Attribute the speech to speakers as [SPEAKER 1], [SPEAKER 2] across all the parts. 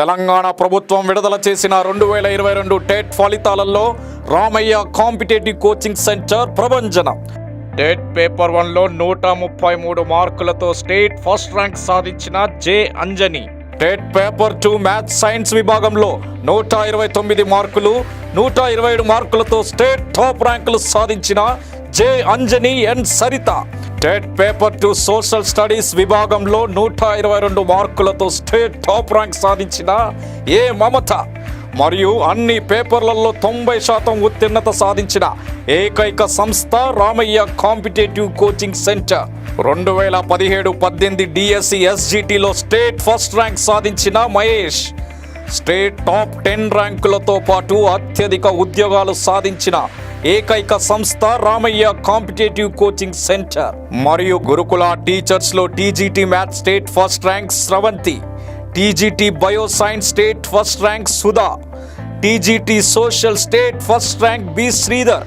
[SPEAKER 1] తెలంగాణ ప్రభుత్వం విడుదల చేసిన 2022 టెట్ ఫలితాలలో రామయ్య కాంపిటేటివ్ కోచింగ్ సెంటర్ ప్రభంజనం. టెట్ పేపర్ 1లో 133 మార్కులతో స్టేట్ ఫస్ట్ ర్యాంక్ సాధించిన J Anjani. TET paper 2 maths science విభాగంలో 129 మార్కులు, 127 మార్కులతో స్టేట్ టాప్ ర్యాంకులు సాధించిన J Anjani N Saritha. TET paper 2 social studies విభాగంలో 122 మార్కులతో స్టేట్ టాప్ ర్యాంక్ సాధించిన ఏ మమత. మరియు అన్ని పేపర్లలో 90% ఉత్తీర్ణత సాధించిన ఏకైక సంస్థ Ramaiah competitive coaching centre. 2017-18 DSC ఎస్జిటిలో స్టేట్ ఫస్ట్ ర్యాంక్ సాధించిన మహేష్. స్టేట్ టాప్ 10 ర్యాంకులతో పాటు అత్యధిక ఉద్యోగాలు సాధించిన ఏకైక సంస్థ రామయ్య కాంపిటేటివ్ కోచింగ్ సెంటర్. మరియు గురుకుల టీచర్స్లో TGT maths state first rank Sravanthi, TGT bio science state first rank Sudha, TGT social state first rank B Sridhar,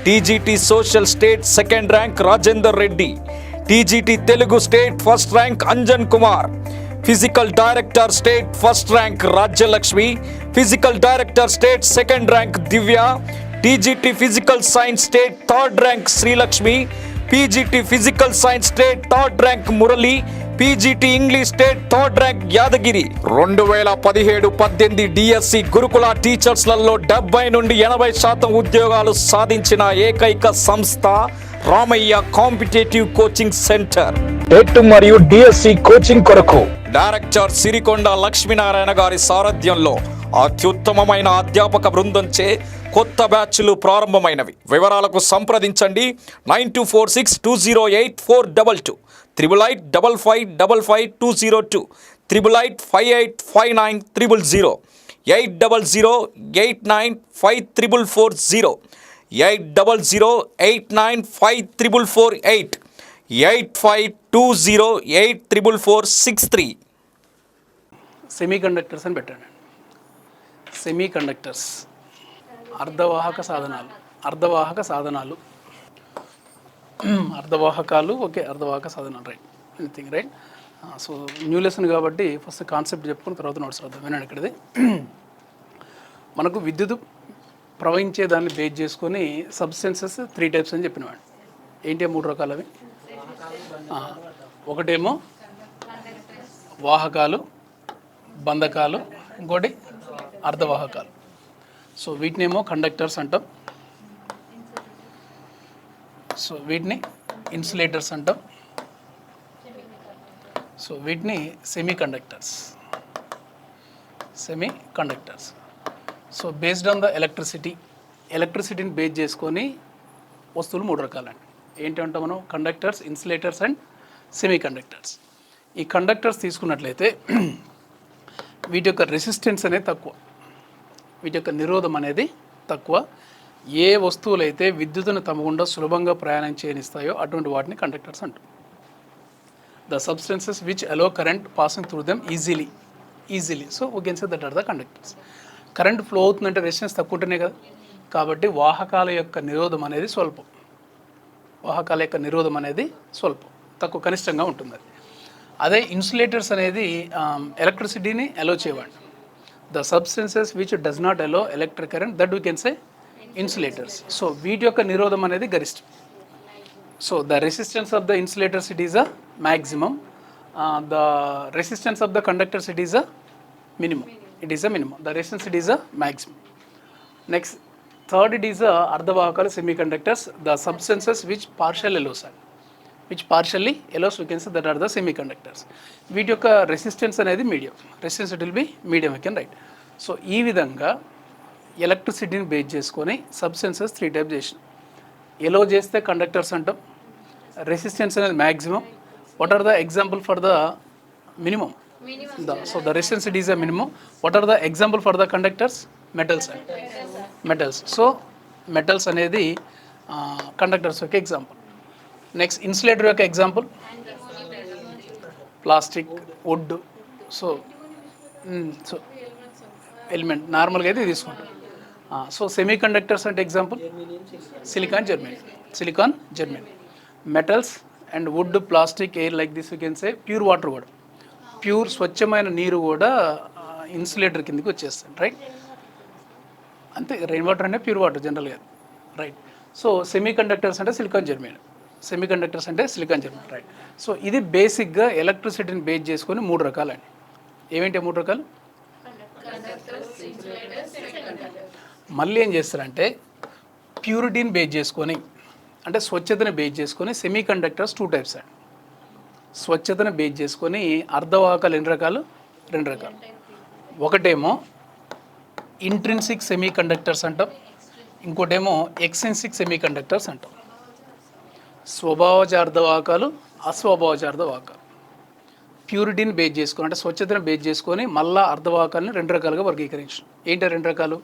[SPEAKER 1] TGT social state second rank Rajender Reddy, TGT Telugu state first rank Anjan Kumar, physical director state first rank Rajyalakshmi, physical director state second rank Divya, TGT physical science state third rank Srilakshmi, PGT physical science state third rank Murali, PGT English state third rank Yadagiri. 2017-18 DSC గురుకుల టీచర్స్లలో 70 నుండి 80% ఉద్యోగాలు సాధించిన ఏకైక సంస్థ Ramaiah competitive coaching centre. TET మరియు DSC coaching కొరకు director Sirikonda Lakshminarayana గారి సారథ్యంలో అత్యుత్తమమైన అధ్యాపక బృందంచే కొత్త బ్యాచ్లు ప్రారంభమైనవి. వివరాలకు సంప్రదించండి 9246208422, 8855555202, 88585900, 8008954440, 8008954448, 8520844463.
[SPEAKER 2] సెమీ కండక్టర్స్ అని పెట్టండి. సెమీ కండక్టర్స్ అర్ధవాహక సాధనాలు, అర్ధవాహకాలు, ఓకే, అర్ధవాహక సాధనాలు, right, anything, right. So new lesson కాబట్టి ఫస్ట్ కాన్సెప్ట్ చెప్పుకుని తర్వాత నోట్స్ రాద్దాం. వినండి ఇక్కడది. మనకు విద్యుత్ ప్రవహించే దాన్ని బేస్ చేసుకొని సబ్స్టెన్సెస్ 3 టైప్స్ అని చెప్పినవాడు. ఏంటి 3 రకాలు అవి? ఒకటేమో వాహకాలు, బంధకాలు, ఇంకోటి అర్ధవాహకాలు. సో వీటినేమో కండక్టర్స్ అంటాం, సో వీటిని ఇన్సులేటర్స్ అంటాం, సో వీటిని semiconductors. So based on the ఎలక్ట్రిసిటీని బేస్ చేసుకొని వస్తువులు 3 రకాలండి. ఏంటంటే మనం conductors, insulators and semiconductors. ఈ కండక్టర్స్ తీసుకున్నట్లయితే వీటి యొక్క రెసిస్టెన్స్ అనేది తక్కువ, వీటి యొక్క నిరోధం అనేది తక్కువ. ఏ వస్తువులైతే విద్యుత్తును తమ గుండా సులభంగా ప్రయాణం చేయనిస్తాయో అటువంటి వాటిని కండక్టర్స్ అంటాం. The substances which allow current passing through them easily. So we can say that are the conductors. Current flow అవుతుందంటే రెసిస్టెన్స్ తక్కువ ఉంటేనే కదా, కాబట్టి వాహకాల యొక్క నిరోధం అనేది స్వల్పం, తక్కువ, కనిష్టంగా ఉంటుంది. అదే ఇన్సులేటర్స్ అనేది ఎలక్ట్రిసిటీని అలో చేయవండి. The substances which does not allow electric current, that we can say insulators. So వీటి యొక్క నిరోధం అనేది గరిష్టం. So the resistance of the insulators it is a maximum, the resistance of the conductors it is a minimum. The resistance it is a maximum. Next third it is అర్ధవాహకాలు, semiconductors. The substances which partially allows we can say that are the semi conductors. వీటి యొక్క resistance అనేది medium, resistance it will be medium, we can write. So ఈ విధంగా ఎలక్ట్రిసిటీని base చేసుకొని substances 3 type చేసిన. ఎలో చేస్తే కండక్టర్స్ అంటాం, రెసిస్టెన్స్ అనేది maximum. What are the example for the minimum? So the resistance it is a minimum. What are the example for the conductors? Metals. So metals అనేది కండక్టర్స్ యొక్క example. Next insulator యొక్క example plastic, wood. So element నార్మల్గా అయితే తీసుకుంటాం. So semiconductors అంటే example silicon, Germany. Metals and wood, plastic, air, like this you can say. Pure water కూడా, pure స్వచ్ఛమైన నీరు కూడా ఇన్సులేటర్ కిందకి వచ్చేస్తుంది, రైట్. అంతే, రెయిన్ వాటర్ అంటే ప్యూర్ వాటర్ జనరల్గా, రైట్. సో సెమీ కండక్టర్స్ అంటే సిలికాన్ జెర్మేన్, సెమీ కండక్టర్స్ అంటే సిలికాన్ జెర్మేన్, రైట్. సో ఇది బేసిక్గా ఎలక్ట్రిసిటీని బేస్ చేసుకొని 3 రకాలండి. ఏమేంటి 3 రకాలు? మళ్ళీ ఏం చేస్తారంటే ప్యూరిటీని బేస్ చేసుకొని, అంటే స్వచ్ఛతని బేస్ చేసుకొని సెమీ కండక్టర్స్ 2 టైప్స్ అండి. స్వచ్ఛతను బేస్ చేసుకొని అర్ధవాహకాలు ఎన్ని రకాలు? 2 రకాలు. ఒకటేమో ఇంట్రిన్సిక్ సెమీ కండక్టర్స్ అంటాం, ఇంకోటేమో ఎక్స్ట్రిన్సిక్ సెమీ కండక్టర్స్ అంటాం. స్వభావజ అర్ధవాహకాలు, అస్వభావజ అర్ధవాహకాలు. ప్యూరిటీని బేస్ చేసుకొని, అంటే స్వచ్ఛతను బేస్ చేసుకొని మళ్ళా అర్ధవాహకాలను 2 రకాలుగా వర్గీకరించాం. ఏంటి 2 రకాలు?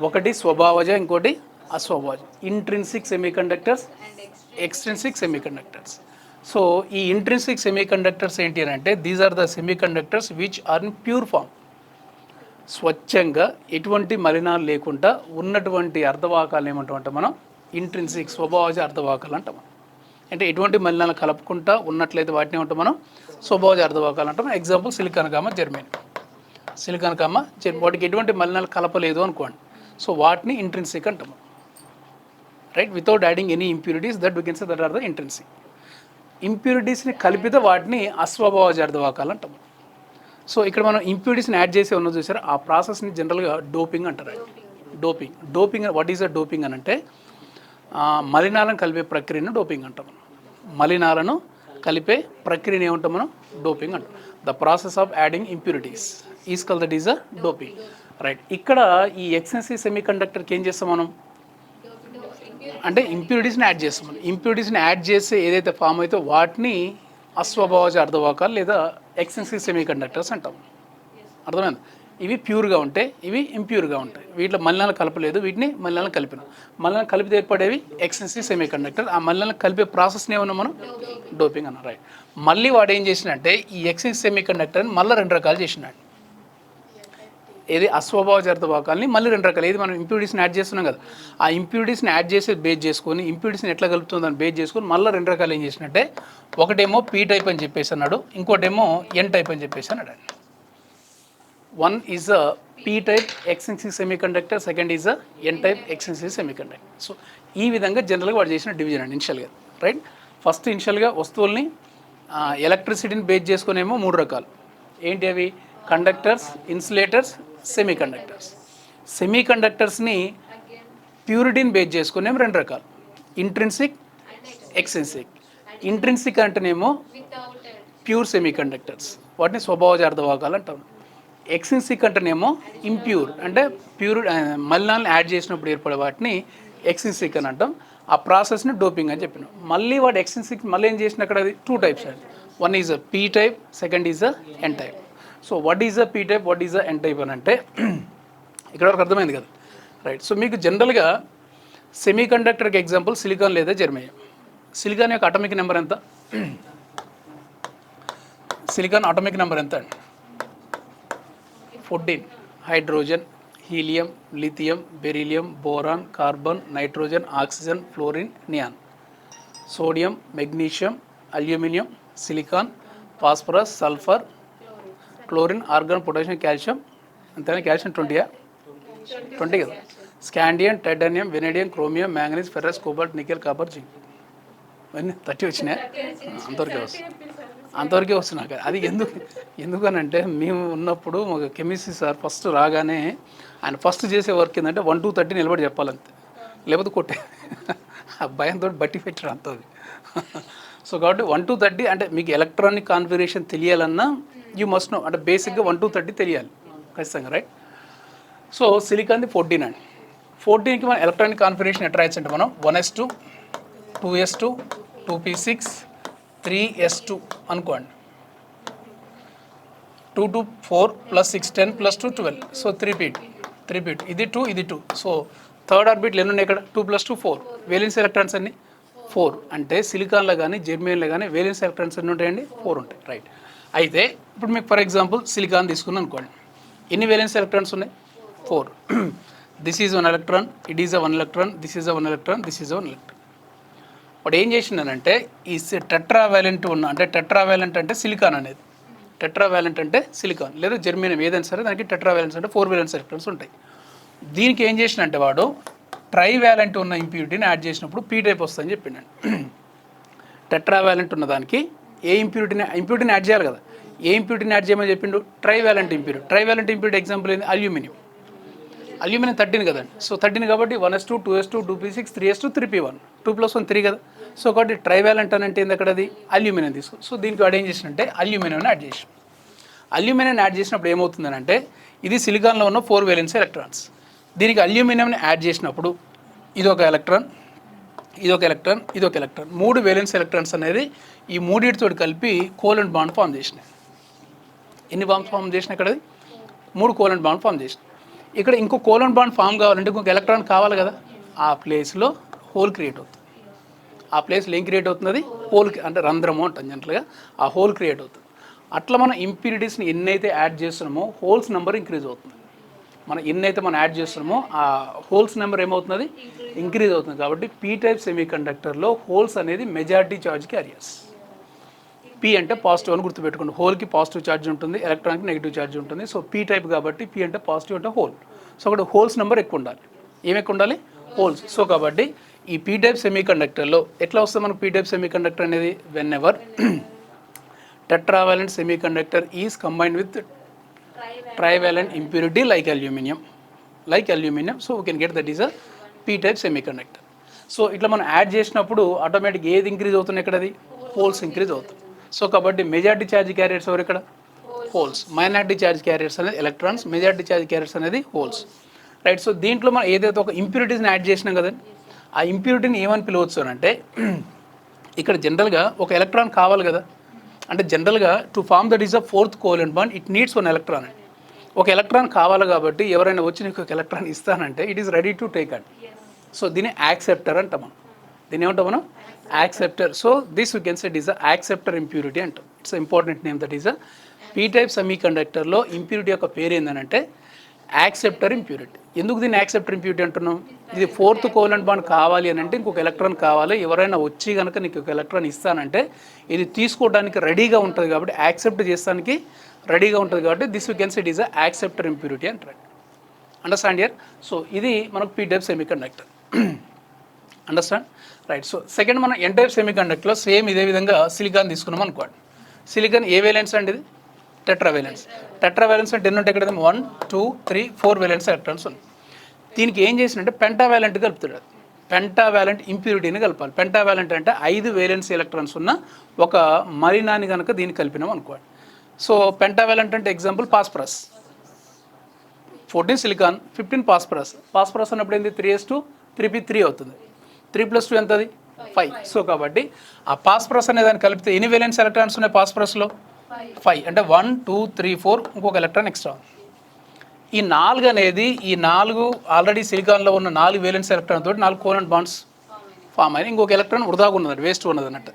[SPEAKER 2] ఒకటి స్వభావజ, ఇంకోటి అస్వభావజ. Intrinsic semiconductors, extrinsic semiconductors. So ఈ ఇంట్రిన్సిక్ సెమీ కండక్టర్స్ ఏంటి అని అంటే these are the semiconductors which are in pure form. స్వచ్ఛంగా ఎటువంటి మలినాలు లేకుండా ఉన్నటువంటి అర్ధవాహకాలు ఏమంటామంటే మనం ఇంట్రిన్సిక్ స్వభావజ అర్ధవాహకాలు అంటాం. అంటే ఎటువంటి మలినాలు కలపకుండా ఉన్నట్లయితే వాటిని ఏమంటాం మనం స్వభావజ అర్ధవాహకాలు అంటాం. Example silicon comma germanium, silicon comma germanium, వాటికి ఎటువంటి మలినాలు కలపలేదు అనుకోండి, సో వాటిని ఇంట్రిన్సిక్ అంటాము, right. Without adding any impurities, that we can say that are the intrinsic. ఇంప్యూరిటీస్ని కలిపితే వాటిని అస్వభావజ అర్ధవాహకాలు అంటాము. సో ఇక్కడ మనం ఇంప్యూరిటీస్ని యాడ్ చేసి ఉన్నది చూసారా, ఆ ప్రాసెస్ని జనరల్గా డోపింగ్ అంటారు. Doping what is a doping అని అంటే మలినాలను కలిపే ప్రక్రియను డోపింగ్ అంటాం. మలినాలను కలిపే ప్రక్రియను ఏమంటాం మనం? డోపింగ్ అంటాం. The process of adding impurities is called that is a doping, right. ఇక్కడ ఈ ఎక్స్టెన్సివ్ సెమీ కండక్టర్కి ఏం చేస్తాం మనం అంటే ఇంప్యూరిటీస్ని యాడ్ చేస్తాం. మనం ఇంప్యూరిటీస్ని యాడ్ చేస్తే ఏదైతే ఫామ్ అయితే వాటిని అస్వభావజ అర్ధవాహకాలు లేదా ఎక్స్టెన్సివ్ సెమీ కండక్టర్స్ అంటాం. అర్థమైంది? ఇవి ప్యూర్గా ఉంటాయి, ఇవి ఇంప్యూర్గా ఉంటాయి. వీటిలో మలినాలు కలపలేదు, వీటిని మలినాలను కలిపిన. మలినాలు కలిపితే ఏర్పడేవి ఎక్స్టెన్సివ్ సెమీ కండక్టర్. ఆ మలినాలను కలిపే ప్రాసెస్ని ఏమన్నా మనం డోపింగ్ అన్నాం, రైట్. మళ్ళీ వాడు ఏం చేసినంటే ఈ ఎక్స్టెన్సివ్ సెమీ కండక్టర్ని మళ్ళీ 2 రకాలు చేసినాడు. ఏది అస్వభావజ అర్ధవాహకాలని మళ్ళీ 2 రకాలు. ఏది మనం ఇంప్యూరిటీస్ని యాడ్ చేస్తున్నాం కదా, ఆ ఇంప్యూరిటీస్ని యాడ్ చేసి బేస్ చేసుకొని ఇంప్యూరిటీస్ని ఎట్లా కలుపుతుందని బేస్ చేసుకొని మళ్ళీ 2 రకాలు ఏం చేసినట్టే ఒకటేమో పీ టైప్ అని చెప్పేసి అన్నాడు, ఇంకోటేమో ఎన్ టైప్ అని చెప్పేసి అన్నాడు. One is a P type extensive semiconductor, second is a N type extensive semiconductor. So ఈ విధంగా జనరల్గా వాడు చేసిన డివిజన్ అండి ఇనిషియల్గా, రైట్. ఫస్ట్ ఇనిషియల్గా వస్తువుల్ని ఎలక్ట్రిసిటీని బేస్ చేసుకునేమో 3 రకాలు. ఏంటి అవి? Conductors, insulators, semiconductors. సెమీ కండక్టర్స్ని ప్యూరిటీని బేస్ చేసుకునేమో 2 రకాలు, ఇంట్రిన్సిక్, ఎక్స్ట్రిన్సిక్. ఇంట్రిన్సిక్ అంటేనేమో ప్యూర్ సెమీ కండక్టర్స్, వాటిని స్వభావజ అర్ధవాహకాలు అంటాం. ఎక్స్ట్రిన్సిక్ అంటేనేమో ఇంప్యూర్, అంటే ప్యూర్ మలినాలను యాడ్ చేసినప్పుడు ఏర్పడే వాటిని ఎక్స్ట్రిన్సిక్ అని అంటాం. ఆ ప్రాసెస్ని డోపింగ్ అని చెప్పినాం. మళ్ళీ వాడు ఎక్స్ట్రిన్సిక్ మళ్ళీ ఏం చేసిన అక్కడ అది 2 టైప్స్ అండి. One is a P type, second is a N type. So what is a P type, what is a N type అని అంటే ఇక్కడ వరకు అర్థమైంది కదా, రైట్. సో మీకు జనరల్గా సెమీ కండక్టర్కి ఎగ్జాంపుల్ సిలికాన్ లేదా జెర్మేనియం. సిలికాన్ యొక్క అటామిక్ నెంబర్ ఎంత? సిలికాన్ అటామిక్ నెంబర్ ఎంత అండి? 14. Hydrogen, helium, lithium, beryllium, boron, carbon, nitrogen, oxygen, fluorine, neon. Sodium, magnesium, aluminium, silicon, phosphorus, sulphur, chlorine, organ, potassium, calcium. అంతేనా? Calcium 20 కదా. Scandium, titanium, vanadium, chromium, manganese, ferrous, cobalt, nickel, copper, zinc. అన్నీ 30 వచ్చినాయి. అంతవరకే వస్తున్నాయి. అది ఎందుకనంటే మేము ఉన్నప్పుడు మాకు కెమిస్ట్రీ సార్ ఫస్ట్ రాగానే ఆయన ఫస్ట్ చేసే వర్క్ ఏంటంటే 1 to 30 నిలబడి చెప్పాలంతే, లేకపోతే కొట్టే ఆ భయంతో బట్టి పెట్టారు అంత. అది సో కాబట్టి 1 to 30 అంటే మీకు ఎలక్ట్రానిక్ కాన్ఫిగరేషన్ తెలియాలన్నా యూ మస్ట్ నో, అంటే బేసిక్గా 1 to 30 తెలియాలి ఖచ్చితంగా, రైట్. సో సిలికాన్ది 14 అండి. 14కి మనం ఎలక్ట్రానిక్ కాన్ఫిగరేషన్ ఎట్లా రాయొచ్చు అంటే మనం 1s2, 2s2, 2p6, 3s2 అనుకోండి. 2 to 4 + 6 10 + 2 12. So 3p. ఇది 2, ఇది 2. సో థర్డ్ ఆర్బిట్లు ఎన్ని ఉన్నాయి ఇక్కడ? 2 + 2 4. వేలెన్స్ ఎలక్ట్రాన్స్ అన్ని 4. అంటే సిలికాన్లో కానీ జెర్మేన్లో కానీ వేలెన్స్ ఎలక్ట్రాన్స్ ఎన్ని ఉంటాయండి? 4 ఉంటాయి, రైట్. అయితే ఇప్పుడు మీకు ఫర్ ఎగ్జాంపుల్ సిలికాన్ తీసుకున్నాను అనుకోండి, ఎన్ని వేలెన్స్ ఎలక్ట్రాన్స్ ఉన్నాయి? 4. This is 1 electron, it is 1 electron, this is 1 electron, this is 1 electron. వాడు ఏం చేసిండనంటే ఈ టెట్రావాలెంట్ ఉన్న, అంటే టెట్రావాలెంట్ అంటే సిలికాన్ అనేది టెట్రావాలెంట్ అంటే సిలికాన్ లేదా జెర్మేనియం ఏదైనా సరే దానికి టెట్రావాలెన్స్ అంటే 4 వేలెన్స్ ఎలక్ట్రాన్స్ ఉంటాయి. దీనికి ఏం చేసినంటే వాడు ట్రైవాలెంట్ ఉన్న ఇంప్యూరిటీని యాడ్ చేసినప్పుడు పీ టైప్ వస్తుందని చెప్పిండు. టెట్రావాలెంట్ ఉన్న దానికి ఏ ఇంప్యూరిటీని యాడ్ చేయాలి కదా, ఏ ఇంప్యూరిటీని యాడ్ చేయమని చెప్పిండు? Trivalent impurity. Trivalent impurity example ఏంది? అల్యూమినియం 13 కదండి. సో 13 కాబట్టి 1s2 2s2 2p6 3s2 3p1 2 + 1 3 కదా. సో కాబట్టి ట్రైవాలెంట్ అని అంటే ఏంది అక్కడ? అది అల్యూమినియం తీసుకో. సో దీనికి వాడు ఏం చేసినంటే అల్యూమినియం యాడ్ చేసి, అల్యూమినియం యాడ్ చేసినప్పుడు ఏమవుతుందని అంటే ఇది సిలికాన్లో ఉన్న 4 వేలెన్స్ ఎలక్ట్రాన్స్. దీనికి అల్యూమినియంని యాడ్ చేసినప్పుడు ఇది ఒక ఎలక్ట్రాన్, ఇది ఒక ఎలక్ట్రాన్, ఇది ఒక ఎలక్ట్రాన్, 3 వేలెన్స్ ఎలక్ట్రాన్స్ అనేది ఈ మూడింటితో కలిపి కోవలెంట్ బాండ్ ఫామ్ చేసినాయి. ఎన్ని బాండ్స్ ఫామ్ చేసినాయి? ఇక్కడ 3 కోవలెంట్ బాండ్ ఫామ్ చేసినాయి. ఇక్కడ ఇంకో కోవలెంట్ బాండ్ ఫామ్ కావాలంటే ఇంకొక ఎలక్ట్రాన్ కావాలి కదా, ఆ ప్లేస్లో హోల్ క్రియేట్ అవుతుంది. ఆ ప్లేస్లో ఏం క్రియేట్ అవుతుంది? హోల్ అంటే రంధ్రము అంటాం జనరల్గా, ఆ హోల్ క్రియేట్ అవుతుంది. అట్లా మనం ఇంప్యూరిటీస్ని ఎన్నైతే యాడ్ చేస్తున్నామో హోల్స్ నెంబర్ ఇంక్రీజ్ అవుతుంది. మనం యాడ్ చేస్తున్నామో ఆ హోల్స్ నెంబర్ ఏమవుతుంది? ఇంక్రీజ్ అవుతుంది. కాబట్టి పీ టైప్ సెమీ కండక్టర్లో హోల్స్ అనేది మెజారిటీ ఛార్జ్ క్యారియర్స్. పీ అంటే పాజిటివ్ అని గుర్తుపెట్టుకోండి. హోల్కి పాజిటివ్ ఛార్జ్ ఉంటుంది, ఎలక్ట్రాన్కి నెగిటివ్ ఛార్జ్ ఉంటుంది. సో పీ టైప్ కాబట్టి పీ అంటే పాజిటివ్ అంటే హోల్. సో అక్కడ హోల్స్ నెంబర్ ఎక్కువ ఉండాలి. ఏమి ఎక్కువ ఉండాలి? హోల్స్. సో కాబట్టి ఈ పీ టైప్ సెమీ కండక్టర్లో ఎట్లా వస్తుంది మనకు పీ టైప్ సెమీ కండక్టర్ అనేది? When ever tetravalent semiconductor is combined with trivalent impurity like aluminum, so we can get that is a p-type semiconductor. So ఇట్లా మనం యాడ్ చేసినప్పుడు ఆటోమేటిక్ ఏది ఇంక్రీజ్ అవుతుంది? ఇక్కడ అది హోల్స్ ఇంక్రీజ్ అవుతుంది. సో కాబట్టి మెజారిటీ ఛార్జ్ క్యారియర్స్ ఎవరు ఇక్కడ? హోల్స్. మైనారిటీ ఛార్జ్ క్యారియర్స్ అనేది ఎలక్ట్రాన్స్, మెజారిటీ ఛార్జ్ క్యారియర్స్ అనేది హోల్స్, రైట్. సో దీంట్లో మనం ఏదైతే ఒక ఇంప్యూరిటీస్ని యాడ్ చేసినాం కదండి, ఆ ఇంప్యూరిటీని ఏమని పిలవచ్చు అని అంటే ఇక్కడ జనరల్గా ఒక ఎలక్ట్రాన్ కావాలి కదా, అంటే జనరల్గా to form that is a 4th covalent bond it needs 1 electron అండి. ఒక ఎలక్ట్రాన్ కావాలి కాబట్టి ఎవరైనా వచ్చి నీకు ఒక ఎలక్ట్రాన్ ఇస్తానంటే it is ready to take and. So దీన్ని యాక్సెప్టర్ అంటాం మనం. దీన్ని ఏమంటాం మనం? Acceptor. So this you can set is a acceptor impurity అంటాం. It's important name. That is a P type సెమీ కండక్టర్లో ఇంప్యూరిటీ యొక్క పేరు ఏంటంటే యాక్సెప్టర్ ఇంప్యూరిటీ. ఎందుకు దీన్ని యాక్సెప్టర్ ఇంప్యూరిటీ అంటున్నాం? ఇది 4th కోవలెంట్ బాండ్ కావాలి అని అంటే ఇంకొక ఎలక్ట్రాన్ కావాలి, ఎవరైనా వచ్చి కనుక నీకు ఒక ఎలక్ట్రాన్ ఇస్తానంటే ఇది తీసుకోవడానికి రెడీగా ఉంటుంది కాబట్టి, యాక్సెప్ట్ చేస్తానికి రెడీగా ఉంటుంది కాబట్టి this you can set is a acceptor impurity అంటారు. Understand here? సో ఇది మనకు P type semiconductor. Understand, right. So second మనం ఎన్ టైప్ సెమీ కండక్టర్లో సేమ్ ఇదే విధంగా సిలికాన్ తీసుకున్నాం అనుకోండి. సిలికాన్ ఏ వేలెన్స్ అండి? ఇది టెట్రావేలెన్స్. టెట్రావేలెన్స్ అంటే ఎన్ని ఉంటాయి ఇక్కడ? 1 2 3 4 వేలెన్స్ ఎలక్ట్రాన్స్ ఉన్నాయి. దీనికి ఏం చేసినంటే పెంటావాలెంట్ కలుపుతాడు. పెంటావాలెంట్ ఇంప్యూరిటీని కలపాలి. పెంటావాలెంట్ అంటే 5 వేలెన్స్ ఎలక్ట్రాన్స్ ఉన్న ఒక మలినాన్ని కనుక దీన్ని కలిపినాం అనుకోండి. సో పెంటావాలెంట్ అంటే example phosphorus. 14 silicon 15 phosphorus. Phosphorus అన్నప్పుడు ఏంది? 3s2 3p3 అవుతుంది. 3 + 2 ఎంత? అది 5. సో కాబట్టి ఆ పాస్పరస్ అనే దాన్ని కలిపితే ఎన్ని వేలెన్స్ ఎలక్ట్రాన్స్ ఉన్నాయి పాస్పరస్లో? 5. అంటే 1 2 3 4 ఇంకొక ఎలక్ట్రాన్ ఎక్స్ట్రా. ఈ 4 అనేది ఈ 4 ఆల్రెడీ సిలికాన్లో ఉన్న 4 వేలెన్స్ ఎలక్ట్రాన్ తోటి 4 కోవలెంట్ బాండ్స్ ఫామ్ అయినాయి. ఇంకొక ఎలక్ట్రాన్ వృధాగా ఉన్నది, వేస్ట్ ఉన్నది అన్నట్టు.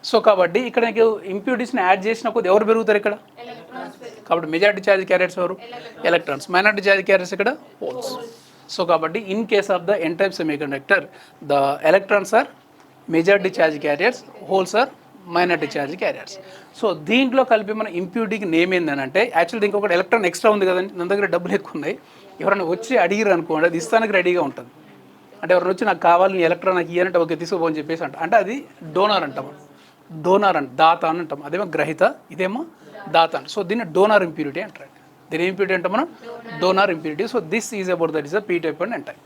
[SPEAKER 2] సో కాబట్టి ఇక్కడ నీకు ఇంప్యూరిటీస్ని యాడ్ చేసిన కొద్ది ఎవరు పెరుగుతారు ఇక్కడ? కాబట్టి మెజారిటీ ఛార్జ్ క్యారియర్స్ ఎవరు? ఎలక్ట్రాన్స్. మైనారిటీ ఛార్జ్ క్యారియర్స్ ఇక్కడ హోల్స్. సో కాబట్టి in case of the N type semiconductor the electrons are majority charge carriers, holes are minority charge carriers. So దీంట్లో కలిపి మన ఇంప్యూరిటీకి నేమ్ ఏంటంటే యాక్చువల్లీ ఇంకొకటి electron extra ఉంది కదండి, నా దగ్గర డబ్బులు ఎక్కువ ఉన్నాయి, ఎవరైనా వచ్చి అడిగిరు అనుకోండి అది ఇస్తానికి రెడీగా ఉంటుంది. అంటే ఎవరైనా వచ్చి నాకు కావాలి నీ ఎలక్ట్రాన్ నాకు ఇయ్యాలంటే ఓకే తీసుకోపోని చెప్పేసి అంటే అది డోనార్ అంటాం. డోనార్ అంటే దాత అని అంటాం. అదేమో గ్రహీత, ఇదేమో దాత అంట. సో దీన్ని డోనార్ ఇంప్యూరిటీ అంటారు. దీని ఇంప్యూరిటీ అంటే మనం donor impurity. So this is about that is a P type and N type.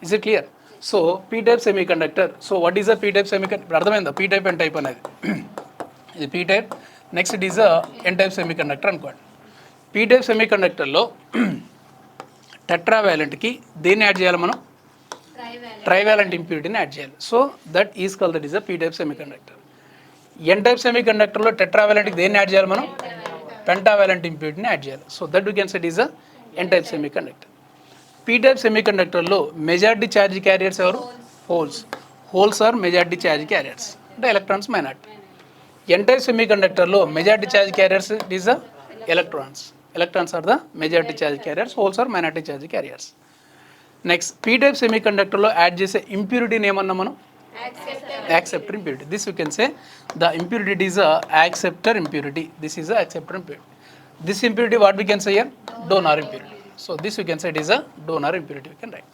[SPEAKER 2] Is it clear? So P type semiconductor. So what is a P type semiconductor? అర్థమైందా? P type and type అనేది ఇది P type. Next it is a N type semiconductor అనుకోండి. P type సెమీ కండక్టర్లో టెట్రావాలెంట్కి దేన్ని add చేయాలి మనం? ట్రైవాలెంట్ ఇంప్యూరిటీని యాడ్ చేయాలి. So that is called that is a P type semiconductor. N type సెమీ కండక్టర్లో టెట్రావాలెంట్కి దేన్ని యాడ్ చేయాలి మనం? పెంటావాలెంట్ ఇంప్యూరిటీని యాడ్ చేయాలి. So that we can set is a N type semiconductor. P type సెమీ కండక్టర్లో మెజారిటీ ఛార్జ్ క్యారియర్స్ ఎవరు? Holes. Holes are majority charge carriers అంటే ఎలక్ట్రాన్స్ మైనారిటీ. ఎన్ టైప్ సెమీ కండక్టర్లో majority charge carriers it is the electrons. Electrons are the majority charge carriers, holes are minority charge carriers. Next P type సెమీ కండక్టర్లో add చేసే ఇంప్యూరిటీని ఏమన్నా మనం? acceptor impurity. This you can say the impurity is a acceptor impurity. This is a acceptor impurity. This impurity what we can say here? Donor impurity. So this you can say it is a donor impurity. We can write.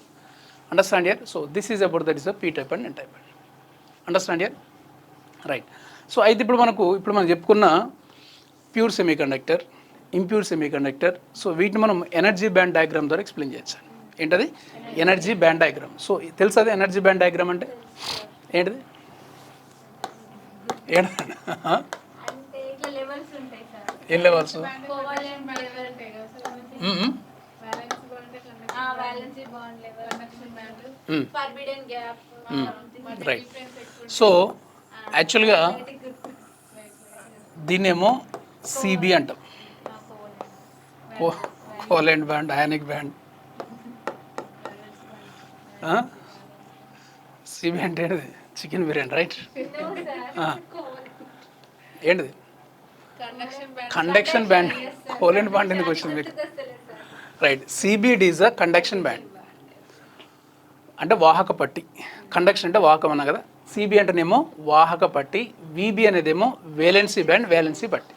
[SPEAKER 2] Understand here? So this is about that is a p type and n type. Understand here? Right. So అయితే ఇప్పుడు మనం చెప్పుకున్న pure semiconductor, impure semiconductor. So వీటిని మనం energy band diagram ద్వారా explain చేయొచ్చు. ఏంటది? Energy band diagram. So తెలుసా అది ఎనర్జీ బ్యాండ్ డయాగ్రామ్ అంటే ఏంటిది? ఏంటండి? ఏం లెవెల్స్? రైట్. సో యాక్చువల్గా దీన్నేమో సిబి అంటాం, covalent band, ionic band. CB అంటే ఏంటిది? Chicken biryani, right? ఏంటిది? Conduction band. కోవలెంట్ బ్యాండ్ ఎందుకు వచ్చింది మీకు? Right. CBD is a conduction band, అంటే వాహక పట్టి. కండక్షన్ అంటే వాహకం అన్నా కదా. సిబి అంటేనేమో వాహక పట్టి, విబి అనేదేమో వేలెన్సీ బ్యాండ్, వేలెన్సీ పట్టి.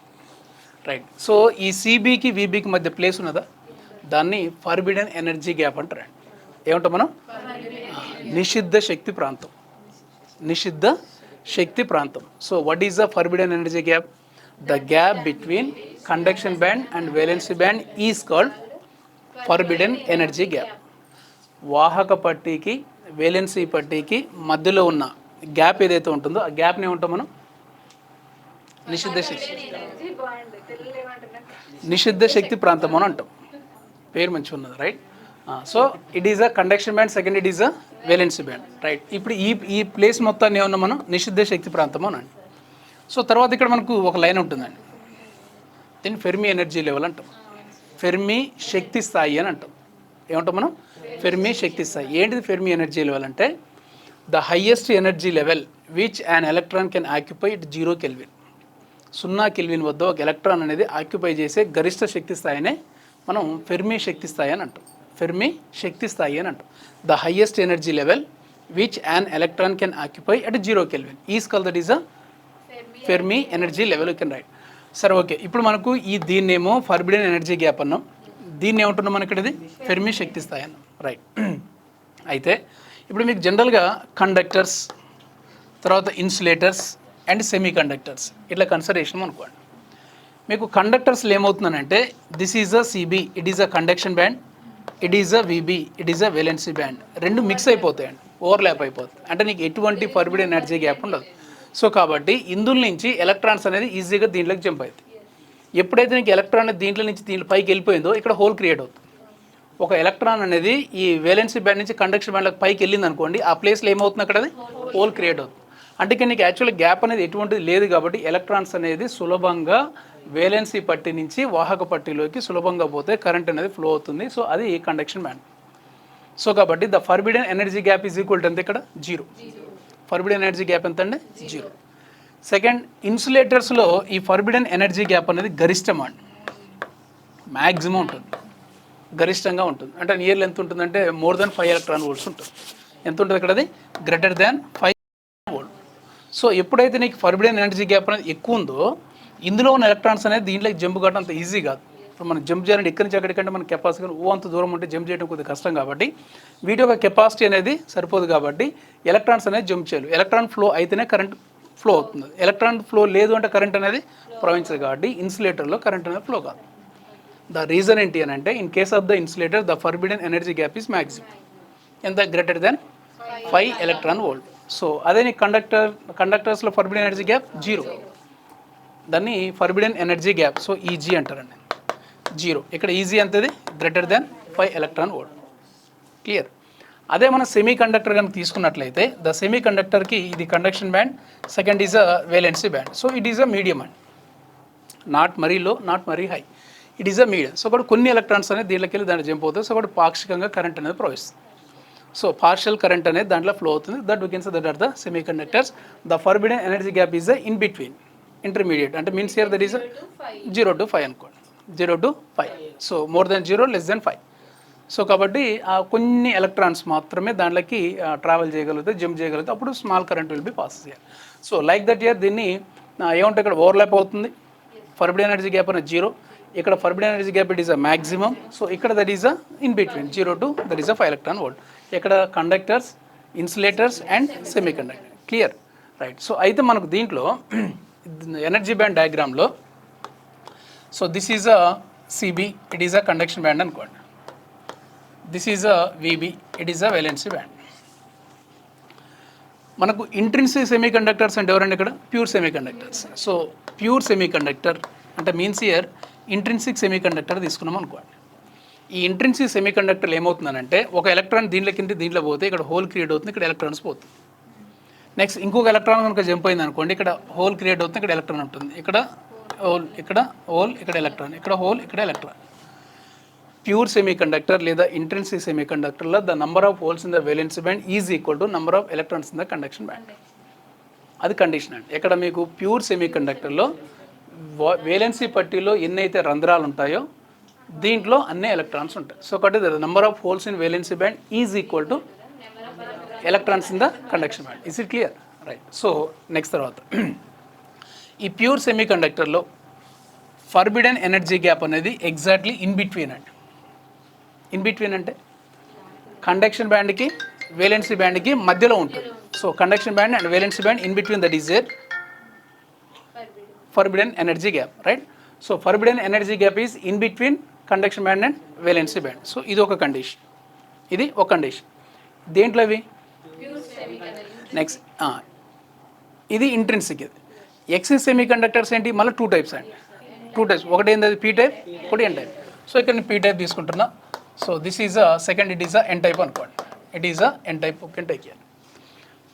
[SPEAKER 2] రైట్. సో ఈ సిబికి విబికి మధ్య ప్లేస్ ఉన్నదా, దాన్ని ఫర్బిడెన్ ఎనర్జీ గ్యాప్ అంటారు. ఏమంటాం మనం? నిషిద్ధ శక్తి ప్రాంతం. నిషిద్ధ శక్తి ప్రాంతం. So what is the forbidden energy gap? The gap between conduction band and valency band is called forbidden energy gap. వాహక పట్టీకి వేలెన్సీ పట్టీకి మధ్యలో ఉన్న గ్యాప్ ఏదైతే ఉంటుందో ఆ గ్యాప్ని ఏమంటాం మనం? నిషిద్ధ శక్తి ప్రాంతం అని అంటాం. పేరు మంచిగా ఉన్నది, right? So it is a conduction band, second it is a valency band, right? ఇప్పుడు ఈ ప్లేస్ మొత్తాన్ని ఏమన్నా మనం నిషిద్ధ శక్తి ప్రాంతం అని అంటాం. సో తర్వాత ఇక్కడ మనకు ఒక లైన్ ఉంటుందండి, దీన్ని ఫెర్మి ఎనర్జీ లెవెల్ అంటాం. ఫెర్మి శక్తి స్థాయి అని అంటాం. ఏమంటాం మనం? ఫెర్మి శక్తి స్థాయి. ఏంటిది ఫెర్మి ఎనర్జీ లెవెల్ అంటే? The highest energy level which an electron can occupy it 0 kelvin. 0 kelvin వద్ద ఒక ఎలక్ట్రాన్ అనేది ఆక్యుపై చేసే గరిష్ట శక్తి స్థాయినే మనం ఫెర్మి శక్తి స్థాయి అని అంటాం. ఫెర్మి శక్తి స్థాయి అని అంటాం. The highest energy level which an electron can occupy at 0 kelvin is called that is a Fermi energy level. You can right. సరే, ఓకే. ఇప్పుడు మనకు దీన్నేమో ఫర్బిడెన్ ఎనర్జీ గ్యాప్ అన్నాం, దీన్ని ఏమంటున్నాం మనం? ఇక్కడ ఇది ఫెర్మి శక్తి స్థాయి అన్నాం, రైట్? అయితే ఇప్పుడు మీకు జనరల్గా కండక్టర్స్, తర్వాత ఇన్సులేటర్స్ అండ్ సెమీ కండక్టర్స్ ఇట్లా కన్సిడరేషన్ అనుకోండి. మీకు కండక్టర్స్లో ఏమవుతుందనంటే this is a CB, it is a conduction band, it is a VB, it is a valency band. రెండు మిక్స్ అయిపోతాయండి, ఓవర్లాప్ అయిపోతుంది. అంటే నీకు ఎటువంటి ఫర్బిడెన్ ఎనర్జీ గ్యాప్ ఉండదు. సో కాబట్టి ఇందులో నుంచి ఎలక్ట్రాన్స్ అనేది ఈజీగా దీంట్లోకి జంప్ అవుతాయి. ఎప్పుడైతే నీకు ఎలక్ట్రాన్ అనేది దీంట్లో నుంచి దీంట్లో పైకి వెళ్ళిపోయిందో ఇక్కడ హోల్ క్రియేట్ అవుతుంది. ఒక ఎలక్ట్రాన్ అనేది ఈ వేలెన్సీ బ్యాండ్ నుంచి కండక్షన్ బ్యాండ్లకు పైకి వెళ్ళింది అనుకోండి, ఆ ప్లేస్లో ఏమవుతుంది? అక్కడ అది హోల్ క్రియేట్ అవుతుంది. అంటే నీకు యాక్చువల్గా గ్యాప్ అనేది ఎటువంటిది లేదు కాబట్టి ఎలక్ట్రాన్స్ అనేది సులభంగా వేలెన్సీ పట్టి నుంచి వాహక పట్టీలోకి సులభంగా పోతే కరెంట్ అనేది ఫ్లో అవుతుంది. సో అది కండక్షన్ బ్యాండ్. సో కాబట్టి the forbidden energy gap is equal to ఎంత? ఇక్కడ 0. ఫర్బిడెన్ ఎనర్జీ గ్యాప్ ఎంత అండి? 0. సెకండ్, ఇన్సులేటర్స్లో ఈ ఫర్బిడెన్ ఎనర్జీ గ్యాప్ అనేది గరిష్టం అండి, మ్యాక్సిమం ఉంటుంది, గరిష్టంగా ఉంటుంది. అంటే నియర్లీ ఎంత ఉంటుందంటే మోర్ దెన్ 5 ఎలక్ట్రాన్ వోల్ట్స్ ఉంటుంది. ఎంత ఉంటుంది అక్కడ? అది గ్రేటర్ దాన్ 5 వోల్ట్. సో ఎప్పుడైతే నీకు ఫర్బిడెన్ ఎనర్జీ గ్యాప్ అనేది ఎక్కువ ఉందో ఇందులో ఉన్న ఎలక్ట్రాన్స్ అనేది దీంట్లోకి జంప్ కావడం అంత ఈజీ కాదు. ఇప్పుడు మనం జంప్ చేయాలంటే ఎక్కడి నుంచి ఎక్కడికంటే మన కెపాసిటీ అంత దూరం ఉంటే జంప్ చేయడం కొద్దిగా కష్టం కాబట్టి వీటి యొక్క కెపాసిటీ అనేది సరిపోదు కాబట్టి ఎలక్ట్రాన్స్ అనేది జంప్ చేయాలి. ఎలక్ట్రాన్ ఫ్లో అయితేనే కరెంట్ ఫ్లో అవుతుంది. ఎలక్ట్రాన్ ఫ్లో లేదు అంటే కరెంట్ అనేది ప్రవహించదు కాబట్టి ఇన్సులేటర్లో కరెంట్ అనేది ఫ్లో కాదు. ద రీజన్ ఏంటి అని అంటే in case of the insulator the forbidden energy gap is maximum. ఎంత? Greater than 5 electron volt. So అదే నీ కండక్టర్స్లో ఫర్బిడెన్ ఎనర్జీ గ్యాప్ 0, దాన్ని forbidden energy gap. So EG అంటారండి, 0. ఇక్కడ ఈజీ అంతది greater than 5 electron volt. Clear? అదే మన సెమీ కండక్టర్ కనుక తీసుకున్నట్లయితే ద సెమీ కండక్టర్కి ఇది conduction band, second is a valency band. So it is a medium and not మరీ లో, నాట్ మరీ high, it is a medium. So కూడా కొన్ని ఎలక్ట్రాన్స్ అనేది దీంట్లోకి వెళ్ళి దాంట్లో జంప్ అవుతుంది. సో కూడా పాక్షికంగా కరెంట్ అనేది ప్రవహిస్తుంది. సో పార్షియల్ కరెంట్ అనేది దాంట్లో ఫ్లో అవుతుంది. That we can say that are the semiconductors. The forbidden energy gap is in between, intermediate. అంటే means here that is 0 to 5 అనుకోండి, 0 to 5. So more than 0, less than 5. So కాబట్టి కొన్ని electrons మాత్రమే దాంట్లోకి travel చేయగలుగుతాయి, jump చేయగలుగుతాయి, అప్పుడు small current will be pass చేయాలి. So like that year దీన్ని ఏమంటే ఇక్కడ ఓవర్లాప్ అవుతుంది, ఫర్బిడెన్ ఎనర్జీ గ్యాప్ అనేది 0, ఇక్కడ forbidden energy gap it is a maximum. So ఇక్కడ that is a in between 0 to that is a 5 electron volt. ఇక్కడ conductors, insulators and semiconductor. Clear, right. So అయితే మనకు దీంట్లో energy band డయాగ్రామ్లో so this is a CB, it is a conduction band అనుకోండి. This is a VB, it is a valency band. మనకు intrinsic semiconductors అంటే ఎవరండి ఇక్కడ? Pure semiconductors. So pure semiconductor అంటే means here intrinsic semiconductor తీసుకున్నాం అనుకోండి. ఈ intrinsic semi కండక్టర్లు ఏమవుతుందనంటే ఒక ఎలక్ట్రాన్ దీంట్లో పోతే ఇక్కడ హోల్ క్రియేట్ అవుతుంది, ఇక్కడ ఎలక్ట్రాన్స్ పోతుంది. నెక్స్ట్ ఇంకొక ఎలక్ట్రాన్ కనుక జంప్ అయింది అనుకోండి, ఇక్కడ హోల్ క్రియేట్ అవుతుంది, ఇక్కడ ఎలక్ట్రాన్ ఉంటుంది, ఇక్కడ హోల్, ఇక్కడ ఎలక్ట్రాన్, ఇక్కడ హోల్, ఇక్కడ ఎలక్ట్రాన్. ప్యూర్ సెమీ కండక్టర్ లేదా ఇంట్రిన్సిక్ సెమీ కండక్టర్లో the number of holes in the valency band is equal to number of electrons in the conduction band. అది కండిషన్ అండి. ఇక్కడ మీకు ప్యూర్ సెమీ కండక్టర్లో వేలెన్సీ పట్టీలో ఎన్నైతే రంధ్రాలు ఉంటాయో దీంట్లో అన్ని ఎలక్ట్రాన్స్ ఉంటాయి. సో కాబట్టి the number of holes in valency band is equal to electrons in the conduction band. Is it clear? Right. So next తర్వాత ఈ ప్యూర్ సెమీ కండక్టర్లో ఫర్బిడెన్ ఎనర్జీ గ్యాప్ అనేది ఎగ్జాక్ట్లీ ఇన్ బిట్వీన్ అండి. ఇన్ బిట్వీన్ అంటే conduction బ్యాండ్కి valency బ్యాండ్కి మధ్యలో ఉంటుంది. So conduction band and valency band in between that is there forbidden energy gap, right. So forbidden energy gap is in between conduction band and valency band. So ఇది ఒక condition, ఇది ఒక condition. దేంట్లో అవి? Next ఇది intrinsic. ఇది ఎక్సిస్ semi conductors ఏంటి? మళ్ళీ 2 types అండి, 2 types. ఒకటి ఏంది పీ టైప్, ఒకటి ఎన్ టైప్. సో ఇక్కడ నేను పీ టైప్ తీసుకుంటున్నా. So this is a second, it is a N type అనుకోండి. It is a N type, okay type చేయాలి.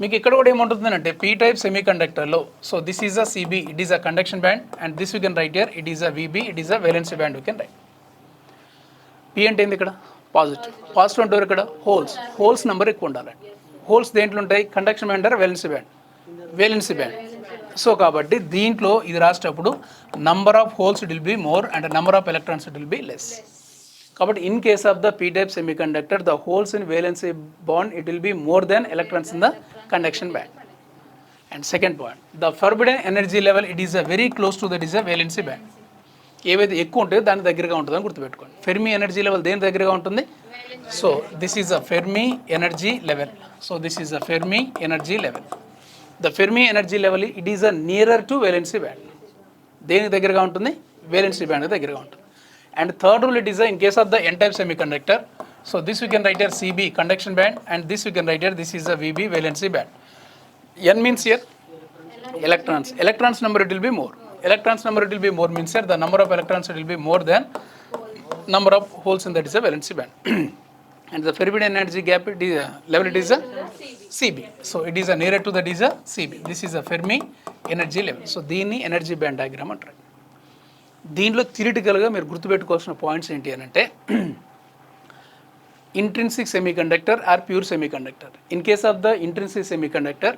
[SPEAKER 2] మీకు ఇక్కడ కూడా ఏముంటుందంటే పీ టైప్ సెమీ కండక్టర్లో so this is a CB, it is a conduction band and this you can write here, it is a VB, it is a valency band you can write. P అంటే ఏంది ఇక్కడ? Positive. Positive అంటే ఇక్కడ holes number ఎక్కువ ఉండాలండి. Holes దేంట్లో ఉంటాయి? Conduction band or valency band? Valency band. So కాబట్టి దీంట్లో ఇది రాసేటప్పుడు number of holes it will be more and number of electrons it will be less. కాబట్టి in case of the P type semiconductor the holes in valency bond it will be more than electrons in the conduction band. And second point, the forbidden energy level it is a very close to that is a valency band. ఏవైతే ఎక్కువ ఉంటుందో దాని దగ్గరగా ఉంటుందని గుర్తుపెట్టుకోండి. Fermi energy level దేని దగ్గరగా ఉంటుంది? So this is a Fermi energy level. So this is a Fermi energy level. The Fermi energy level it is a nearer to valency band. దేనికి దగ్గరగా ఉంటుంది? వేలెన్సీ బ్యాండ్ దగ్గరగా ఉంటుంది. And third rule it is in case of the n-type semiconductor. So this we can write here CB conduction band and this we can write here this is a VB valency band. N means here electrons. Electrons number it will be more. Electrons number it will be more means here the number of electrons it will be more than number of holes in that is a valency band. And the Faraday energy gap it is level it is a CB. So it is a nearer to that is a CB. This is a Fermi energy level. So దీన్ని energy band diagram అంటారు. దీంట్లో థియరిటికల్గా మీరు గుర్తుపెట్టుకోవాల్సిన points ఏంటి అని అంటే intrinsic semiconductor or pure semiconductor. In case of the intrinsic semiconductor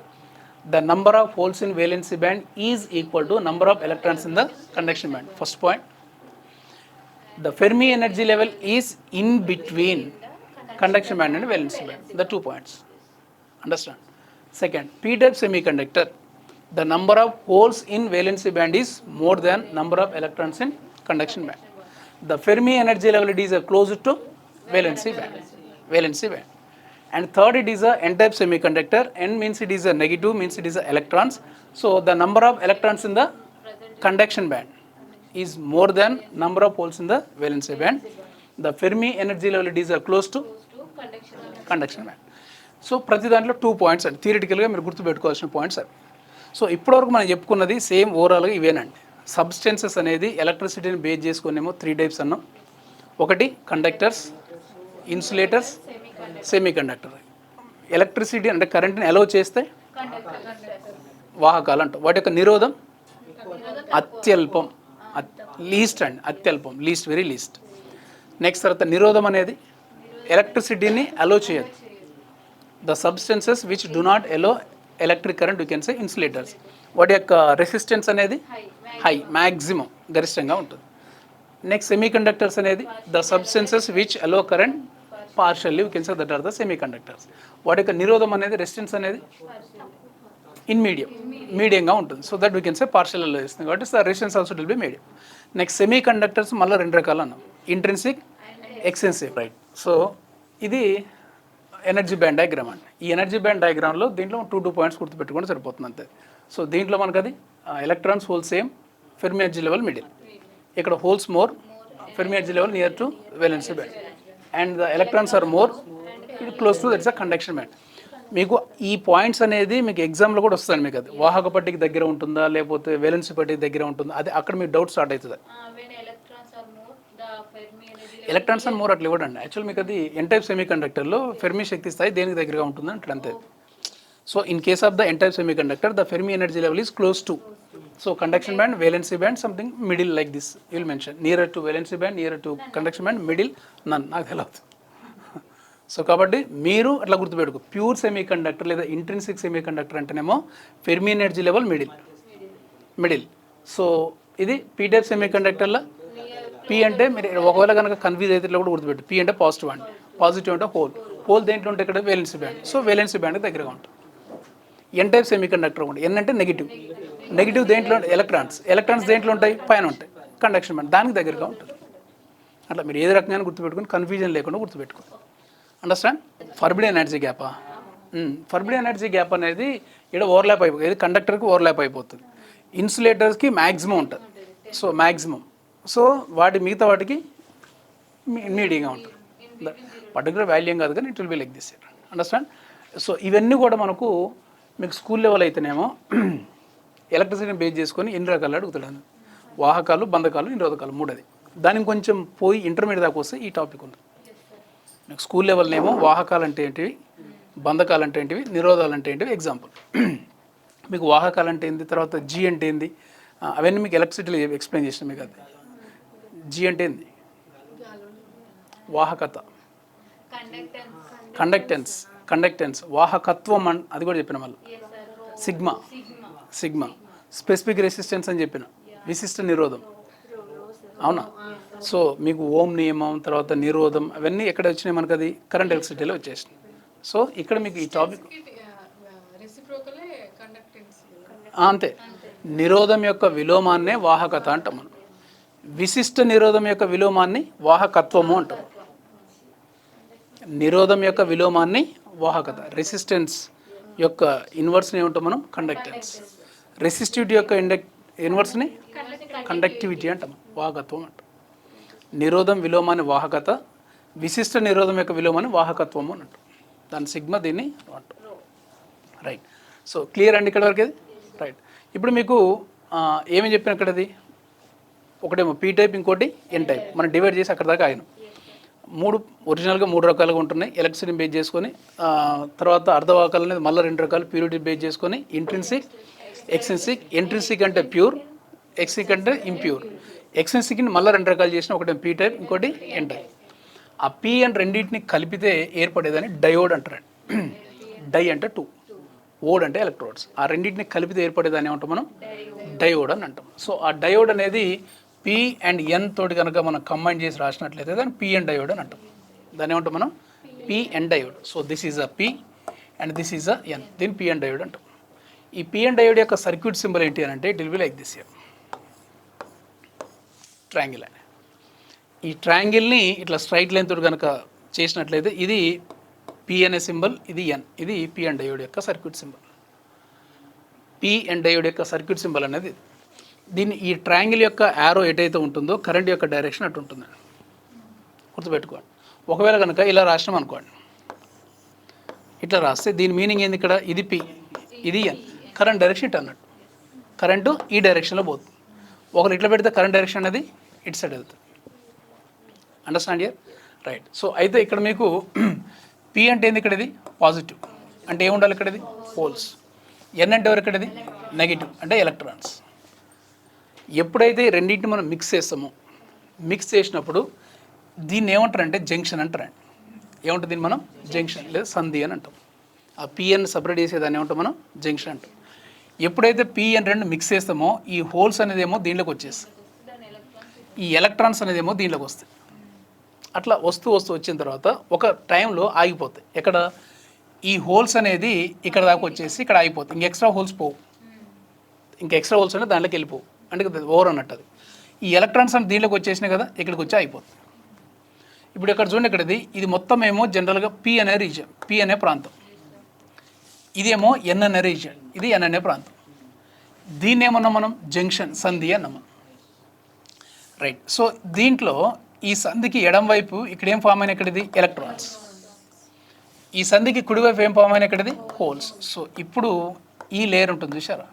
[SPEAKER 2] the number of holes in valency band is equal to number of electrons in the conduction band. First point, the Fermi energy level is in between conduction band and valency band. The 2 points. Understand? Second, p-type semiconductor, the number of holes in valency band is more than number of electrons in conduction band. The Fermi energy level it is closer to valency band. And third, it is a n-type semiconductor. N means it is a negative, means it is a electrons. So the number of electrons in the conduction band is more than number of holes in the valency band. The Fermi energy level it is close to conduction band. So ప్రతి దాంట్లో 2 points అండి, థియరిటికల్గా మీరు గుర్తుపెట్టుకోవాల్సిన points అవి. So ఇప్పటివరకు మనం చెప్పుకున్నది same ఓవరాల్గా ఇవేనండి. సబ్స్టెన్సెస్ అనేది ఎలక్ట్రిసిటీని బేస్ చేసుకునేమో 3 types అన్నాం. ఒకటి conductors, insulators, semi conductor. Electricity అంటే కరెంట్ని అలౌ చేస్తే వాహకాలు అంటాం. వాటి యొక్క నిరోధం అత్యల్పం, లీస్ట్ అండి, అత్యల్పం, లీస్ట్, వెరీ లీస్ట్. నెక్స్ట్ తర్వాత నిరోధం అనేది ఎలక్ట్రిసిటీని అలౌ చేయదు. The substances which do not allow electric current you can say insulators. వాటి యొక్క రెసిస్టెన్స్ అనేది హై, మ్యాక్సిమం, గరిష్టంగా ఉంటుంది. నెక్స్ట్ సెమీ కండక్టర్స్ అనేది the substances which allow current partially you can say that are the semiconductors. వాటి యొక్క నిరోధం అనేది రెసిస్టెన్స్ అనేది ఇన్ మీడియంగా ఉంటుంది. So that we can say partial చేస్తుంది కాబట్టి the resistance also will be medium. Next semiconductors మళ్ళీ రెండు రకాలు అన్నాం, ఇంట్రిన్సిక్, ఎక్స్టెన్సివ్, రైట్. సో ఇది ఎనర్జీ బ్యాండ్ డయాగ్రామ్ అండి. ఈ ఎనర్జీ బ్యాండ్ డయాగ్రామ్లో దీంట్లో 2 పాయింట్స్ గుర్తుపెట్టుకుంటే సరిపోతుంది అంతే. సో దీంట్లో మనకు అది electrons hole same, Fermi energy level middle. ఇక్కడ holes more, Fermi energy level near to valency band, and the electrons are more close to that's a conduction band. మీకు ఈ పాయింట్స్ అనేది మీకు ఎగ్జామ్లో కూడా వస్తుంది. మీకు అది వాహక పట్టికి దగ్గర ఉంటుందా లేకపోతే వేలెన్సీ పట్టికి దగ్గర ఉంటుందా, అది అక్కడ మీకు డౌట్ స్టార్ట్ అవుతుంది. ఎలక్ట్రాన్స్ అండ్ మోర్ అట్లా ఇవ్వడండి. యాక్చువల్ మీకు అది ఎన్ టైప్ సెమీ కండక్టర్లో ఫెర్మి శక్తి స్థాయి దేనికి దగ్గరగా ఉంటుంది అంటే అంతే. So in case of the N type semiconductor the Fermi energy level is close to, so conduction band, valency band, something middle like this you will mention, near to valency band, near to conduction band, middle none, నాకు తెలియదు. So కాబట్టి మీరు అట్లా గుర్తుపెట్టుకో, pure semiconductor లేదా intrinsic semi conductor అంటేనేమో Fermi energy level middle. So ఇది P type సెమీ కండక్టర్లో పీ అంటే మీరు ఒకవేళ కనుక కన్ఫ్యూజ్ అయితే కూడా గుర్తుపెట్టు, పీ అంటే పాజిటివ్ అండి, పాజిటివ్ అంటే హోల్ దేంట్లో ఉంటే ఇక్కడ valency band, so valency band దగ్గరగా ఉంటుంది. ఎన్ టైప్ సెమీ కండక్టర్ ఉంటుంది, ఎన్ అంటే నెగిటివ్ దేంట్లో ఎలక్ట్రాన్స్ దేంట్లో ఉంటాయి, పైన ఉంటాయి, కండక్షన్ బ్యాండ్ దానికి దగ్గరగా ఉంటుంది. అట్లా మీరు ఏది రకంగా గుర్తుపెట్టుకుని కన్ఫ్యూజన్ లేకుండా గుర్తుపెట్టుకోండి. అండర్స్టాండ్? ఫర్బిడెన్ ఎనర్జీ గ్యాపా? ఫర్బిడెన్ ఎనర్జీ గ్యాప్ అనేది ఇక్కడ ఓవర్లాప్ అయిపోతుంది, ఇది కండక్టర్కి ఓవర్లాప్ అయిపోతుంది, ఇన్సులేటర్స్కి మ్యాక్సిమం ఉంటుంది. సో మ్యాక్సిమం, సో మిగతా వాటికి మీడియంగా ఉంటుంది. పర్టికులర్ వాల్యూమ్ కాదు కానీ it will be like this. Understand? So ఇవన్నీ కూడా మనకు మీకు స్కూల్ లెవెల్ అయితేనేమో ఎలక్ట్రిసిటీని బేస్ చేసుకొని ఎన్ని రకాలు అడుగుతాడు, వాహకాలు, బంధకాలు, నిరోధకాలు, మూడది. దానికి కొంచెం పోయి ఇంటర్మీడియట్ దాకా వస్తే ఈ టాపిక్ ఉంది. మీకు స్కూల్ లెవెల్నేమో వాహకాలు అంటే ఏంటివి, బంధకాలు అంటే ఏంటివి, నిరోధాలు అంటే ఏంటివి ఎగ్జాంపుల్. మీకు వాహకాలు అంటే ఏంది, తర్వాత జీ అంటే ఏంది, అవన్నీ మీకు ఎలక్ట్రిసిటీలో ఎక్స్ప్లెయిన్ చేసిన. మీకు అది జీ అంటే ఏంది, వాహకత, కండక్టెన్స్, వాహకత్వం అది కూడా చెప్పిన మళ్ళీ, సిగ్మా, స్పెసిఫిక్ రెసిస్టెన్స్ అని చెప్పిన, విశిష్ట నిరోధం, అవునా. సో మీకు ఓం నియమం, తర్వాత నిరోధం, అవన్నీ ఎక్కడ వచ్చినాయి మనకు, అది కరెంట్ ఎలక్ట్రిసిటీలో వచ్చేసింది. సో ఇక్కడ మీకు ఈ టాపిక్ అంతే. నిరోధం యొక్క విలోమాన్నే వాహకత అంటాం మనం, విశిష్ట నిరోధం యొక్క విలోమాన్ని వాహకత్వము అంటాం. నిరోధం యొక్క విలోమాన్ని వాహకత, రెసిస్టెన్స్ యొక్క ఇన్వర్స్ని ఏమంటాం మనం, కండక్టెన్స్, రెసిస్టివిటీ యొక్క ఇన్వర్స్ని కండక్టివిటీ అంటాం, వాహకత్వం అంటాం. నిరోధం విలోమాన్ని వాహకత, విశిష్ట నిరోధం యొక్క విలోమాన్ని వాహకత్వము అని అంటాం. దాని సిగ్మా, దీన్ని అంటాం. రైట్. సో క్లియర్ అండి ఇక్కడ వరకు అది. రైట్. ఇప్పుడు మీకు ఏమి చెప్పిన ఇక్కడ, అది ఒకటేమో పీ టైప్, ఇంకోటి ఎన్ టైప్. మనం డివైడ్ చేసి అక్కడ దాకా ఆయన ఒరిజినల్గా మూడు రకాలుగా ఉంటున్నాయి. ఎలక్ట్రిసిటీని బేస్ చేసుకొని, తర్వాత అర్ధవాహకాలు అనేది మళ్ళీ 2 రకాలు, ప్యూరిటీ బేస్ చేసుకొని, ఇంట్రిన్సిక్, ఎక్స్ట్రిన్సిక్. ఇంట్రిన్సిక్ అంటే ప్యూర్, ఎక్స్ట్రిన్సిక్ అంటే ఇంప్యూర్. ఎక్స్ట్రిన్సిక్ని మళ్ళీ 2 రకాలు చేసిన, ఒకటి పీ టైప్, ఇంకోటి ఎన్ టైప్. ఆ పీ అండ్ రెండింటిని కలిపితే ఏర్పడేదని డయోడ్ అంటారు. డై అంటే 2, ఓడ్ అంటే ఎలక్ట్రోడ్స్. ఆ రెండింటిని కలిపితే ఏర్పడేదాన్ని ఏమంటాం మనం, డయోడ్ అని అంటాం. సో ఆ డయోడ్ అనేది పి అండ్ ఎన్ తోటి కనుక మనం కంబైన్ చేసి రాసినట్లయితే దాన్ని పి అండ్ డయోడ్ అని అంటాం. దాన్ని ఏమంటాం మనం, P and diode. So this is a P and this is a N, దీన్ని పి అండ్ డయోడ్ అంటాం. ఈ పి అండ్ డయోడ్ యొక్క సర్క్యూట్ సింబల్ ఏంటి అని అంటే, it will be like this. Triangle అని. ఈ ట్రయాంగిల్ని ఇట్లా స్ట్రైట్ లైన్ తోటి కనుక చేసినట్లయితే ఇది పి అనే సింబల్, ఇది ఎన్, ఇది పి అండ్ డయోడ్ యొక్క circuit symbol. P and diode యొక్క సర్క్యూట్ సింబల్ అనేది దీన్ని, ఈ ట్రయాంగిల్ యొక్క యారో ఎటైతే ఉంటుందో కరెంట్ యొక్క డైరెక్షన్ అటు ఉంటుంది, గుర్తుపెట్టుకోండి. ఒకవేళ కనుక ఇలా రాసినాం అనుకోండి, ఇట్లా రాస్తే దీని మీనింగ్ ఏంది, ఇక్కడ ఇది పి, ఇది ఎన్, కరెంట్ డైరెక్షన్ ఇటు అన్నట్టు, కరెంటు ఈ డైరెక్షన్లో పోతుంది. ఒకరు ఇట్లా పెడితే కరెంట్ డైరెక్షన్ అనేది ఇటు సైడ్ వెళ్తుంది. Understand year? రైట్. సో అయితే ఇక్కడ మీకు పి అంటే ఏంది, ఇక్కడ ఇది పాజిటివ్ అంటే ఏముండాలి, ఇక్కడ ఇది పోల్స్. ఎన్ అంటే ఎవరు, ఇక్కడ ఇది నెగిటివ్ అంటే ఎలక్ట్రాన్స్. ఎప్పుడైతే రెండింటిని మనం మిక్స్ చేస్తామో, మిక్స్ చేసినప్పుడు దీన్ని ఏమంటారంటే జంక్షన్ అంటారండి. ఏమంటుంది దీన్ని మనం, జంక్షన్ లేదా సంధి అని అంటాం. ఆ పిఎన్ సపరేట్ చేసేదాన్ని ఏమంటాం మనం, జంక్షన్ అంటాం. ఎప్పుడైతే పిఎన్ రెండు మిక్స్ చేస్తామో ఈ హోల్స్ అనేది ఏమో దీంట్లోకి వచ్చేస్తాయి, ఈ ఎలక్ట్రాన్స్ అనేది ఏమో దీంట్లోకి వస్తాయి. అట్లా వస్తూ వచ్చిన తర్వాత ఒక టైంలో ఆగిపోతాయి. ఎక్కడ ఈ హోల్స్ అనేది ఇక్కడ దాకా వచ్చేసి ఇక్కడ ఆగిపోతాయి. ఇంక ఎక్స్ట్రా హోల్స్ పోవు, ఇంకా ఎక్స్ట్రా హోల్స్ అనేది దాంట్లోకి వెళ్ళిపోవు, అంటే ఓవర్ అన్నట్టు అది. ఈ ఎలక్ట్రాన్స్ అని దీంట్లోకి వచ్చేసినాయి కదా, ఇక్కడికి వచ్చి అయిపోతుంది. ఇప్పుడు ఇక్కడ చూడండి, ఇది మొత్తం ఏమో జనరల్గా పి అనే రీజియన్, పి అనే ప్రాంతం. ఇదేమో ఎన్ అనే రీజియన్, ఇది ఎన్ అనే ప్రాంతం. దీన్ని ఏమన్నాం మనం, జంక్షన్, సంధి అన్నాం. రైట్. సో దీంట్లో ఈ సంధికి ఎడం వైపు ఇక్కడ ఏం ఫామ్ అయిన, ఇక్కడిది ఎలక్ట్రాన్స్. ఈ సంధికి కుడివైపు ఏం ఫామ్ అయిన, ఇక్కడిది హోల్స్. సో ఇప్పుడు ఈ లేయర్ ఉంటుంది చూసారా,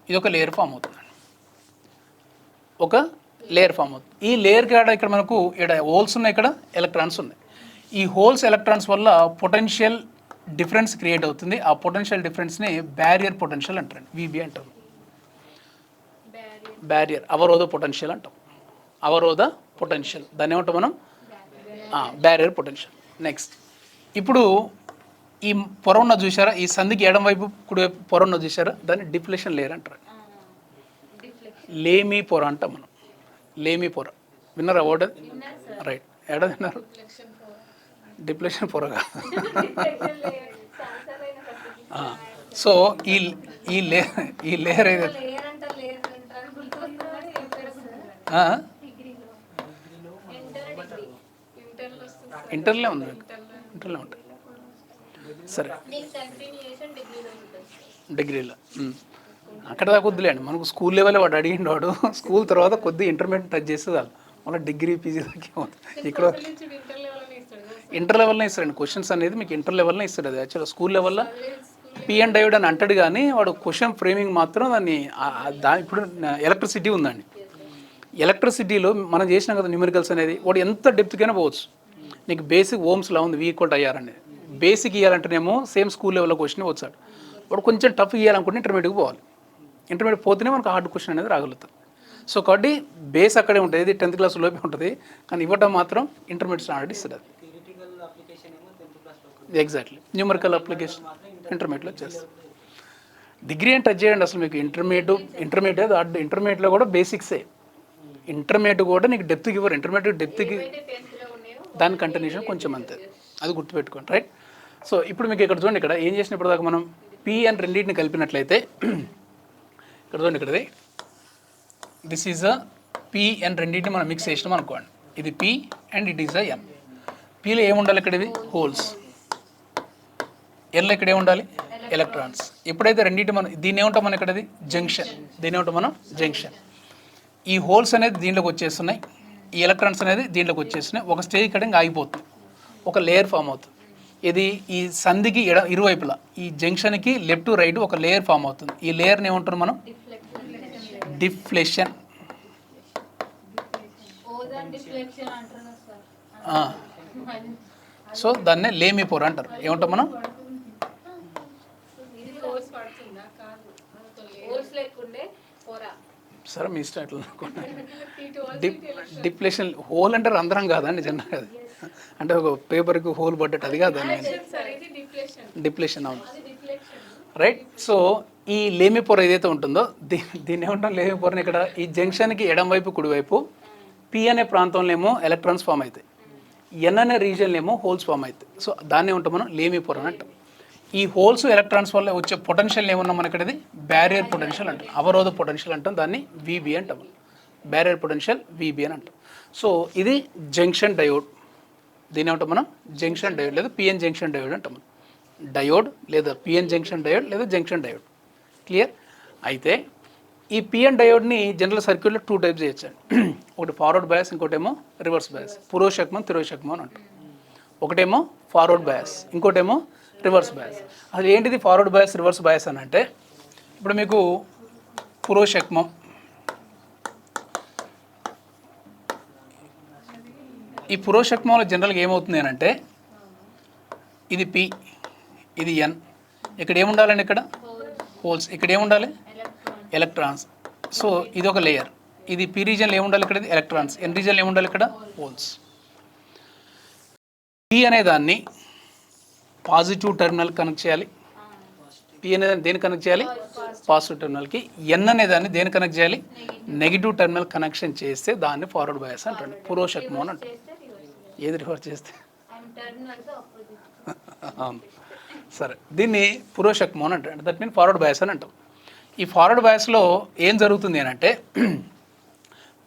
[SPEAKER 2] ఇది ఒక లేయర్ ఫామ్ అవుతుందండి, ఒక లేయర్ ఫామ్ అవుతుంది. ఈ లేయర్ కాడ ఇక్కడ మనకు ఇక్కడ హోల్స్ ఉన్నాయి, ఇక్కడ ఎలక్ట్రాన్స్ ఉన్నాయి. ఈ హోల్స్ ఎలక్ట్రాన్స్ వల్ల పొటెన్షియల్ డిఫరెన్స్ క్రియేట్ అవుతుంది. ఆ పొటెన్షియల్ డిఫరెన్స్ని బ్యారియర్ పొటెన్షియల్ అంటారు, విబి అంటారు. బ్యారియర్ అవరోధ పొటెన్షియల్ అంటాం, అవరోధ పొటెన్షియల్, దాన్ని ఏమంటాం మనం, బ్యారియర్ పొటెన్షియల్. నెక్స్ట్, ఇప్పుడు ఈ పొర ఉన్న చూసారా, ఈ సంధికి ఎడం వైపు కుడివైపు పొర ఉన్న చూసారా, దాన్ని డిఫ్లెషన్ లేయర్ అంటారు. లేమి పొర అంటాం మనం, లేమి పొర. విన్నారా వర్డ్? రైట్. ఎడ విన్నారు? డిప్లెషన్ పొరగా. సో ఈ లేయర్ ఏదైతే ఇంటర్లో ఉంది, ఇంటర్లో ఉంటుంది. సరే, డిగ్రీలో అక్కడ దాకా వద్దులేండి, మనకు స్కూల్ లెవెల్ వాడు అడిగిండు, వాడు స్కూల్ తర్వాత కొద్దిగా ఇంటర్మీడియట్ టచ్ చేస్తే చాలు, మళ్ళీ డిగ్రీ పీజీ దాకా అవుతుంది. ఇక్కడ ఇంటర్ లెవెల్నే ఇస్తాడండి క్వశ్చన్స్ అనేది, మీకు ఇంటర్ లెవెల్నే ఇస్తాడు. అది యాక్చువల్గా స్కూల్ లెవెల్లో పిఎన్ డయోడ్ అని అంటాడు, కానీ వాడు క్వశ్చన్ ఫ్రేమింగ్ మాత్రం దాన్ని ఇప్పుడు ఎలక్ట్రిసిటీ ఉందండి, ఎలక్ట్రిసిటీలో మనం చేసినాం కదా న్యూమరికల్స్ అనేది, వాడు ఎంత డెప్త్కైనా పోవచ్చు. నీకు బేసిక్ ఓమ్స్లా ఉంది, V = IR అనేది బేసిక్ ఇవ్వాలంటేనేమో సేమ్ స్కూల్ లెవెల్లో క్వశ్చన్ వచ్చాడు. వాడు కొంచెం టఫ్ ఇవ్వాలనుకుంటే ఇంటర్మీడియట్కి పోవాలి, ఇంటర్మీడియట్ పోతేనే మనకు హార్డ్ క్వశ్చన్ అనేది రాగలుగుతుంది. సో కాబట్టి బేస్ అక్కడే ఉంటుంది, ఇది 10th క్లాస్ లోపే ఉంటుంది, కానీ ఇవ్వటం మాత్రం ఇంటర్మీడియట్ స్టాండర్డ్ ఇస్తుంది. అది ఎగ్జాక్ట్లీ న్యూమరికల్ అప్లికేషన్ ఇంటర్మీడియట్లో చేస్తుంది. డిగ్రీ అని టచ్ చేయండి అసలు, మీకు ఇంటర్మీడియట్లో కూడా బేసిక్సే. ఇంటర్మీడియట్ కూడా నీకు డెప్త్కి ఇవ్వరు, ఇంటర్మీడియట్ డెప్త్కి దాని కంటిన్యూషన్ కొంచెం అంతే, అది గుర్తుపెట్టుకోండి. రైట్. సో ఇప్పుడు మీకు ఇక్కడ చూడండి, ఇక్కడ ఏం చేసినప్పుడు దాకా మనం పి అని రెండింటిని కలిపినట్లయితే, ఇక్కడ చూడండి, ఇక్కడది దిస్ ఈజ్ అ పి అని రెండింటిని మనం మిక్స్ చేసినాం అనుకోండి, ఇది P and it is a N. పిలో ఏముండాలి, ఇక్కడ ఇవి హోల్స్, ఎన్లో ఇక్కడ ఏముండాలి, ఎలక్ట్రాన్స్. ఎప్పుడైతే రెండింటి మనం దీన్ని ఏమంటాం, మనం ఇక్కడది జంక్షన్, దీన్ని ఏమంటాం మనం జంక్షన్. ఈ హోల్స్ అనేది దీంట్లోకి వచ్చేస్తున్నాయి, ఈ ఎలక్ట్రాన్స్ అనేది దీంట్లోకి వచ్చేస్తున్నాయి, ఒక స్టేజ్ ఇక్కడ ఆగిపోతుంది, ఒక లేయర్ ఫామ్ అవుతుంది. ఇది ఈ సంధికి ఇరువైపులా ఈ జంక్షన్కి లెఫ్ట్ రైట్ ఒక లేయర్ ఫామ్ అవుతుంది. ఈ లేయర్ని ఏమంటారు మనం, డిఫ్లెషన్. సో దాన్నే లేమి పొర అంటారు. ఏమంటాం మనం, సరే మీ ఇష్టం ఎట్లా డిప్లెషన్. హోల్ అంటే రంధ్రం కాదండి జనరల్గా, అది అంటే ఒక పేపర్కి హోల్ పడ్డట్టు, అది కాదు డిప్లెషన్. అవును, రైట్. సో ఈ లేమి పొర ఏదైతే ఉంటుందో దీన్ని ఏమంటాం, లేమి పొరని. ఇక్కడ ఈ జంక్షన్కి ఎడం వైపు కుడివైపు పి అనే ప్రాంతంలో ఏమో ఎలక్ట్రాన్స్ ఫామ్ అవుతాయి, ఎన్ అనే రీజియన్లో ఏమో హోల్స్ ఫామ్ అవుతాయి. సో దాన్ని ఏమంటాం మనం, లేమి పొర అని అంటాం. ఈ హోల్స్ ఎలక్ట్రాన్స్ వల్ల వచ్చే పొటెన్షియల్ ఏమన్నా మనకి ఇది బ్యారియర్ పొటెన్షియల్ అంటాం, అవరోధ పొటెన్షియల్ అంటాం, దాన్ని విబి అంటాం, బ్యారియర్ పొటెన్షియల్ విబి అని అంటాం. సో ఇది జంక్షన్ డయోడ్, దీని ఏమంటాం మనం జంక్షన్ డయోడ్ లేదా పిఎన్ జంక్షన్ డయోడ్ అంటాం. డయోడ్ లేదా పిఎన్ జంక్షన్ డయోడ్ లేదా జంక్షన్ డయోడ్. క్లియర్? అయితే ఈ పిఎన్ డయోడ్ని జనరల్ సర్క్యూట్లో 2 టైప్స్ చేయొచ్చండి. ఒకటి ఫార్వర్డ్ బయాస్, ఇంకోటేమో రివర్స్ బయాస్, పురోషక్మం తిరోషక్మం అని అంటాం. ఒకటేమో ఫార్వర్డ్ బయాస్, ఇంకోటేమో రివర్స్ బయాస్. అది ఏంటిది ఫార్వర్డ్ బయాస్ రివర్స్ బయాస్ అని అంటే, ఇప్పుడు మీకు పురోషక్మం, ఈ పురోషక్మంలో జనరల్గా ఏమవుతుంది అని అంటే, ఇది పి, ఇది ఎన్, ఇక్కడ ఏముండాలండి, ఇక్కడ హోల్స్, ఇక్కడ ఏముండాలి ఎలక్ట్రాన్స్. సో ఇది ఒక లేయర్, ఇది పి రీజన్లో ఏముండాలి, ఇక్కడ ఎలక్ట్రాన్స్, ఎన్ రీజన్లో ఏముండాలి, ఇక్కడ హోల్స్. పి అనే దాన్ని పాజిటివ్ టెర్మినల్ కనెక్ట్ చేయాలి, పి అనే దాన్ని దేని కనెక్ట్ చేయాలి, పాజిటివ్ టెర్మినల్కి. ఎన్ అనే దాన్ని దేని కనెక్ట్ చేయాలి, నెగిటివ్ టెర్మినల్ కనెక్షన్ చేస్తే దాన్ని ఫార్వర్డ్ బయాస్ అంటారు, పురోషక్మం అని అంటారు. ఏది రివర్స్ చేస్తే అవును. సరే, దీన్ని పురోషక్మం అని అంటారు. దట్ మీన్ ఫార్వర్డ్ బయాస్ అని అంటాం. ఈ ఫార్వర్డ్ బయాస్లో ఏం జరుగుతుంది అని అంటే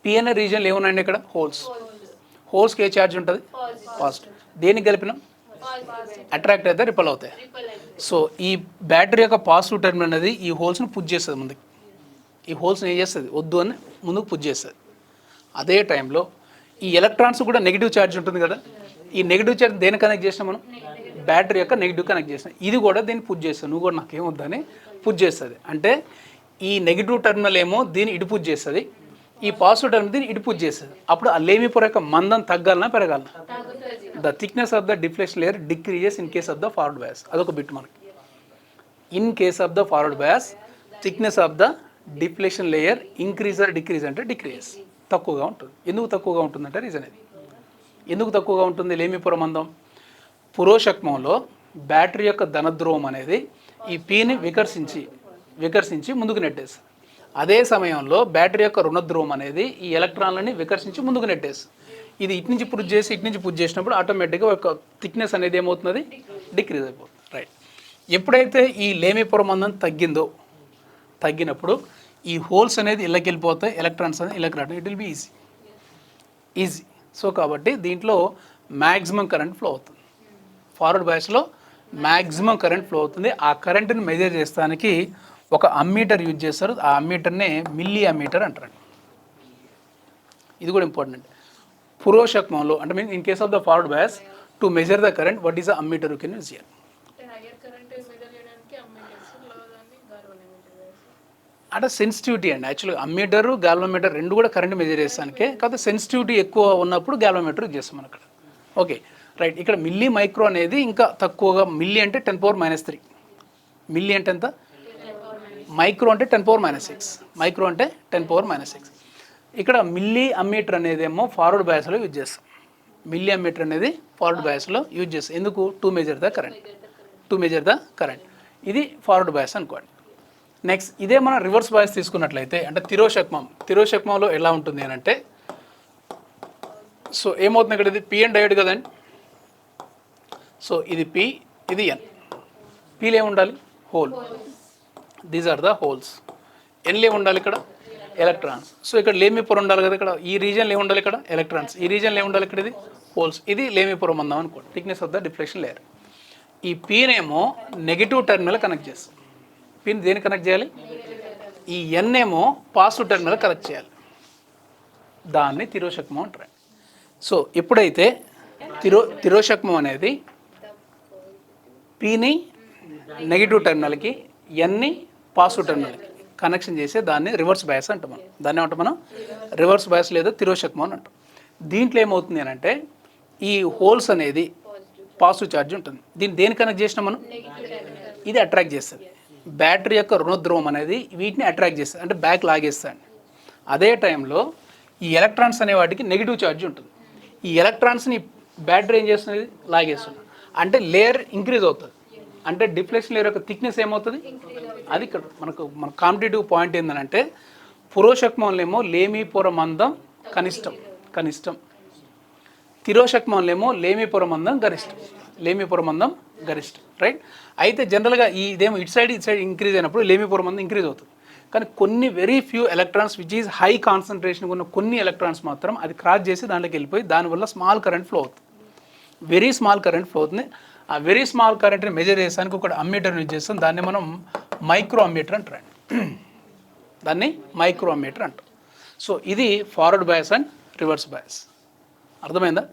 [SPEAKER 2] పి అనే రీజన్లో ఏమున్నాయండి ఇక్కడ హోల్స్కి ఏ ఛార్జ్ ఉంటుంది? పాజిటివ్. దేనికి కలిపినాం? అట్రాక్ట్ అయితే రిపల్ అవుతాయి. సో ఈ బ్యాటరీ యొక్క పాజిటివ్ టెర్మినల్ అనేది ఈ హోల్స్ని పుష్ చేస్తుంది ముందుకు. ఈ హోల్స్ని ఏం చేస్తుంది? వద్దు అని ముందుకు పుష్ చేస్తుంది. అదే టైంలో ఈ ఎలక్ట్రాన్స్ కూడా నెగిటివ్ ఛార్జ్ ఉంటుంది కదా, ఈ నెగిటివ్ ఛార్జ్ దేని కనెక్ట్ చేసినా మనం? బ్యాటరీ యొక్క నెగిటివ్ కనెక్ట్ చేసిన ఇది కూడా దీన్ని పుష్ చేస్తుంది. నువ్వు కూడా నాకేమొద్దని పుష్ చేస్తుంది. అంటే ఈ నెగిటివ్ టెర్మినల్ ఏమో దీన్ని ఇటు పుష్ చేస్తుంది, ఈ పాజిటివ్ టెర్మినల్ దీన్ని ఇటు పుష్ చేస్తుంది. అప్పుడు ఆ లేమి పొర యొక్క మందం తగ్గాలన్నా పెరగాలన్నా? The thickness of the deflection layer decreases in case of the forward bias. అదొక బిట్ మనకి. In case of the forward bias thickness of the deflection layer increase or decrease అంటే డిక్రీజెస్, తక్కువగా ఉంటుంది. ఎందుకు తక్కువగా ఉంటుందంటే రీజన్ ఇది. ఎందుకు తక్కువగా ఉంటుంది లేమి పొర మందం? పురోషక్మంలో బ్యాటరీ యొక్క ధనధ్రువం అనేది ఈ పీని వికర్షించి ముందుకు నెట్టేస్తుంది. అదే సమయంలో బ్యాటరీ యొక్క రుణధ్రువం అనేది ఈ ఎలక్ట్రాన్లని వికర్షించి ముందుకు నెట్టేస్తుంది. ఇది ఇటు నుంచి పుష్ చేసి ఇటు నుంచి పుష్ చేసినప్పుడు ఆటోమేటిక్గా ఒక థిక్నెస్ అనేది ఏమవుతుంది? డిక్రీజ్ అయిపోతుంది. రైట్. ఎప్పుడైతే ఈ లేమి పొర మందం తగ్గినప్పుడు ఈ హోల్స్ అనేది ఇళ్ళకి వెళ్ళిపోతాయి, ఎలక్ట్రాన్స్ అనేది ఇళ్ళకి రావడం it will be easy. So కాబట్టి దీంట్లో మ్యాక్సిమం కరెంట్ ఫ్లో అవుతుంది. ఫార్వర్డ్ బయాస్లో మ్యాక్సిమం కరెంట్ ఫ్లో అవుతుంది. ఆ కరెంట్ని మెజర్ చేస్తానికి ఒక అమ్మీటర్ యూజ్ చేస్తారు. ఆ అమ్మీటర్నే మిల్లీ అమ్మీటర్ అంటారు. ఇది కూడా ఇంపార్టెంట్. పురోషక్మంలో అంటే mean in case of the forward bias to measure the current what is the ammeter you can use here. అంటే సెన్సిటివిటీ అండి. యాక్చువల్గా అమ్మీటరు గాల్వోమీటర్ రెండు కూడా కరెంట్ మెజర్ చేస్తానికే, కాకపోతే సెన్సిటివిటీ ఎక్కువ ఉన్నప్పుడు గాల్వోమీటర్ యూజ్ చేస్తాం మనం అక్కడ. Okay right. ఇక్కడ మిల్లీ మైక్రో అనేది ఇంకా తక్కువగా. మిల్లీ అంటే 10⁻³ మిల్లీ అంటే ఎంత? మైక్రో అంటే 10⁻⁶. మైక్రో అంటే 10⁻⁶. ఇక్కడ మిల్లీ అమ్మీటర్ అనేది ఏమో ఫార్వర్డ్ బయాస్లో యూజ్ చేస్తాం. మిల్లీ అమ్మీటర్ అనేది ఫార్వర్డ్ బయాస్లో యూజ్ చేస్తాం. ఎందుకు? To measure the current. ఇది ఫార్వర్డ్ బయాస్ అనుకోండి. నెక్స్ట్ ఇదే మనం రివర్స్ బయాస్ తీసుకున్నట్లయితే అంటే తిరోషక్మంలో ఎలా ఉంటుంది అని అంటే, సో ఏమవుతుంది ఇక్కడ? ఇది పి అండ్ డయోడ్ కదండి. సో ఇది పి, ఇది ఎన్. పీలో ఏముండాలి? Hole. These are the holes. ఎన్లో ఏముండాలి? ఇక్కడ ఎలక్ట్రాన్స్. సో ఇక్కడ లేమి పొర ఉండాలి కదా, ఇక్కడ ఈ రీజన్లో ఏముండాలి? ఇక్కడ ఎలక్ట్రాన్స్. ఈ రీజన్లో ఏముండాలి? ఇక్కడ ఇది హోల్స్. ఇది లేమి పొర మందం అనుకోండి, thickness of the deflection layer. ఈ పీనేమో నెగిటివ్ టెర్మినల్ కనెక్ట్ చేస్తాం. పిన్ దేనికి కనెక్ట్ చేయాలి? ఈ ఎన్ ఏమో పాజిటివ్ టెర్మినల్ కనెక్ట్ చేయాలి. దాన్ని తిరోషక్మం అంటారు. సో ఎప్పుడైతే తిరోషక్మం అనేది పీని నెగిటివ్ టెర్మినల్కి, ఎన్ని పాజిటివ్ టెర్మినల్కి కనెక్షన్ చేసే దాన్ని రివర్స్ బయాస్ అంటాం మనం. దాన్ని ఏమంటాం మనం? రివర్స్ బయాస్ లేదా తిరోషక్మం అని అంటాం. దీంట్లో ఏమవుతుంది అని అంటే ఈ హోల్స్ అనేది పాజిటివ్ ఛార్జ్ ఉంటుంది. దీన్ని దేని కనెక్ట్ చేసినా మనం? ఇది అట్రాక్ట్ చేస్తుంది. బ్యాటరీ యొక్క రుణధ్రువం అనేది వీటిని అట్రాక్ట్ చేస్తుంది, అంటే బ్యాక్ లాగేస్తాడు. అదే టైంలో ఈ ఎలక్ట్రాన్స్ అనే వాటికి నెగిటివ్ ఛార్జ్ ఉంటుంది. ఈ ఎలక్ట్రాన్స్ని బ్యాటరీ ఏం చేస్తుంది? లాగేస్తుంది. అంటే లేయర్ ఇంక్రీజ్ అవుతుంది. అంటే డిఫ్లెక్షన్ లేయర్ యొక్క థిక్నెస్ ఏమవుతుంది? అది ఇక్కడ మన కాంపిటేటివ్ పాయింట్ ఏంటంటే పురోషక్మంలో ఏమో లేమి పొర మందం కనిష్టం, తిరోషక్మంలో ఏమో లేమి పొర మందం గరిష్టం. రైట్. అయితే జనరల్గా ఇదేమో ఇటు సైడ్ ఇంక్రీజ్ అయినప్పుడు లేమి పొర మందం ఇంక్రీజ్ అవుతుంది. కానీ కొన్ని very few electrons which is high concentration ఉన్న కొన్ని ఎలక్ట్రాన్స్ మాత్రం అది క్రాస్ చేసి దాంట్లోకి వెళ్ళిపోయి దానివల్ల స్మాల్ కరెంట్ ఫ్లో అవుతుంది. వెరీ స్మాల్ కరెంట్ ఫ్లో అవుతుంది. ఆ వెరీ స్మాల్ కరెంట్ని మెజర్ చేసానికి ఒక అమ్మీటర్ యూజ్ చేస్తాం. దాన్ని మనం మైక్రో అమ్మీటర్ అంటాం. సో ఇది forward bias and reverse bias. అర్థమైందా?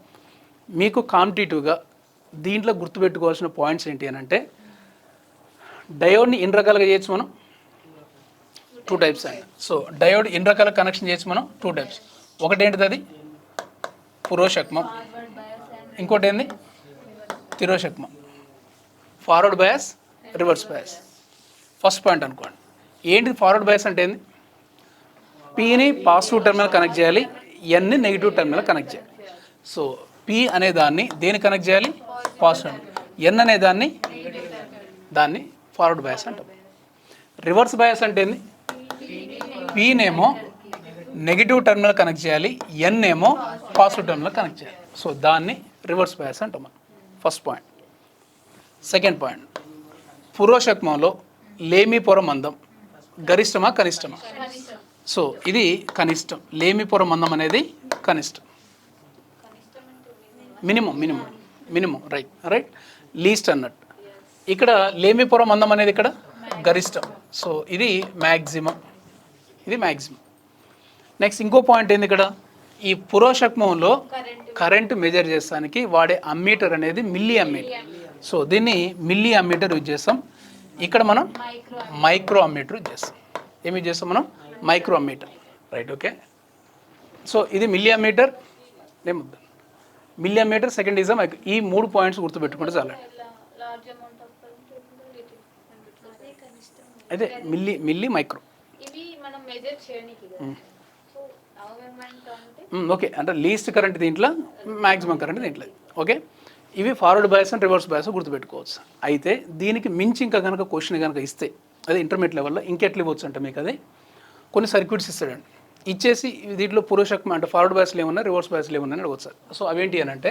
[SPEAKER 2] మీకు కాంపిటేటివ్గా దీంట్లో గుర్తుపెట్టుకోవాల్సిన పాయింట్స్ ఏంటి అని అంటే, డయోడ్ని ఎన్ని రకాలుగా చేయొచ్చు మనం? 2 టైప్స్ అండి. సో డయోడ్ ఎన్ని రకాల కనెక్షన్ చేయొచ్చు మనం? 2 టైప్స్. ఒకటి ఏంటిది? అది పురోషక్మం. ఇంకోటి ఏంది? తిరోషక్మం. Forward bias, reverse bias. First point అనుకోండి. ఏంటిది ఫార్వర్డ్ బయాస్ అంటే ఏంది? పీని పాజిటివ్ టెర్మినల్ కనెక్ట్ చేయాలి, ఎన్ని నెగిటివ్ టెర్మినల్ కనెక్ట్ చేయాలి. సో పి అనే దాన్ని దేని కనెక్ట్ చేయాలి? పాజిటివ్. ఎన్ అనే దాన్ని ఫార్వర్డ్ బయాస్ అంటాం. రివర్స్ బయాస్ అంటే ఏంది? పీనేమో నెగిటివ్ టెర్మినల్ కనెక్ట్ చేయాలి, ఎన్ ఏమో పాజిటివ్ టెర్మినల్ కనెక్ట్ చేయాలి. సో దాన్ని రివర్స్ బయాస్ అంటాం మనం. First point. సెకండ్ పాయింట్, పురోషక్మంలో లేమి పొర మందం గరిష్టమా కనిష్టమా? సో ఇది కనిష్టం. లేమి పొర మందం అనేది కనిష్టం. మినిమం రైట్ లీస్ట్ అన్నట్టు. ఇక్కడ లేమి పొర మందం అనేది ఇక్కడ గరిష్టం. సో ఇది మ్యాక్సిమం. నెక్స్ట్ ఇంకో పాయింట్ ఏంది, ఇక్కడ ఈ పురోషక్మంలో కరెంటు మెజర్ చేస్తానికి వాడే అమ్మీటర్ అనేది మిల్లీ అమ్మీటర్. సో దీన్ని మిల్లీ అమ్మీటర్ యూజ్ చేస్తాం. ఇక్కడ మనం మైక్రో అమ్మీటర్ యూజ్ చేస్తాం. ఏమి యూజ్ చేస్తాం మనం? Microammeter. Right, okay. So ఇది మిల్లీ అమ్మీటర్, ఏమొద్దు milliammeter, second is micro. ఈ 3 పాయింట్స్ గుర్తుపెట్టుకుంటే చాలా. అయితే మిల్లీ మైక్రో. ఓకే, అంటే లీస్ట్ కరెంట్ దీంట్లో, మ్యాక్సిమం కరెంట్ దీంట్లో. ఓకే, ఇవి forward bias and reverse bias గుర్తుపెట్టుకోవచ్చు. అయితే దీనికి మించి ఇంకా కనుక క్వశ్చన్ కనుక ఇస్తే, అదే ఇంటర్మీడియట్ లెవెల్లో ఇంకెట్లు ఇవ్వచ్చు అంటే మీకు అది కొన్ని సర్క్యూట్స్ ఇస్తాడండి. ఇచ్చేసి దీంట్లో పురోషక్మ అంటే ఫార్వర్డ్ బయాస్లు ఏమన్నా రివర్స్ బయాస్లు ఏమన్నా అడగవచ్చు సార్. సో అవేంటి అని అంటే,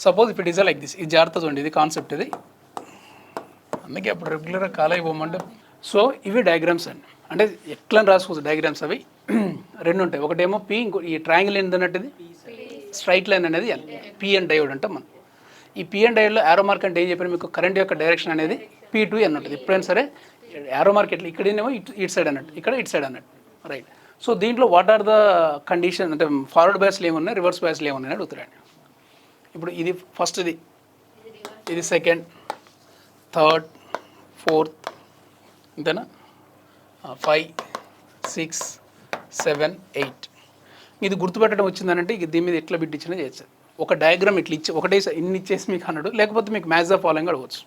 [SPEAKER 2] suppose if it is like this. ఇది జాగ్రత్త చూడండి, ఇది కాన్సెప్ట్ ఇది. అందుకే అప్పుడు రెగ్యులర్గా కాల్ అయిపోమంటే. సో ఇవి డయాగ్రామ్స్ అండి, అంటే ఎట్లా రాసుకోవచ్చు డయాగ్రామ్స్. అవి 2 ఉంటాయి. ఒకటేమో పి, ఇంకో ఈ ట్రయాంగిల్ ఏంటన్నట్టు ఇది స్ట్రైట్ లైన్ అనేది ఎల్. పిఎన్ డయోడ్ అంటాం మనం. ఈ పిఎన్ డయోడ్లో యారో మార్క్ అంటే ఏం చెప్పారు మీకు? కరెంట్ యొక్క డైరెక్షన్ అనేది P2 అని ఉంటుంది. ఎప్పుడైనా సరే యారో మార్క్ ఎట్లా, ఇక్కడేమో ఇటు సైడ్ అన్నట్టు, ఇక్కడ ఇటు సైడ్ అన్నట్టు. రైట్. సో దీంట్లో వాట్ ఆర్ ద కండిషన్ అంటే ఫార్వర్డ్ బయాస్లు ఏమున్నాయి, రివర్స్ బయాస్లు ఏమున్నాయి అడుగుతారండి. ఇప్పుడు ఇది ఫస్ట్ది, ఇది సెకండ్, థర్డ్, ఫోర్త్, అంతేనా? 5, 6, 7, 8. ఇది గుర్తుపెట్టడం వచ్చిందనంటే ఇక దీని మీద ఎట్లా బిడ్డించినా చేయొచ్చు. ఒక డయాగ్రామ్ ఇట్లా ఇచ్చి ఒకటే ఇన్ని ఇచ్చేసి మీకు అన్నాడు, లేకపోతే మీకు మ్యాచ్ ద ఫాలోయింగ్ అడగవచ్చు.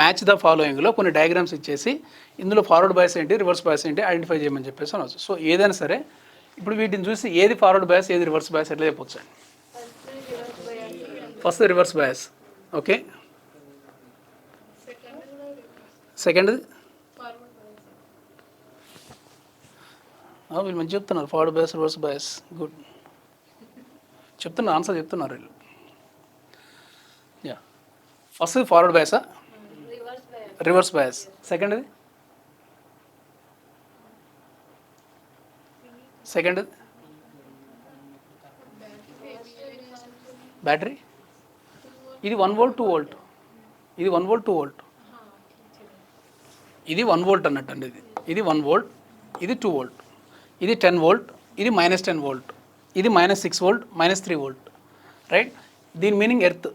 [SPEAKER 2] మ్యాచ్ ద ఫాలోయింగ్లో కొన్ని డయాగ్రామ్స్ ఇచ్చేసి ఇందులో ఫార్వర్డ్ బయాస్ ఏంటి, రివర్స్ బయాస్ ఏంటి ఐడెంటిఫై చేయమని చెప్పేసి అనవచ్చు. సో ఏదైనా సరే ఇప్పుడు వీటిని చూసి ఏది ఫార్వర్డ్ బయాస్, ఏది రివర్స్ బయాస్ ఎట్లా చెప్పొచ్చు అండి. First reverse bias, okay. సెకండ్ది వీళ్ళు మంచి చెప్తున్నారు, forward bias, reverse bias. Good చెప్తున్నారు, ఆన్సర్ చెప్తున్నారు వీళ్ళు. యా, ఫస్ట్ ఫార్వర్డ్ బయాసా, రివర్స్ బయాస్. సెకండ్ది బ్యాటరీ. ఇది 1 volt 2 volt. ఇది 1 volt 2 volt. ఇది 1 volt అన్నట్టు అండి. ఇది 1 volt, ఇది 2 volt, ఇది 10 volt, ఇది -10 volt, ఇది -6 volt, -3 volt. రైట్. దీని మీనింగ్ ఎర్త్.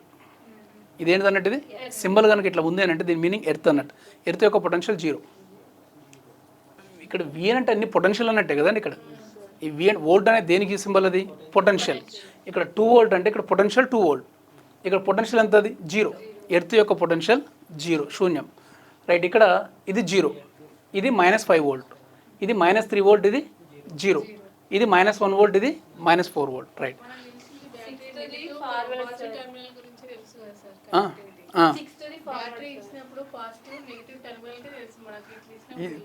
[SPEAKER 2] ఇదేంటి అన్నట్టు, ఇది సింబల్ కనుక ఇట్లా ఉంది అని అంటే దీని మీనింగ్ ఎర్త్ అన్నట్టు. ఎర్త్ యొక్క పొటెన్షియల్ 0. ఇక్కడ విఎన్ అంటే అన్ని పొటెన్షియల్ అన్నట్టే కదండి. ఇక్కడ ఈ విఎన్ వోల్ట్ అనేది దేనికి సింబల్? అది పొటెన్షియల్. ఇక్కడ 2 volt అంటే ఇక్కడ పొటెన్షియల్ 2 volt. ఇక్కడ పొటెన్షియల్ ఎంత? అది 0. ఎర్త్ యొక్క పొటెన్షియల్ 0, శూన్యం. రైట్. ఇక్కడ ఇది 0, ఇది -5 volt, ఇది -3 volt, ఇది 0, ఇది -1 volt, ఇది -4 volt. రైట్.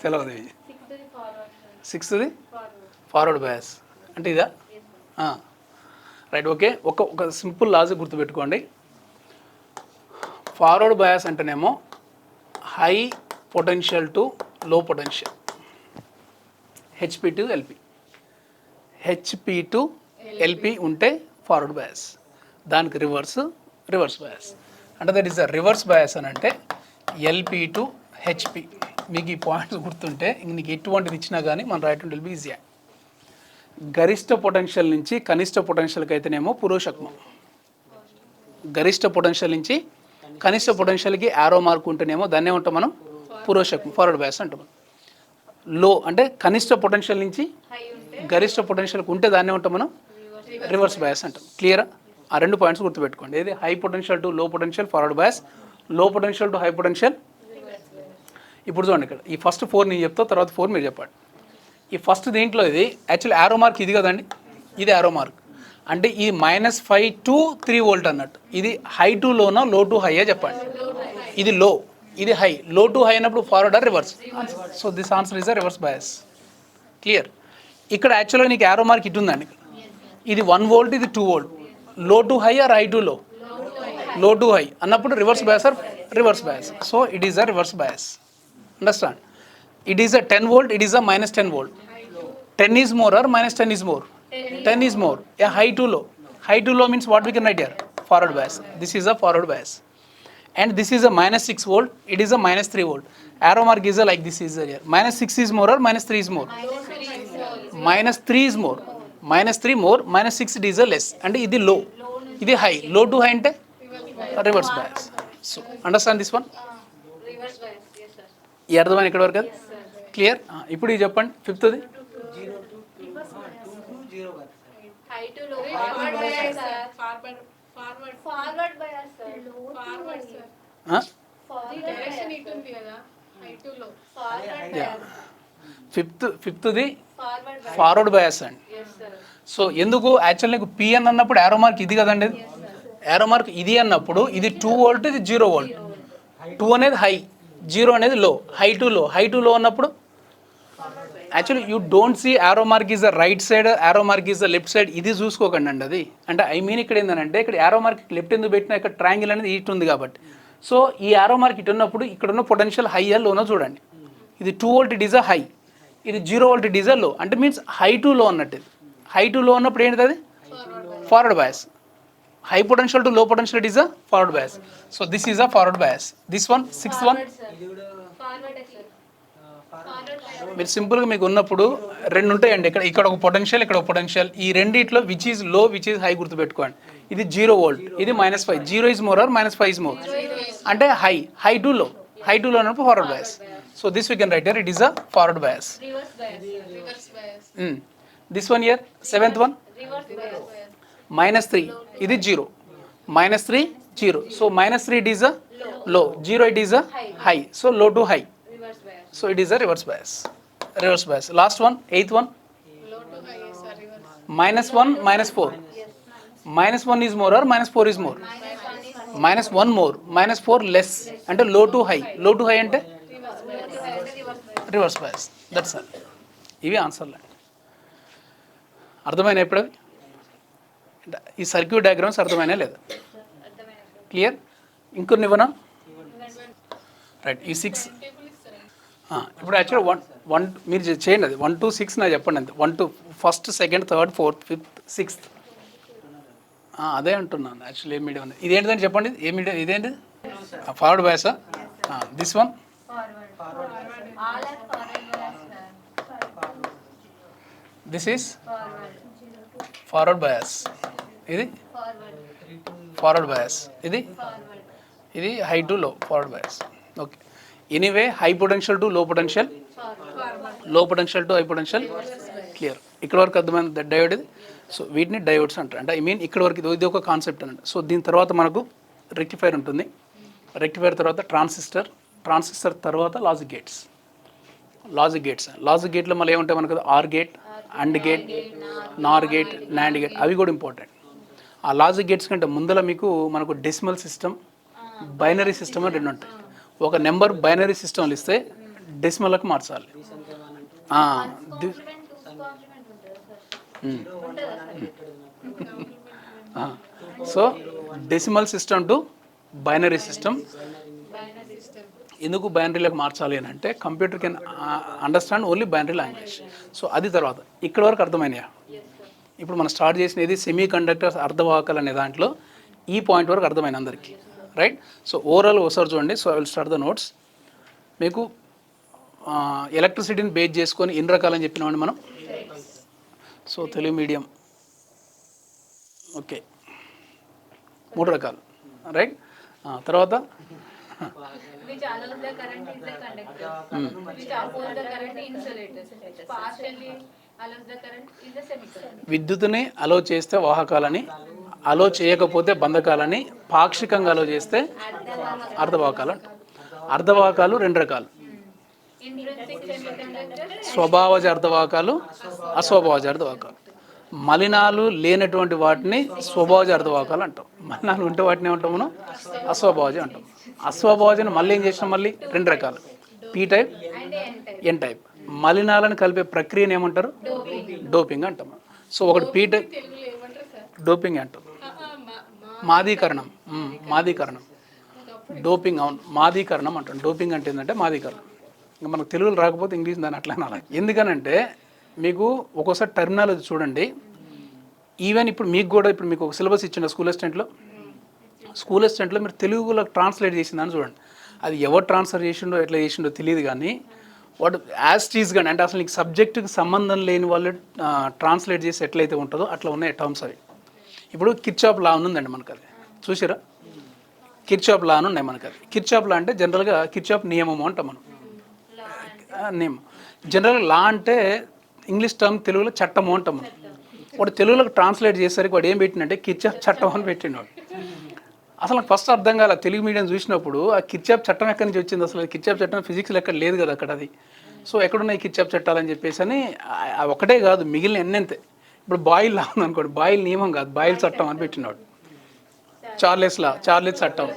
[SPEAKER 2] తెలియదు. 6th ఫార్వర్డ్ బయాస్ అంటే ఇదా? Right, okay. ఒక సింపుల్ లాజిక్ గుర్తుపెట్టుకోండి. ఫార్వర్డ్ బయాస్ అంటేనేమో high potential to low potential, HP to LP. HP to LP ఉంటే ఫార్వర్డ్ బయాస్, దానికి రివర్స్ బయాస్ అంటే that is the reverse bias అని అంటే ఎల్పి టు హెచ్పి. మీకు ఈ పాయింట్స్ గుర్తుంటే నీకు ఎటువంటిది ఇచ్చినా కానీ మనం రాయటం విల్ బి ఈజీ. గరిష్ట పొటెన్షియల్ నుంచి కనిష్ట పొటెన్షియల్కి అయితేనేమో పురోషక్మం, గరిష్ట పొటెన్షియల్ నుంచి కనిష్ట పొటెన్షియల్కి యారో మార్క్ ఉంటేనేమో దాన్ని ఏమంటాం మనం? పురోషక్మం, ఫార్వర్డ్ బయాస్ అంటాం. లో అంటే కనిష్ట పొటెన్షియల్ నుంచి గరిష్ట పొటెన్షియల్కి ఉంటే దాన్ని ఏమంటాం మనం? రివర్స్ బయాస్ అంటాం. క్లియరా? ఆ 2 పాయింట్స్ గుర్తుపెట్టుకోండి. ఏది high potential to low potential forward bias, లో పొటెన్షియల్ టు హై పొటెన్షియల్. ఇప్పుడు చూడండి, ఇక్కడ ఈ ఫస్ట్ 4 నేను చెప్తా, తర్వాత 4 మీరు చెప్పండి. ఈ ఫస్ట్ దీంట్లో ఇది యాక్చువల్ యారో మార్క్ ఇది కదండి, ఇది యారో మార్క్ అంటే ఈ -5 to 3 volt అన్నట్టు. ఇది హై టు లోనా, లో టు హైయా చెప్పండి. ఇది లో, ఇది హై. లో టు హై అయినప్పుడు forward are reverse? So this answer is a reverse bias. Clear? ఇక్కడ యాక్చువల్గా నీకు యారో మార్క్ ఇటు ఉందండి. ఇది 1 volt, ఇది 2 volt. Low to high or high to low? Low to high అన్నప్పుడు reverse bias or reverse bias. So it is a reverse bias. Understand? It is a 10 volt, it is a minus 10 volt. 10 is more or minus 10 is more? 10 is more. Yeah, high to low. High to low means what we can write here? Forward bias. This is a forward bias. And this is a minus 6 volt, it is a minus 3 volt. Arrow mark is a like this is here. Minus 6 is more or minus 3 is more? Minus 3 is more. Minus 3 more, minus 6 it is a less. And ఇది low, ఇది high. Low to high అంటే reverse bias. So understand this one?
[SPEAKER 3] Reverse bias. yes sir.
[SPEAKER 2] ఈ అర్థమైన ఇక్కడ వరకు clear? ఇప్పుడు ఇది చెప్పండి ఫిఫ్త్ది.
[SPEAKER 3] High to low forward bias sir. Forward bias sir.
[SPEAKER 4] Forward sir. Direction ఇటు ఉంది కదా, high to low.
[SPEAKER 3] Forward
[SPEAKER 2] yeah
[SPEAKER 3] bias.
[SPEAKER 2] ఫిఫ్త్ది
[SPEAKER 3] ఫార్వర్డ్ బయాస్.
[SPEAKER 2] ఫార్వర్డ్ బయాస్ అండి.
[SPEAKER 3] yes sir.
[SPEAKER 2] సో ఎందుకు యాక్చువల్ నీకు పిఎన్ అన్నప్పుడు యారో మార్క్ ఇది కదండి, యారో మార్క్ ఇది అన్నప్పుడు ఇది 2 volt, ఇది 0 volt. 2 అనేది హై, 0 అనేది low. High to low, high to low అన్నప్పుడు actually you don't see arrow mark is the right side, arrow mark is the left side. ఇది చూసుకోకండి అండి. అది అంటే ఐ మీన్ ఇక్కడ ఏంటంటే ఇక్కడ యారో మార్క్ లెఫ్ట్ ఎందుకు పెట్టినా, ఇక్కడ ట్రయాంగిల్ అనేది ఇటు ఉంది కాబట్టి. సో ఈ యారో మార్క్ ఇటు ఉన్నప్పుడు ఇక్కడ ఉన్న పొటెన్షియల్ హై లోనో చూడండి. ఇది 2 volt, it is a high. ఇది 0 volt, ఇట్ ఈజ్ అ లో. అంటే మీన్స్ హై టు లో అన్నట్టు. హై టు లో ఉన్నప్పుడు ఏంటిది అది? Forward bias. High potential to low potential it is a forward bias. So this is a forward bias. This one sixth one
[SPEAKER 3] forward sir. Forward bias.
[SPEAKER 2] మీరు సింపుల్గా మీకు ఉన్నప్పుడు రెండు ఉంటాయండి. ఇక్కడ ఒక పొటెన్షియల్, ఇక్కడ ఒక పొటెన్షియల్. ఈ రెండిట్లో which is low, which is high గుర్తుపెట్టుకోండి. ఇది 0 volt, ఇది -5. 0 is more or -5 is more? అంటే high. High to low, high to low అన్నప్పుడు forward bias. So this we can write here, it is a forward bias.
[SPEAKER 3] Reverse bias.
[SPEAKER 4] Reverse bias.
[SPEAKER 2] This one here seventh one
[SPEAKER 3] reverse bias.
[SPEAKER 2] -3, ఇది 0. -3 0. సో -3 it is a low, 0 it is a high. So low to high.
[SPEAKER 3] Reverse bias.
[SPEAKER 2] So it is a reverse bias. Reverse bias. Last one, eighth one.
[SPEAKER 4] లో to high sir reverse.
[SPEAKER 2] -1, -4. -1 is more or -4 is more? -1 more, -4 less. అంటే low to high. Low to high అంటే reverse bias. That's all. ఇవి ఆన్సర్లు. అర్థమైన ఇప్పుడు ఈ circuit diagrams అర్థమైనా లేదా? క్లియర్? ఇంకొన్ని ఇవ్వనా? రైట్. ఈ 6 ఇప్పుడు యాక్చువల్ 1 మీరు చేయండి. అది 1 to 6 నాకు చెప్పండి. అంతే. 1 to 1st, 2nd, 3rd, 4th, 5th, 6th. అదే అంటున్నాను యాక్చువల్లీ. ఏ మీడియం ఉంది ఇది ఏంటిదని చెప్పండి. ఏ మీడియం ఇదేంటి? ఫార్వర్డ్ బయాసా? This one
[SPEAKER 3] all are forward bias sir.
[SPEAKER 2] This is forward bias. ఇది ఫార్వర్డ్ బయాస్. ఇది high to low forward bias. Okay. Anyway high potential to low potential, low potential to high potential. Clear? ఇక్కడ వరకు అర్థమైంది diode ఇది. So వీటిని diodes అంటారు. అంటే I mean ఇక్కడ వరకు ఇది ఒక కాన్సెప్ట్ అన్నట్టు. సో దీని తర్వాత మనకు రెక్టిఫైర్ ఉంటుంది. రెక్టిఫైర్ తర్వాత ట్రాన్సిస్టర్ తర్వాత లాజిక్ గేట్స్. లాజిక్ గేట్లో మళ్ళీ ఏముంటాయి మనకు? Or gate, and gate, Nar gate, NAND gate. అవి కూడా ఇంపార్టెంట్. ఆ లాజిక్ గేట్స్ కంటే ముందర మనకు డెసిమల్ సిస్టమ్, బైనరీ సిస్టమ్ అని రెండు ఉంటాయి. ఒక నెంబర్ బైనరీ సిస్టమ్లు ఇస్తే డెసిమల్కి మార్చాలి. So decimal system to binary system. ఎందుకు బైనరీలకు మార్చాలి అని అంటే computer can understand only binary language. So అది తర్వాత ఇక్కడ వరకు అర్థమైనయా? ఇప్పుడు మనం స్టార్ట్ చేసినది సెమీ కండక్టర్స్ అర్ధవాహకాలు అనే దాంట్లో ఈ పాయింట్ వరకు అర్థమైంది అందరికీ, రైట్? సో ఓవరాల్ ఒకసారి చూడండి. So I will start the notes. మీకు ఎలక్ట్రిసిటీని బేస్ చేసుకొని ఎన్ని రకాలని చెప్పినామండి మనం? సో తెలుగు మీడియం ఓకే 3 రకాలు, రైట్? తర్వాత
[SPEAKER 3] which allows the current is the conductor, which opposes the current insulators, partially allows the current is the semiconductor.
[SPEAKER 2] విద్యుత్తుని అలో చేస్తే వాహకాలని, అలో చేయకపోతే బంధకాలని, పాక్షికంగా అలో చేస్తే అర్ధవాహకాలు అంటారు. అర్ధవాహకాలు 2 రకాలు.
[SPEAKER 3] Intrinsic semiconductor,
[SPEAKER 2] స్వభావజ అర్ధవాహకాలు, అస్వభావజ అర్ధవాహకాలు. మలినాలు లేనటువంటి వాటిని స్వభావజ అర్ధవాహకాలు అంటాం. మలినాలు ఉంటే వాటిని ఏమంటాం మనం? అస్వభావజ అంటాం. అస్వభావజను మళ్ళీ ఏం చేసినాం? మళ్ళీ 2 రకాలు, పీ టైప్, ఎన్ టైప్. మలినాలను కలిపే ప్రక్రియను ఏమంటారు? డోపింగ్ అంటాం. సో ఒకటి పీ టైప్
[SPEAKER 4] తెలుగులో ఏమంటారు సార్?
[SPEAKER 2] డోపింగ్ అంటాం. మాదీకరణం. మాదీకరణం, డోపింగ్. అవును, మాదీకరణం అంటాం. డోపింగ్ అంటే ఏంటంటే మాదీకరణం. ఇంకా మనకు తెలుగులో రాకపోతే ఇంగ్లీష్ దాన్ని అట్లా అనాలి. ఎందుకనంటే మీకు ఒక్కోసారి టర్మినాలజీ చూడండి. ఈవెన్ ఇప్పుడు మీకు కూడా ఇప్పుడు మీకు ఒక సిలబస్ ఇచ్చిండ స్కూల్ అసిస్టెంట్లో మీరు తెలుగులో ట్రాన్స్లేట్ చేసిందని చూడండి. అది ఎవరు ట్రాన్స్ఫర్ చేసిండో ఎట్లా చేసిండో తెలియదు, కానీ వాడు యాజ్ టీజ్ కానీ అంటే అసలు నీకు సబ్జెక్టుకి సంబంధం లేని వాళ్ళు ట్రాన్స్లేట్ చేసి ఎట్లయితే ఉంటుందో అట్లా ఉన్నాయి టర్మ్స్ అవి. ఇప్పుడు కిర్చాఫ్ లా ఉందండి మనకు, అది చూసారా? కిర్చాఫ్ లా అని ఉన్నాయి మనకు. అది కిర్చాఫ్ లా అంటే జనరల్గా కిర్చాఫ్ నియమము అంటాం మనం. నియమం జనరల్గా లా అంటే ఇంగ్లీష్ టర్మ్ తెలుగులో చట్టము అంటాం మనం. వాడు తెలుగులోకి ట్రాన్స్లేట్ చేసేసరికి వాడు ఏం పెట్టినంటే కిర్చాఫ్ చట్టం అని పెట్టినాడు. అసలు నాకు ఫస్ట్ అర్థం కాల తెలుగు మీడియం చూసినప్పుడు ఆ కిర్చాఫ్ చట్టం ఎక్కడి నుంచి వచ్చింది, అసలు కిర్చాఫ్ చట్టం ఫిజిక్స్లో ఎక్కడ లేదు కదా అక్కడ. అది సో ఎక్కడున్నాయి కిర్చాఫ్ చట్టాలని చెప్పేసి అని ఒకటే కాదు మిగిలిన ఎన్నెంతే. ఇప్పుడు బాయిల్ లా ఉంది అనుకోండి, బాయిల్ నియమం కాదు, బాయిల్ చట్టం అని పెట్టినాడు. చార్లెస్ చట్టం.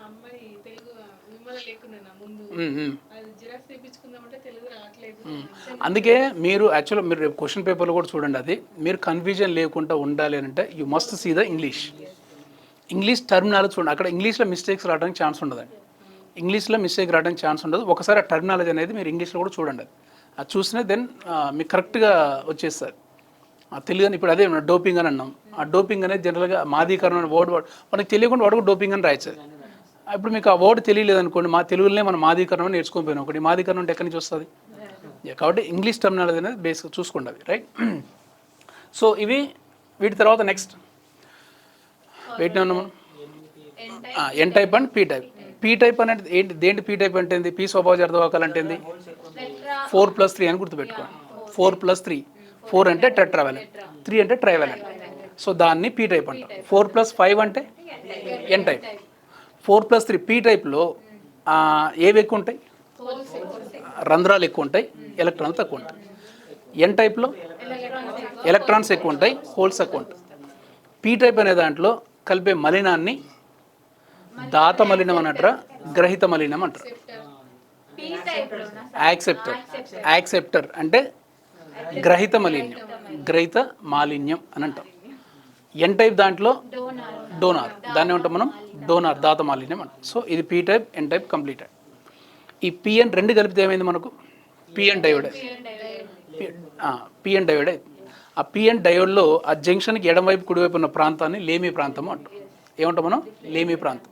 [SPEAKER 4] అమ్మాయి తెలుగు మిమ్మల్ని లేకుండా ముందు అది జిరాక్స్ తెప్పించుకుందామంటే తెలుగు రావట్లేదు.
[SPEAKER 2] అందుకే మీరు యాక్చువల్గా మీరు రేపు క్వశ్చన్ పేపర్లో కూడా చూడండి, అది మీరు కన్ఫ్యూజన్ లేకుండా ఉండాలి అని అంటే you must see the English terminology చూడండి. అక్కడ ఇంగ్లీష్లో మిస్టేక్స్ రావడానికి ఛాన్స్ ఉండదండి. ఇంగ్లీష్లో మిస్టేక్ రావడానికి ఛాన్స్ ఉండదు. ఒకసారి ఆ టర్మినాలజీ అనేది మీరు ఇంగ్లీష్లో కూడా చూడండి. అది చూసినా దెన్ మీకు కరెక్ట్గా వచ్చేస్తుంది. తెలుగు ఇప్పుడు అదే డోపింగ్ అని అన్నాం. ఆ డోపింగ్ అనేది జనరల్గా మాదీకరణం అనే వర్డ్ మనకి తెలియకుండా వాడు డోపింగ్ అని రాయచ్చు. ఇప్పుడు మీకు ఆ వర్డ్ తెలియలేదు అనుకోండి, మా తెలుగులోనే మనం మాదీకరణం నేర్చుకొని పోయినాం ఒకటి. మాదీకరణం అంటే ఎక్కడి నుంచి వస్తుంది? కాబట్టి ఇంగ్లీష్ టర్మినాలజీ అనేది బేసిక్ చూసుకోండి అవి, రైట్? సో ఇవి వీటి తర్వాత నెక్స్ట్ వీటిని ఉన్నాం మనం N type and P type. P type అనేది ఏంటి? దేంటి పీ టైప్ అంటే ఏంది? పీ స్వభావ అర్థవాకాలు అంటే ఏంది? 4+3 అని గుర్తుపెట్టుకోండి. 4+3, 4 అంటే టెట్రావాలెంట్, 3 అంటే ట్రైవాలెంట్. సో దాన్ని పీ టైప్ అంటాం. 4+5 అంటే ఎన్ టైప్. 4+3 పీ టైప్లో ఏవి ఎక్కువ ఉంటాయి? రంధ్రాలు ఎక్కువ ఉంటాయి, ఎలక్ట్రాన్స్ తక్కువ ఉంటాయి. ఎన్ టైప్లో ఎలక్ట్రాన్స్ ఎక్కువ ఉంటాయి, హోల్స్ తక్కువ ఉంటాయి. పీ టైప్ అనే దాంట్లో కలిపే మలినాన్ని దాత మలినం అంటారా, గ్రహిత మలినం అంటారు. యాక్సెప్టర్ అంటే గ్రహిత మాలిన్యం అని అంటాం. ఎన్ టైప్ దాంట్లో డోనార్, దాన్ని ఏమంటాం మనం? డోనార్, దాత మాలిన్యం అంటాం. సో ఇది P type, N type completed. ఈ పిఎన్ రెండు కలిపితే ఏమైంది మనకు? PN diode. PN diode. ఆ పిఎన్ డయోడ్లో ఆ జంక్షన్కి ఎడమవైపు కుడివైపు ఉన్న ప్రాంతాన్ని లేమి ప్రాంతము అంటాం. ఏమంటాం మనం? లేమి ప్రాంతం.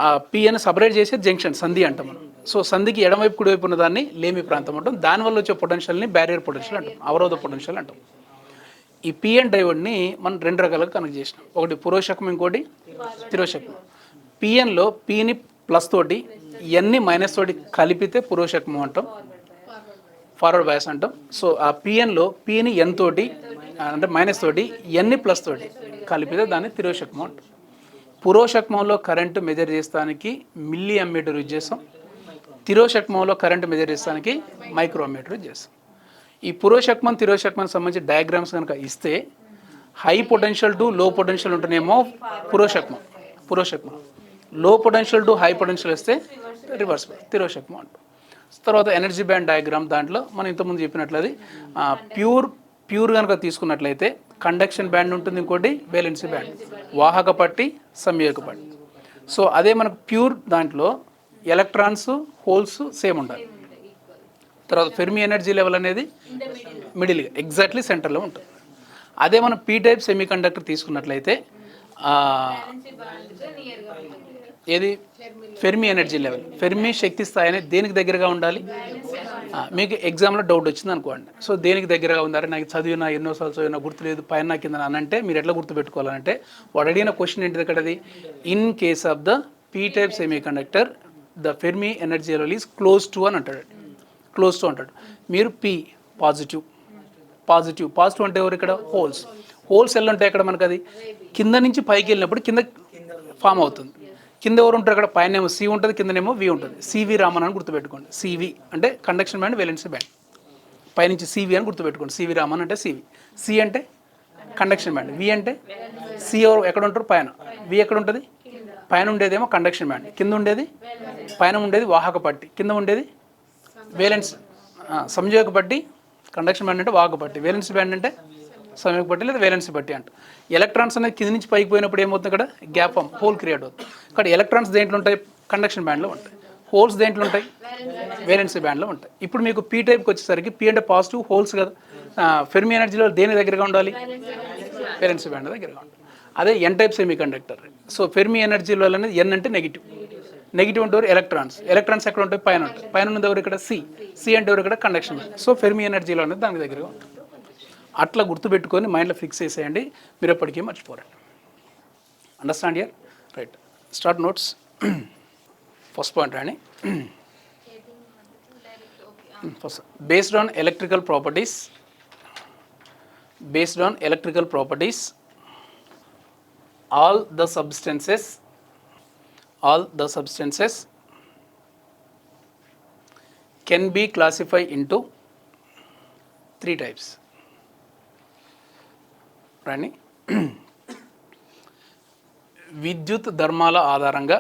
[SPEAKER 2] ఆ పిఎన్ సపరేట్ చేసే జంక్షన్ సంధి అంటాం మనం. సో సంధికి ఎడమవైపు కుడివైపు ఉన్న దాన్ని లేమి ప్రాంతం అంటాం. దానివల్ల వచ్చే పొటెన్షియల్ని బ్యారియర్ పొటెన్షియల్ అంటాం, అవరోధ పొటెన్షియల్ అంటాం. ఈ పిఎన్ డయోడ్ని మనం రెండు రకాలుగా కనెక్ట్ చేసినాం. ఒకటి పురోషకం, ఇంకోటి తిరోషకం. పిఎన్లో పిని ప్లస్ తోటి ఎన్ని మైనస్ తోటి కలిపితే పురోషకము అంటాం, ఫార్వర్డ్ బయాస్ అంటాం. సో ఆ పిఎన్లో పిని ఎన్ తోటి అంటే మైనస్ తోటి ఎన్ని ప్లస్ తోటి కలిపితే దాన్ని తిరోషకము అంటాం. పురోషక్మంలో కరెంటు మెజర్ చేస్తానికి మిల్లీ అమ్మీటర్ యూజ్ చేస్తాం. తిరోషక్మంలో కరెంటు మెజర్ చేస్తానికి మైక్రో అమ్మీటర్ యూజ్ చేస్తాం. ఈ పురోషక్మం తిరోషక్మం సంబంధించి డయాగ్రామ్స్ కనుక ఇస్తే high potential to low potential ఉంటేనేమో పురోషక్మం, low potential to high potential వస్తే రివర్స్ తిరోషక్మం అంటాం. తర్వాత ఎనర్జీ బ్యాండ్ డయాగ్రామ్ దాంట్లో మనం ఇంతకుముందు చెప్పినట్లు అది ప్యూర్ కనుక తీసుకున్నట్లయితే కండక్షన్ బ్యాండ్ ఉంటుంది, ఇంకోటి వేలెన్సీ బ్యాండ్, వాహక పట్టి, సంయోగక పట్టి. సో అదే మనకు ప్యూర్ దాంట్లో ఎలక్ట్రాన్స్ హోల్స్ సేమ్ ఉండాలి. తర్వాత ఫెర్మి ఎనర్జీ లెవెల్ అనేది మిడిల్గా ఎగ్జాక్ట్లీ సెంటర్లో ఉంటుంది. అదే మనం పీ టైప్ సెమీ కండక్టర్ తీసుకున్నట్లయితే ఏది ఫెర్మి ఎనర్జీ లెవెల్, ఫెర్మి శక్తి స్థాయి అనేది దేనికి దగ్గరగా ఉండాలి? మీకు ఎగ్జామ్లో డౌట్ వచ్చింది అనుకోండి, సో దేనికి దగ్గరగా ఉండాలి? నాకు చదివినా ఎన్నోసార్లు చదివినా గుర్తులేదు, పైన కింద అని అంటే మీరు ఎట్లా గుర్తుపెట్టుకోవాలంటే వాడు అడిగిన క్వశ్చన్ ఏంటిది అక్కడది? In case of the P type semiconductor the Fermi energy level is close to అని అంటాడు, క్లోజ్ టు అంటాడు. మీరు పీ పాజిటివ్ అంటే ఎవరు ఇక్కడ? హోల్స్ ఎలా ఉంటాయి అక్కడ మనకు? అది కింద నుంచి పైకి వెళ్ళినప్పుడు కింద ఫామ్ అవుతుంది. కింద ఎవరు ఉంటారు అక్కడ? పైన ఏమో సి ఉంటుంది, కిందనేమో వి ఉంటుంది. సివి రామన్ అని గుర్తుపెట్టుకోండి. సివి అంటే కండక్షన్ బ్యాండ్, వేలెన్సీ బ్యాండ్. పైనుంచి సివి అని గుర్తుపెట్టుకోండి. సివి రామన్ అంటే సివి. సి అంటే కండక్షన్ బ్యాండ్, వి అంటే సి ఎవరు ఎక్కడ ఉంటారు? పైన. వి ఎక్కడ ఉంటుంది? పైన ఉండేదేమో కండక్షన్ బ్యాండ్, కింద ఉండేది పైన ఉండేది వాహక పట్టి, కింద ఉండేది వేలెన్స్ సంయోగక పట్టి. కండక్షన్ బ్యాండ్ అంటే వాహక పట్టి, వేలెన్స్ బ్యాండ్ అంటే సమయానికి బట్టి లేదా వేలెన్సీ బట్టి అంట. ఎలక్ట్రాన్స్ అనేది కింద నుంచి పైకి పోయినప్పుడు ఏమవుతుంది, ఇక్కడ గ్యాప్ ఫామ్, హోల్ క్రియేట్ అవుతుంది. ఇక్కడ ఎలక్ట్రాన్స్ దేంట్లో ఉంటాయి, కండక్షన్ బ్యాండ్లో ఉంటాయి. హోల్స్ దేంట్లో ఉంటాయి, వేలెన్సీ బ్యాండ్లో ఉంటాయి. ఇప్పుడు మీకు పీ టైప్కి వచ్చేసరికి పీ అంటే పాజిటివ్, హోల్స్ కదా. ఫెర్మి ఎనర్జీలో దేని దగ్గరగా ఉండాలి, వేలెన్సీ బ్యాండ్ దగ్గరగా ఉండాలి. అదే N type semiconductor. So Fermi ఎనర్జీలో అనేది ఎన్ అంటే నెగిటివ్, నెగిటివ్ అంటే ఎలక్ట్రాన్స్, ఎలక్ట్రాన్స్ ఎక్కడ ఉంటాయి, పైన ఉంటాయి. పైన ఉన్నది ఎవరు ఇక్కడ సి అంటే ఎవరు ఇక్కడ కండక్షన్. సో ఫెర్మి ఎనర్జీలో అనేది దానికి దగ్గరగా ఉంటుంది. అట్లా గుర్తుపెట్టుకొని మైండ్లో ఫిక్స్ చేసేయండి, మీరు ఎప్పటికీ మర్చిపోరండి. Understand here, right. Start notes. First point రాని. First, based on electrical properties, all the substances can be classified into 3 types. రాని. విద్యుత్ ధర్మాల ఆధారంగా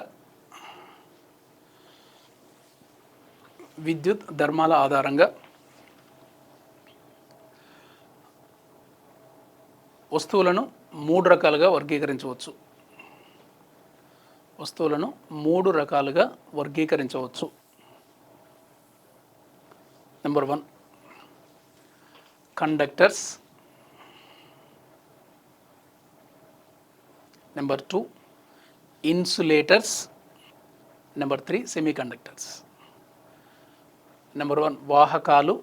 [SPEAKER 2] వస్తువులను 3 రకాలుగా వర్గీకరించవచ్చు. Number 1, conductors. Number 2, insulators. Number 3, semiconductors. Number 1 వాహకాలు.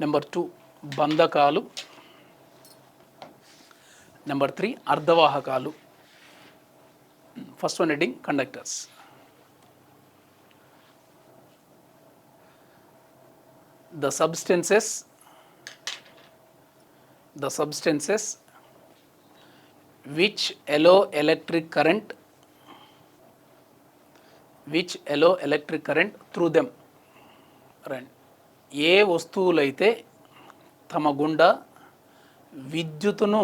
[SPEAKER 2] నెంబర్ 2 బంధకాలు. నెంబర్ 3 అర్ధవాహకాలు. First one heading conductors. The substances which allow electric current through them. Right. ఏ వస్తువులైతే తమ గుండా విద్యుత్తును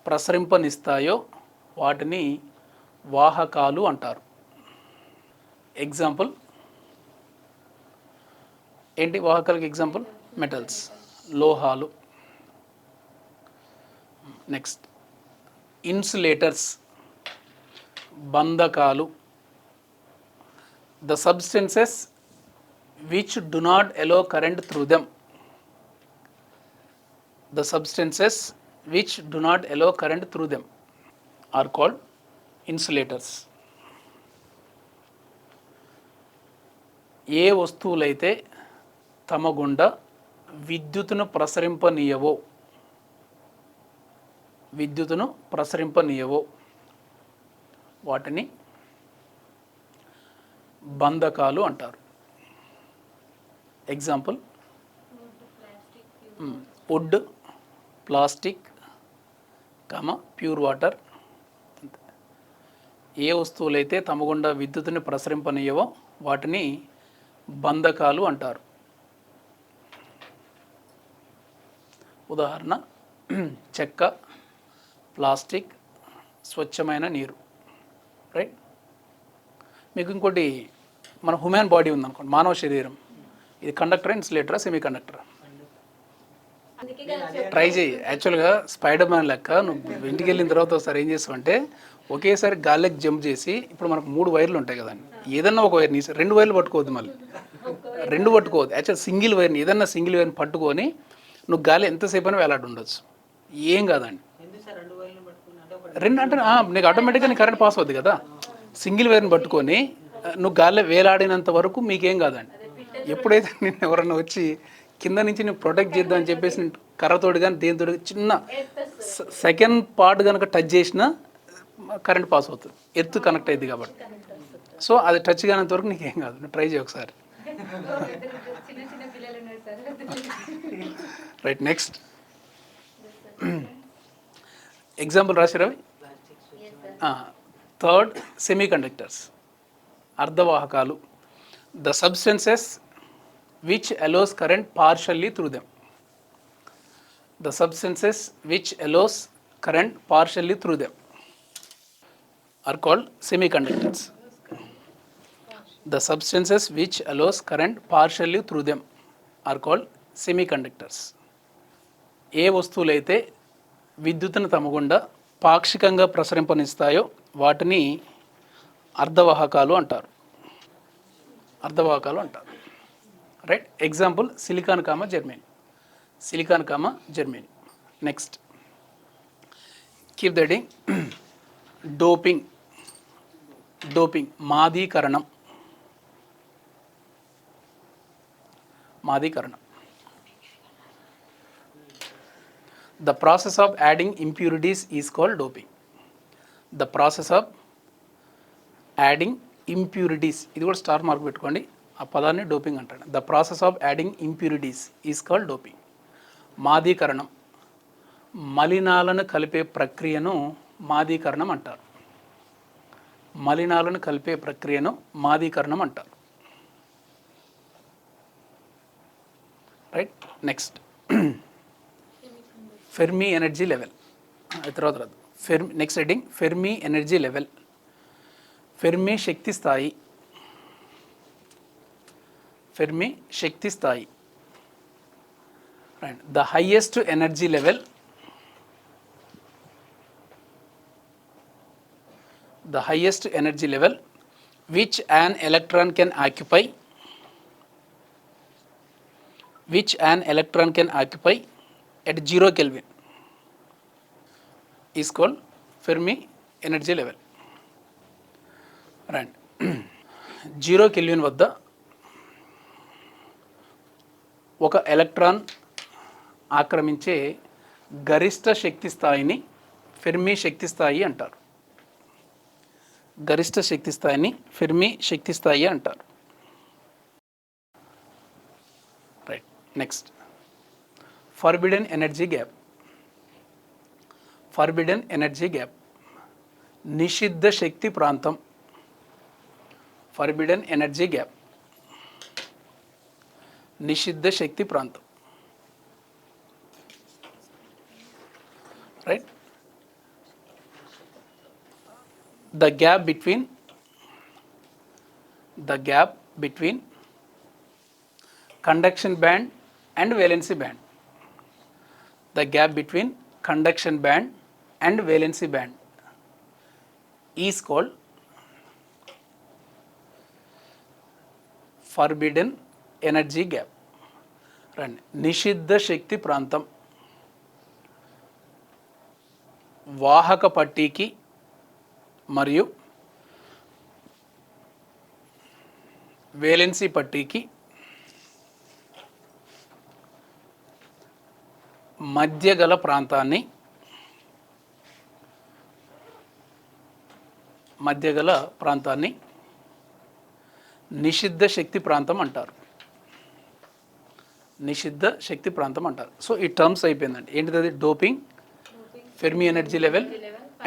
[SPEAKER 2] ప్రసరింపనిస్తాయో, వాటిని వాహకాలు అంటారు. ఎగ్జాంపుల్ ఏంటి వాహకాలకి ఎగ్జాంపుల్? మెటల్స్, లోహాలు. నెక్స్ట్, ఇన్సులేటర్స్, బంధకాలు. The substances which do not allow current through them. Are called insulators. ఏ వస్తువులైతే తమ గుండా విద్యుత్తును ప్రసరింపనీయవో వాటిని బంధకాలు అంటారు. Example wood, plastic, pure water. ఏ వస్తువులైతే తమ గుండా విద్యుత్తుని ప్రసరింపనీయవో వాటిని బంధకాలు అంటారు. ఉదాహరణ చెక్క, ప్లాస్టిక్, స్వచ్ఛమైన నీరు. రైట్. మీకు ఇంకోటి, మన హ్యూమన్ బాడీ ఉందనుకోండి, మానవ శరీరం. ఇది కండక్టరా, ఇన్సులేటరా, సెమీ కండక్టరా? ట్రై చేయి. యాక్చువల్గా స్పైడర్ మ్యాన్ లెక్క నువ్వు ఇంటికి వెళ్ళిన తర్వాత ఒకసారి ఏం చేస్తావు అంటే, ఒకేసారి గాలికి జంప్ చేసి, ఇప్పుడు మనకు 3 వైర్లు ఉంటాయి కదండి, ఏదన్నా ఒక వైర్ని 2 వైర్లు పట్టుకోవద్దు, మళ్ళీ 2 పట్టుకోవద్దు. యాక్చువల్ సింగిల్ వైర్ని, ఏదన్నా సింగిల్ వైర్ని పట్టుకొని నువ్వు గాలి ఎంతసేపు అయినా వేలాడి ఉండొచ్చు, ఏం కాదండి. 2 అంటే నీకు ఆటోమేటిక్గా నీకు కరెంట్ పాస్ అవుద్ది కదా. సింగిల్ వైర్ని పట్టుకొని నువ్వు గాలి వేలాడినంత వరకు మీకేం కాదండి. ఎప్పుడైతే నేను ఎవరన్నా వచ్చి కింద నుంచి నేను ప్రొటెక్ట్ చేద్దామని చెప్పేసి కర్రతోటి కానీ దేనితో చిన్న సెకండ్ పార్ట్ కనుక టచ్ చేసినా కరెంట్ పాస్ అవుతుంది, ఎర్త్ కనెక్ట్ అయింది కాబట్టి. సో అది టచ్ కానంత వరకు నీకేం కాదు. నువ్వు ట్రై చేయి ఒకసారి. రైట్. నెక్స్ట్ ఎగ్జాంపుల్ రాసిరవి. థర్డ్, సెమీ కండక్టర్స్, అర్ధవాహకాలు. The substances which allows current partially through them. The substances which allows current partially through them are called semiconductors. The substances which allows current partially through them are called semiconductors. ఏ వస్తువులైతే విద్యుత్తును తమ గుండా పాక్షికంగా ప్రసరింపనిస్తాయో వాటిని అర్ధవాహకాలు అంటారు. అర్ధవాహకాలు అంటారు. Right. Example silicon comma germanium. Silicon comma germanium. Next keep the heading doping. Doping మాదీకరణం. మాదీకరణం. The process of adding impurities is called doping. The process of adding impurities, ఇది కూడా స్టార్ మార్క్ పెట్టుకోండి, ఆ పదాన్ని డోపింగ్ అంటాడు. The process of adding impurities is called doping. మాదీకరణం, మలినాలను కలిపే ప్రక్రియను మాదీకరణం అంటారు. మలినాలను కలిపే ప్రక్రియను మాదీకరణం అంటారు. Right. Next Fermi energy level. తర్వాత next heading Fermi energy level. Fermi శక్తి స్థాయి. ఫెర్మి శక్తి స్థాయి. Right. The highest energy level. The highest energy level which an electron can occupy, which an electron can occupy at 0 Kelvin is called Fermi energy level. Right. 0 Kelvin వద్ద ఒక electron ఆక్రమించే గరిష్ట శక్తి స్థాయిని Fermi శక్తి స్థాయి అంటారు. గరిష్ట శక్తి స్థాయిని ఫెర్మి శక్తి స్థాయి అంటారు. Right. Next forbidden energy gap. Forbidden energy gap నిషిద్ధ శక్తి ప్రాంతం. ఫర్బిడెన్ ఎనర్జీ గ్యాప్ నిషిద్ధ శక్తి ప్రాంతం. Right. The gap between conduction band and valency band. The gap between conduction band and valency band is called forbidden energy gap. Right. నిషిద్ధ శక్తి ప్రాంతం వాహక పట్టీకి మరియు వేలెన్సీ పట్టీకి మధ్య గల ప్రాంతాన్ని నిషిద్ధ శక్తి ప్రాంతం అంటారు. నిషిద్ధ శక్తి ప్రాంతం అంటారు. సో ఈ టర్మ్స్ అయిపోయిందండి. ఏంటిది అది? Doping, Fermi energy level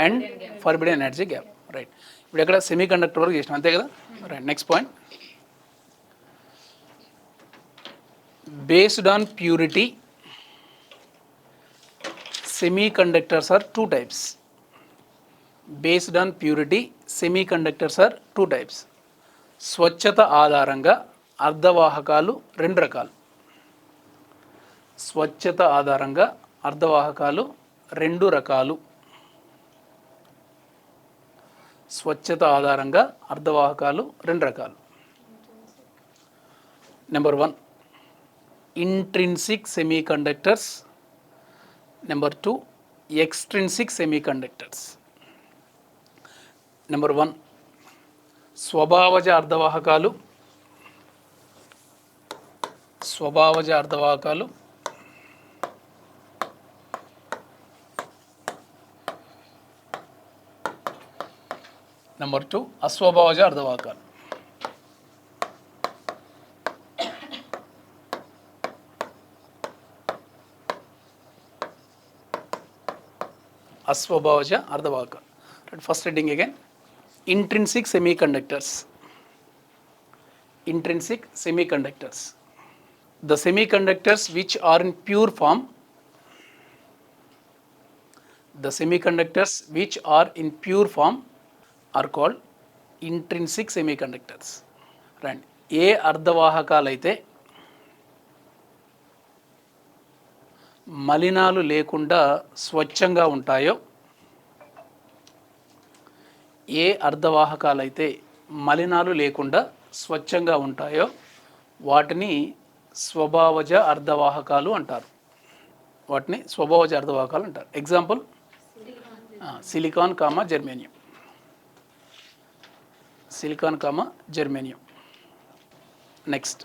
[SPEAKER 2] and forbidden energy gap. Right. ఇప్పుడు ఎక్కడ సెమీ కండక్టర్ వరకు చేసినాం, అంతే కదా? Right. Next point, based on purity semiconductors are two types. Based on purity semiconductors are two types. స్వచ్ఛత ఆధారంగా అర్ధవాహకాలు రెండు రకాలు. స్వచ్ఛత ఆధారంగా అర్ధవాహకాలు రెండు రకాలు. స్వచ్ఛత ఆధారంగా అర్ధవాహకాలు రెండు రకాలు. Number 1 intrinsic semiconductors. Number 2 extrinsic semiconductors. Number 1 స్వభావజ అర్ధవాహకాలు. స్వభావజ అర్ధవాహకాలు. నెంబర్ 2 అస్వభావజ అర్ధవాహకాలు. అస్వభావజ అర్ధవాహకాలు. First heading again, intrinsic semiconductors. Intrinsic semiconductors. The semiconductors which are in pure form, the semiconductors which are in pure form are called intrinsic semiconductors. రండి. ఏ అర్ధవాహకాలైతే మలినాలు లేకుండా స్వచ్ఛంగా ఉంటాయో, ఏ అర్ధవాహకాలైతే మలినాలు లేకుండా స్వచ్ఛంగా ఉంటాయో వాటిని స్వభావజ అర్ధవాహకాలు అంటారు. వాటిని స్వభావజ అర్ధవాహకాలు అంటారు. Example silicon comma germanium. Silicon comma germanium. Next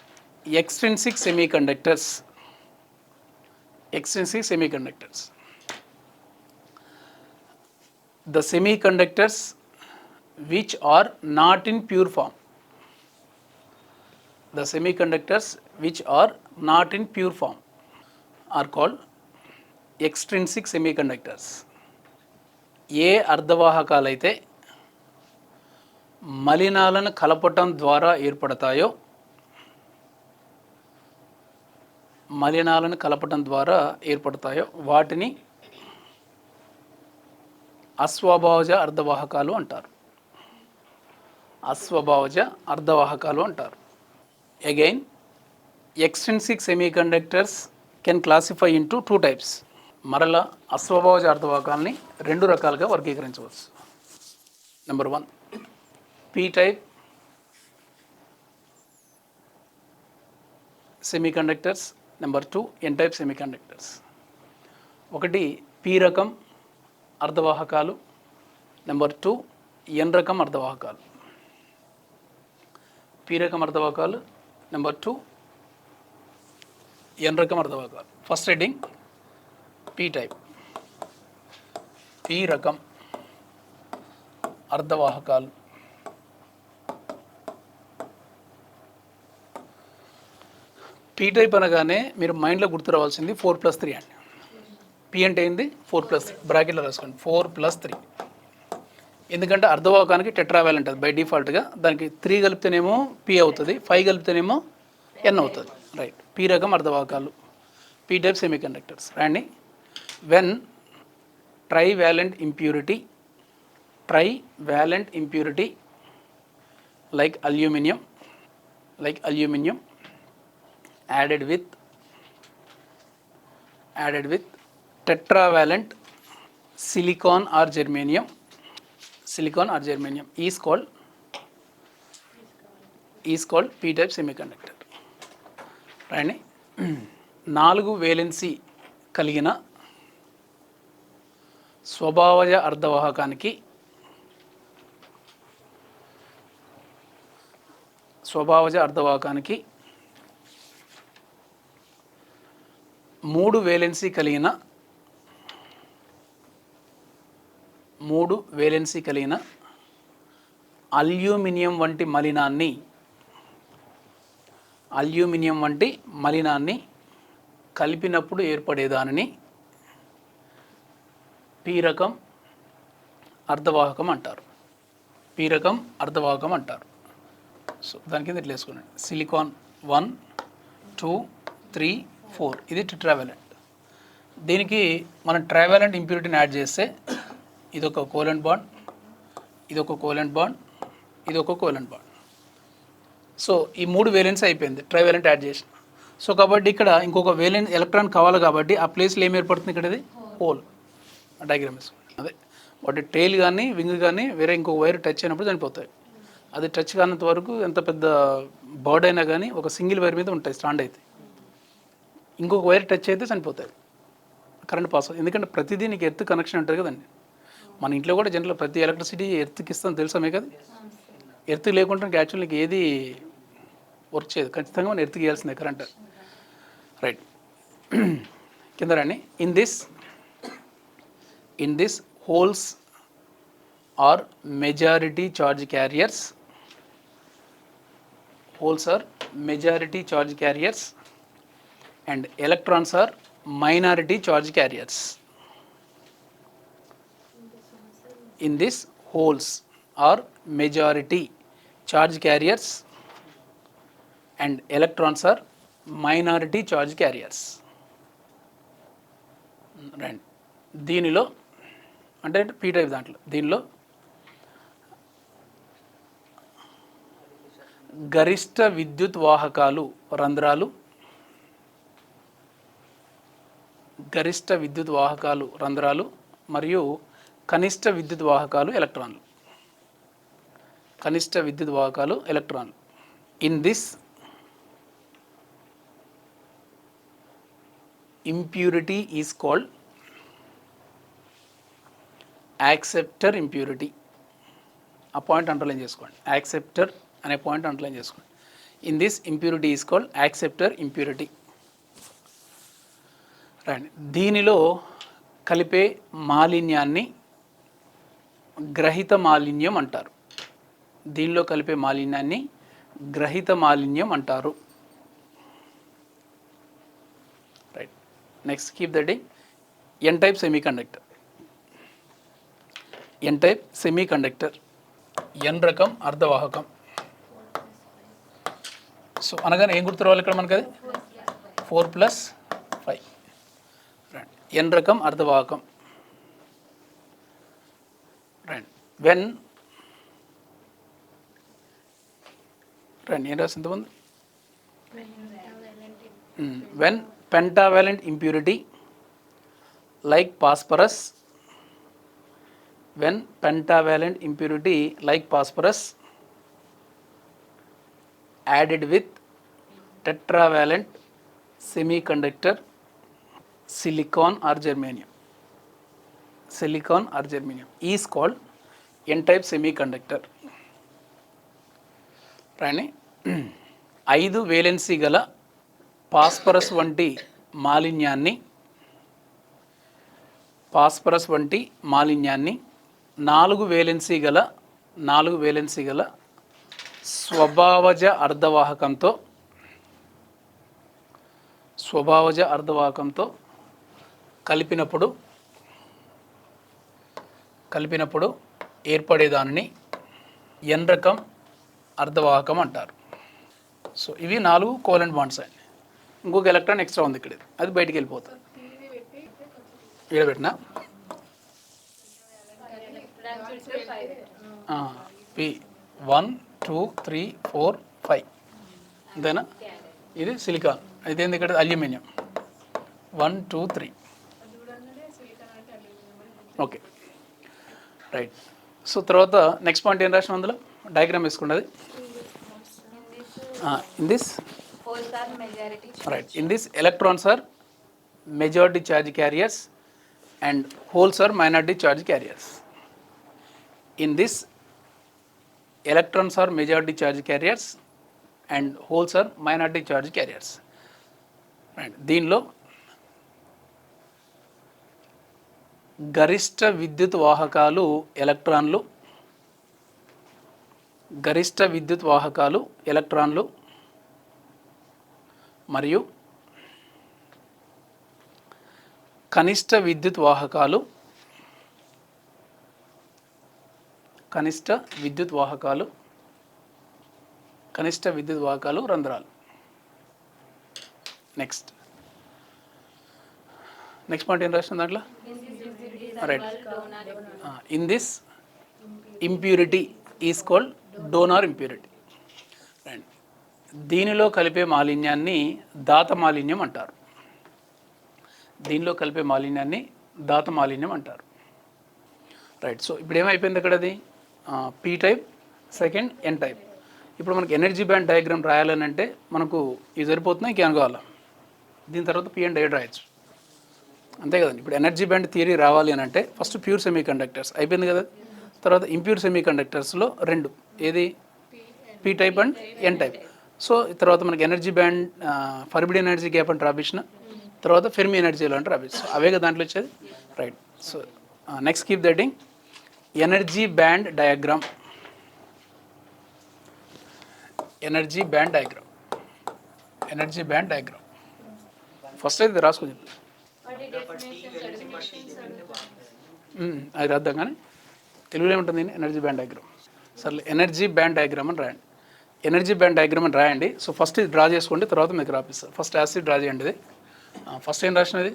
[SPEAKER 2] extrinsic semiconductors. Extrinsic semiconductors. The semiconductors which are not in pure form. The semiconductors which are not in pure form are called extrinsic semiconductors. ఏ అర్ధవాహకాలైతే మలినాలను కలపటం ద్వారా ఏర్పడతాయో, మలినాలను కలపటం ద్వారా ఏర్పడతాయో వాటిని అస్వభావజ అర్ధవాహకాలు అంటారు. అస్వభావజ అర్ధవాహకాలు అంటారు. Again extrinsic semiconductors can classify into 2 types. మరలా అస్వభావజ అర్ధవాహకాలని 2 రకాలుగా వర్గీకరించవచ్చు. Number 1 P type semiconductors. Number 2 N type semiconductors. ఒకటి పీ రకం అర్ధవాహకాలు. నెంబర్ 2 ఎన్ రకం అర్ధవాహకాలు. పీ రకం అర్ధవాహకాలు. నెంబర్ 2 ఎన్ రకం అర్ధవాహకాలు. First heading P type. P రకం అర్ధవాహకాలు. పీ టైప్ అనగానే మీరు మైండ్లో గుర్తు రావాల్సింది 4+3 అండి. పీ అంటే ఏంది? 4+3 బ్రాకెట్లో రాసుకోండి. 4+3. ఎందుకంటే అర్ధవాహకానికి టెట్రావాలెంట్ ఉంటుంది బై డిఫాల్ట్గా. దానికి 3 కలిపితేనేమో పీ అవుతుంది, 5 కలిపితేనేమో ఎన్ అవుతుంది. రైట్. పీ రకం అర్ధవాహకాలు, పీ టైప్ సెమీకండక్టర్స్. రండి. When trivalent impurity like aluminum added with tetravalent silicon or germanium is called p-type semiconductor. right? 4 valency కలిగిన స్వభావజ అర్ధవాహకానికి 3 వేలెన్సీ కలిగిన అల్యూమినియం వంటి మలినాన్ని కలిపినప్పుడు ఏర్పడేదానిని పీ రకం అర్ధవాహకం అంటారు. సో దాని కింద ఇట్లా వేసుకోండి. సిలికాన్ 1, 2, 3, 4 ఇది టెట్రావాలెంట్. దీనికి మనం ట్రైవాలెంట్ ఇంప్యూరిటీని యాడ్ చేస్తే ఇదొక కోవలెంట్ బాండ్, ఇదొక కోవలెంట్ బాండ్, ఇదొక కోవలెంట్ బాండ్. సో ఈ 3 వేలెన్స్ అయిపోయింది ట్రైవాలెంట్ యాడ్ చేసిన. సో కాబట్టి ఇక్కడ ఇంకొక వేలెన్స్ ఎలక్ట్రాన్ కావాలి కాబట్టి ఆ ప్లేస్లో ఏం ఏర్పడుతుంది? ఇక్కడ ఇది హోల్. డయాగ్రామ్ వేసుకోండి. అదే వాటి టెయిల్ కానీ వింగ్ కానీ వేరే ఇంకొక వైర్ టచ్ అయినప్పుడు చనిపోతాయి. అది టచ్ కానంత వరకు ఎంత పెద్ద బర్డ్ అయినా కానీ ఒక సింగిల్ వైర్ మీద ఉంటాయి, స్టాండ్ అయితే. ఇంకొక వైర్ టచ్ అయితే చనిపోతాయి, కరెంట్ పాస్ అవుతుంది. ఎందుకంటే ప్రతిదీ నీకు ఎర్త్ కనెక్షన్ ఉంటుంది కదండి. మన ఇంట్లో కూడా జనరల్ ప్రతి ఎలక్ట్రిసిటీ ఎర్త్కి ఇస్తాం తెలుసామే కదా. ఎర్త్ లేకుండా యాక్చువల్ నీకు ఏది వర్క్ చేయదు. ఖచ్చితంగా మనం ఎర్త్కి ఇవ్వాల్సిందే కరెంట్. రైట్. కింద రండి. In this holes are majority charge carriers. Holes are majority charge carriers and electrons are minority charge carriers. In this holes are majority charge carriers and electrons are minority charge carriers. Right. దీనిలో అంటే P type దాంట్లో గరిష్ట విద్యుత్ వాహకాలు రంధ్రాలు, గరిష్ట విద్యుత్ వాహకాలు రంధ్రాలు మరియు కనిష్ట విద్యుత్ వాహకాలు ఎలక్ట్రాన్లు. కనిష్ట విద్యుత్ వాహకాలు ఎలక్ట్రాన్లు. In this impurity is called acceptor impurity. ఆ పాయింట్ అండర్లైన్ చేసుకోండి. యాక్సెప్టర్ అనే పాయింట్ అండర్లైన్ చేసుకోండి. In this impurity is called acceptor impurity. Right. దీనిలో కలిపే మాలిన్యాన్ని గ్రహిత మాలిన్యం అంటారు. దీనిలో కలిపే మాలిన్యాన్ని గ్రహిత మాలిన్యం అంటారు. Right. Next keep that N type semiconductor. N type semiconductor, N రకం అర్ధవాహకం. సో అనగానే ఏం గుర్తు రావాలి ఇక్కడ మనకి? అది 4+5. రైట్. ఎన్ రకం అర్ధవాహకం. రైట్. వెన్ ఏం రాసి ఇంతమంది? When pentavalent impurity like phosphorus, when pentavalent impurity like phosphorus added with tetravalent semiconductor silicon or germanium is called n-type semiconductor. right? 5 valency గల ఫాస్ఫరస్ వంటి మాలిన్యాన్ని 4 వేలెన్సీ గల స్వభావజ అర్ధవాహకంతో కలిపినప్పుడు ఏర్పడేదానిని ఎన్ రకం అర్ధవాహకం అంటారు. సో ఇవి 4 కోవలెంట్ బాండ్స్ అండి. ఇంకొక ఎలక్ట్రాన్ ఎక్స్ట్రా ఉంది ఇక్కడ, అది బయటికి వెళ్ళిపోతుంది. ఇక్కడ పెట్టినా P1 2 3 4 5 అంతేనా? ఇది సిలికాన్, అయితే ఏంది ఇక్కడ అల్యూమినియం 1 2 3. Okay right. సో తర్వాత నెక్స్ట్ పాయింట్ ఏం రాసిన అందులో డయాగ్రామ్ వేసుకున్నది. In this right, in this electrons are majority charge carriers and holes are minority charge carriers. In this, electrons are majority charge carriers and holes are minority charge carriers. Right. దీనిలో గరిష్ట విద్యుత్ వాహకాలు ఎలక్ట్రాన్లు మరియు కనిష్ట విద్యుత్ వాహకాలు రంధ్రాలు. Next point ఏం రాసిన దాంట్లో? Right. In this impurity is called donor impurity. Right. దీనిలో కలిపే మాలిన్యాన్ని దాత మాలిన్యం అంటారు. రైట్. సో ఇప్పుడు ఏమైపోయింది అక్కడ? అది P type, second N type. ఇప్పుడు మనకి ఎనర్జీ బ్యాండ్ డయాగ్రామ్ రాయాలని అంటే మనకు ఇది సరిపోతుందా, ఇంకేం కావాలా? దీని తర్వాత పీ అండ్ డై రాయొచ్చు, అంతే కదండి. ఇప్పుడు ఎనర్జీ బ్యాండ్ థియరీ రావాలి అని అంటే ఫస్ట్ ప్యూర్ సెమీ కండక్టర్స్ అయిపోయింది కదా. తర్వాత ఇంప్యూర్ సెమీ కండక్టర్స్లో 2, ఏది P type and N type. So తర్వాత మనకి energy band forbidden energy gap అని రాపించిన తర్వాత ఫెర్మి ఎనర్జీలో అంటే రాపించు, అవే కదా దాంట్లో వచ్చేది. రైట్. సో నెక్స్ట్ కీప్ దటింగ్ ఎనర్జీ బ్యాండ్ డయాగ్రామ్. ఫస్ట్ అయితే రాసుకొని అది రాద్దాం, కానీ తెలుగులో ఏముంటుంది ఎనర్జీ బ్యాండ్ డయాగ్రామ్. సరే, ఎనర్జీ బ్యాండ్ డయాగ్రామ్ అని రాయండి. సో ఫస్ట్ ఇది డ్రా చేసుకోండి, తర్వాత మీకు రాపిస్తారు. ఫస్ట్ యాసిడ్ డ్రా చేయండి. ఇది ఫస్ట్ ఏం రాసినది?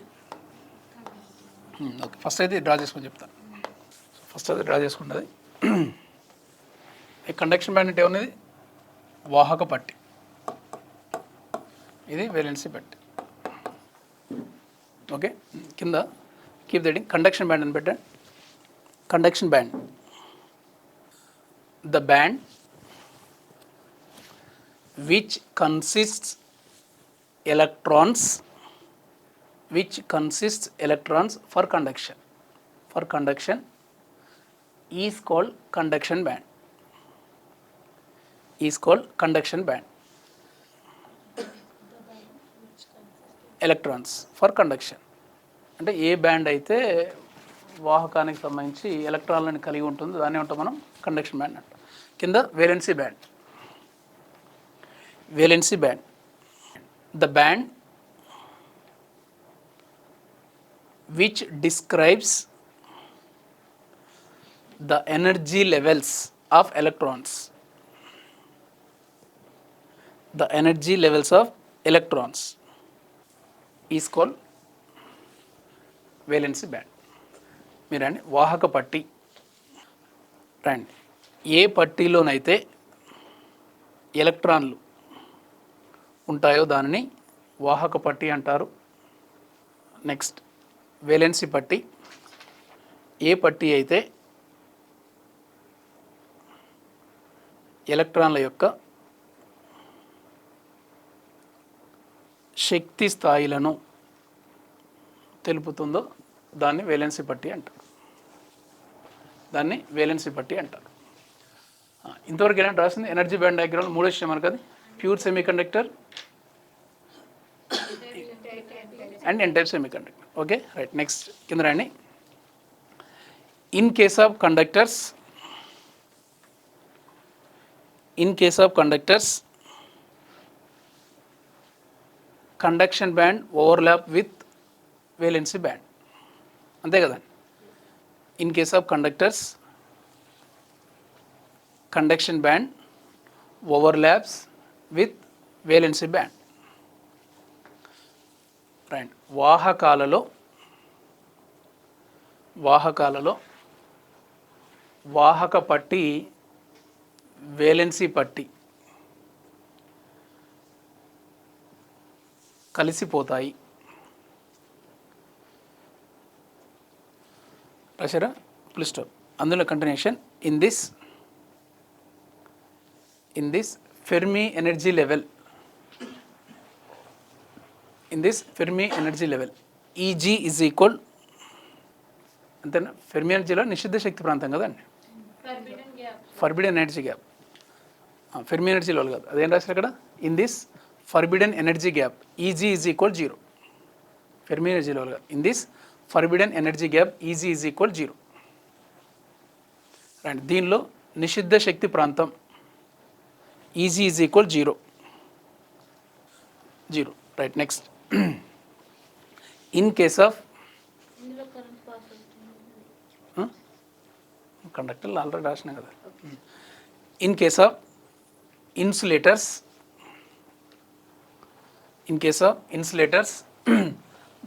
[SPEAKER 2] ఓకే, ఫస్ట్ అయితే డ్రా చేసుకొని చెప్తాను. ఫస్ట్ అయితే డ్రా చేసుకుంటుంది. ఈ కండక్షన్ బ్యాండ్ అంటే ఏమన్నది? వాహక పట్టి, ఇది వేలెన్సీ పట్టి. ఓకే, కింద కీప్ దట్ కండక్షన్ బ్యాండ్ అని పెట్టండి. Conduction band, the band which consists electrons for conduction is called conduction band. Electrons for conduction అంటే ఏ బ్యాండ్ అయితే వాహకానికి సంబంధించి ఎలక్ట్రాన్లను కలిగి ఉంటుందో దాన్ని ఉంటాం మనం కండక్షన్ బ్యాండ్ అంటాం. కింద valency band, the band which describes the energy levels of electrons, is called valency band. మీరండి వాహక పట్టి రండి, ఏ పట్టీలోనైతే ఎలక్ట్రాన్లు ఉంటాయో దానిని వాహక పట్టి అంటారు. నెక్స్ట్ వేలెన్సీ పట్టి, ఏ పట్టి అయితే ఎలక్ట్రాన్ల యొక్క శక్తి స్థాయిలను తెలుపుతుందో దాన్ని వేలెన్సీ పట్టి అంటారు. ఇంతవరకు ఏంటంటే రాసింది ఎనర్జీ బ్యాండ్ డయాగ్రామ్ 3 విషయం మనకు అది pure semiconductor and N type semiconductor. Okay right, next కింద రండి. In case of conductors conduction band overlap with valency band, అంతే కదండి. In case of conductors conduction band overlaps with valency band. Right, వాహకాలలో వాహక పట్టి valency పట్టి కలిసిపోతాయి. రాశారా? Full stop. అందులో continuation in this Fermi energy level, E G is equal అంతేనా? ఫెర్మి ఎనర్జీలో నిషిద్ధ శక్తి ప్రాంతం కదండి, ఫర్బిడెన్ ఎనర్జీ గ్యాప్. ఫెర్మి ఎనర్జీలో కాదు, అదేం రాశారు అక్కడ? In this forbidden energy gap E G is equal 0. Fermi ఎనర్జీలో కాదు, in this forbidden energy gap E G is equal 0. Right, దీనిలో నిషిద్ధ శక్తి ప్రాంతం E G is equal 0. Right, next in case of కండక్టర్లు ఆల్రెడీ రాసినా కదా. In case of insulators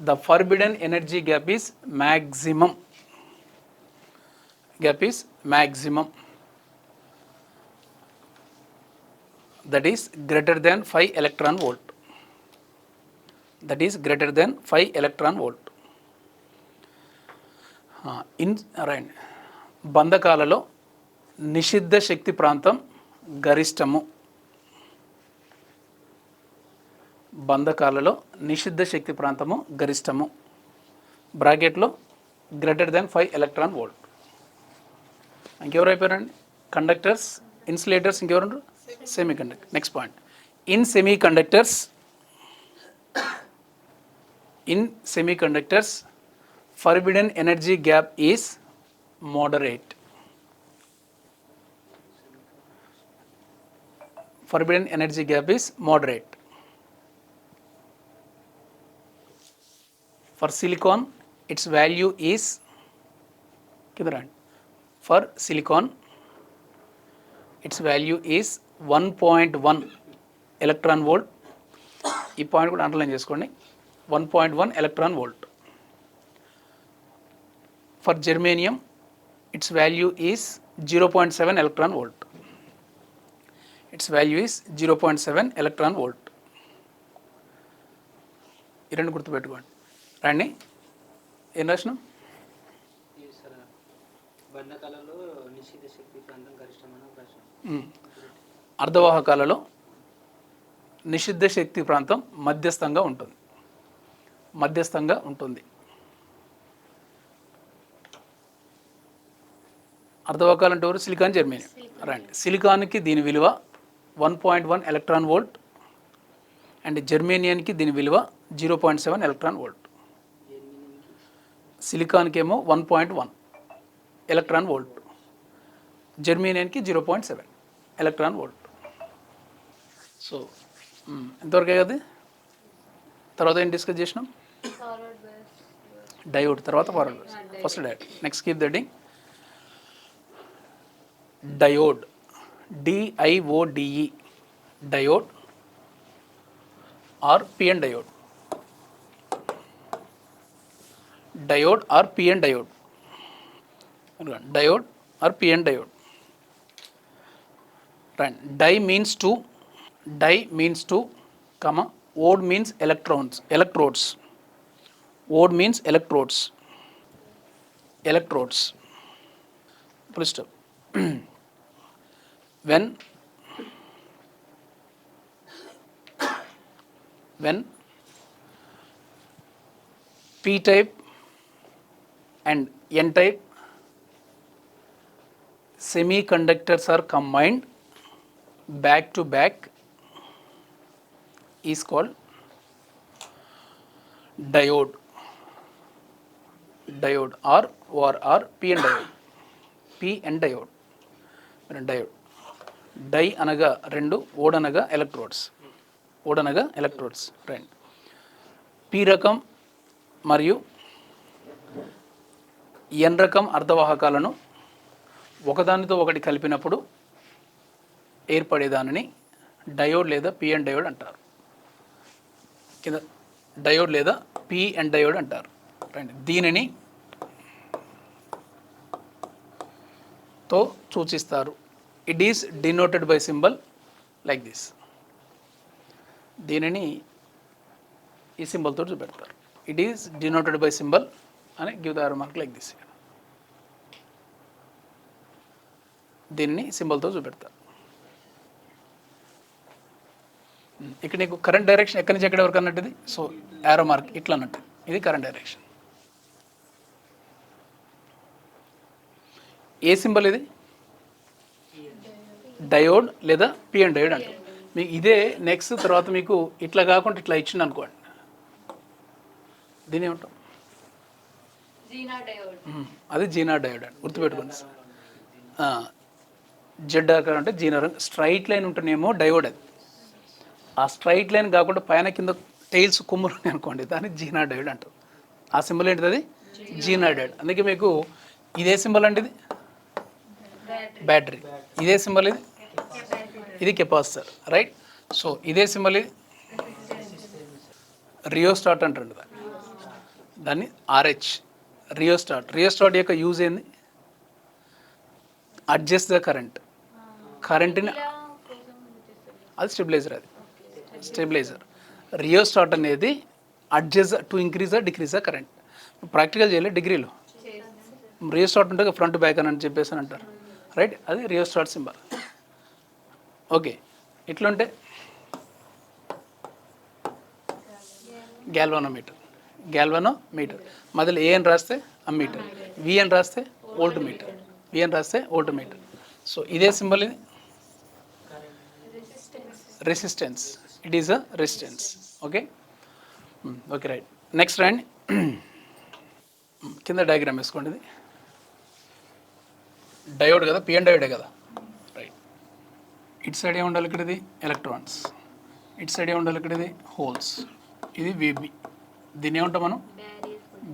[SPEAKER 2] the forbidden energy gap is maximum. That is greater than 5 electron volt. Right. బంధకాలలో నిషిద్ధ శక్తి ప్రాంతం గరిష్టము. బ్రాకెట్లో గ్రేటర్ దెన్ 5 electron volt. ఇంకెవరు అయిపోయారండి? కండక్టర్స్, ఇన్సులేటర్స్, ఇంకెవరు? Semi conductor. Next point, in semi conductors forbidden energy gap is moderate. For silicon, its value is for silicon its value is 1.1 electron volt. ఈ point కూడా underline చేసుకోండి, 1.1 electron volt. For germanium, its value is 0.7 electron volt. It's value is 0.7 electron volt. ఈ రెండు గుర్తుపెట్టుకోండి. రండి, ఏం రాసినాం?
[SPEAKER 5] బంధకాలలో నిశ్చిత శక్తి ప్రాంతం గరిష్టమైన ప్రశ్న.
[SPEAKER 2] అర్ధవాహకాలలో నిషిద్ధ శక్తి ప్రాంతం మధ్యస్థంగా ఉంటుంది. అర్ధవాహకాలు అంటే ఎవరు? Silicon, germanium. రైట్. సిలికాన్కి దీని విలువ 1.1 ఎలక్ట్రాన్ వోల్ట్ అండ్ జర్మేనియానికి దీని విలువ 0.7 ఎలక్ట్రాన్ వోల్ట్. సిలికాన్కి ఏమో 1.1 ఎలక్ట్రాన్ వోల్ట్, జర్మేనియానికి 0.7 ఎలక్ట్రాన్ వోల్ట్. సో ఎంతవరకే కదా. తర్వాత ఏం డిస్కస్ చేసినాం?
[SPEAKER 3] ఫార్వర్డ్ బయాస్,
[SPEAKER 2] డయోడ్, తర్వాత forward bias. First diode. Next keep the డింగ్. Diode, DIODE, diode or PN diode. Diode or PN diode. Diode or PN diode. Right. Di means two, comma, ode means electrodes. Ode means electrodes. Full stop. When P-type and N-type semiconductors are combined back to back is called diode or PN diode. Diode. Di anaga rendu, ode anaga electrodes. Right. P రకం మరియు N రకం అర్ధవాహకాలను ఒకదానితో ఒకటి కలిపినప్పుడు ఏర్పడేదానిని diode లేదా PN diode అంటారు. కింద diode లేదా PN డయోడ్ అంటారు. రైట్. దీనిని తో సూచిస్తారు. It is denoted by symbol like this. దీనిని ఈ సింబల్తో చూపెడతారు. It is denoted by symbol అని give the arrow mark like this. దీనిని సింబల్తో చూపెడతారు. ఇక్కడ నీకు కరెంట్ డైరెక్షన్ ఎక్కడి నుంచి ఎక్కడి వరకు అన్నట్టుది. సో యారో మార్క్ ఇట్లా అన్నట్టు, ఇది కరెంట్ డైరెక్షన్. ఏ సింబల్ ఇది? డయోడ్ లేదా PN డయోడ్ అంటారు. మీకు ఇదే నెక్స్ట్ తర్వాత మీకు ఇట్లా కాకుండా ఇట్లా ఇచ్చింది అనుకోండి, దీని ఏమంటాం?
[SPEAKER 3] జీనా డయోడ్.
[SPEAKER 2] అది జీనా డయోడ్ అండి, గుర్తుపెట్టుకోండి. జెడ్ ఆకారం అంటే జీనా రంగు. స్ట్రైట్ లైన్ ఉంటేనేమో డయోడ్. అది ఆ స్ట్రైట్ లైన్ కాకుండా పైన కింద టైల్స్ కొమ్ములు ఉన్నాయి అనుకోండి, దాన్ని జీనా డయోడ్ అంటారు. ఆ సింబల్ ఏంటిది? అది జీనా డయోడ్. అందుకే మీకు ఇదే సింబల్ అండి, ఇది బ్యాటరీ. ఇదే సింబల్ ఇది కెపాసిటర్. రైట్. సో ఇదే సింబల్ ఇది రియోస్టాట్ అంటారు. దాన్ని RH, రియోస్టాట్ యొక్క యూజ్ ఏంది? అడ్జస్ట్ ద కరెంట్ని అది స్టెబిలైజర్. రియోస్టాట్ అనేది adjust to increase decrease the current. Practical చేయలేదు డిగ్రీలో. రియోస్టాట్ ఉంటే ఫ్రంట్ బ్యాక్ అని చెప్పేసి అని అంటారు. రైట్. అది రియోస్టాట్ సింబల్. ఓకే. ఇట్లుంటే గ్యాల్వానోమీటర్. మొదలు ఏ అని రాస్తే అమ్మీటర్, వి అని రాస్తే వోల్ట్ మీటర్. సో ఇదే సింబల్ ఇది resistance. It is a resistance. Okay. Right. Next రండి, కింద డయాగ్రామ్ వేసుకోండి. ఇది డయోడ్ కదా, PN డయోడే కదా. రైట్. ఇటు సైడ్ ఏముండాలి? ఇక్కడ ఇది ఎలక్ట్రాన్స్. ఇటు సైడ్ ఏముండాలి? ఇక్కడ ఇది హోల్స్. ఇది VB. దీన్ని ఏమంటాం మనం?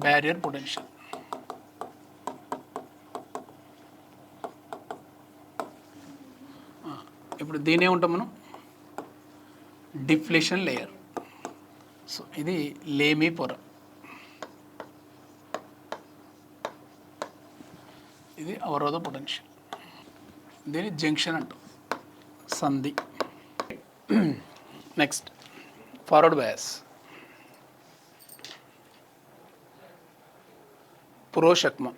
[SPEAKER 2] Barrier potential. ఇప్పుడు దీన్ని ఏమంటాం మనం? Deflation layer. సో ఇది లేమి పొర, ఇది అవరోధ పొటెన్షియల్. దీని జంక్షన్ అంటాం, సంధి. నెక్స్ట్ ఫార్వర్డ్ బయాస్, పురోషక్మం,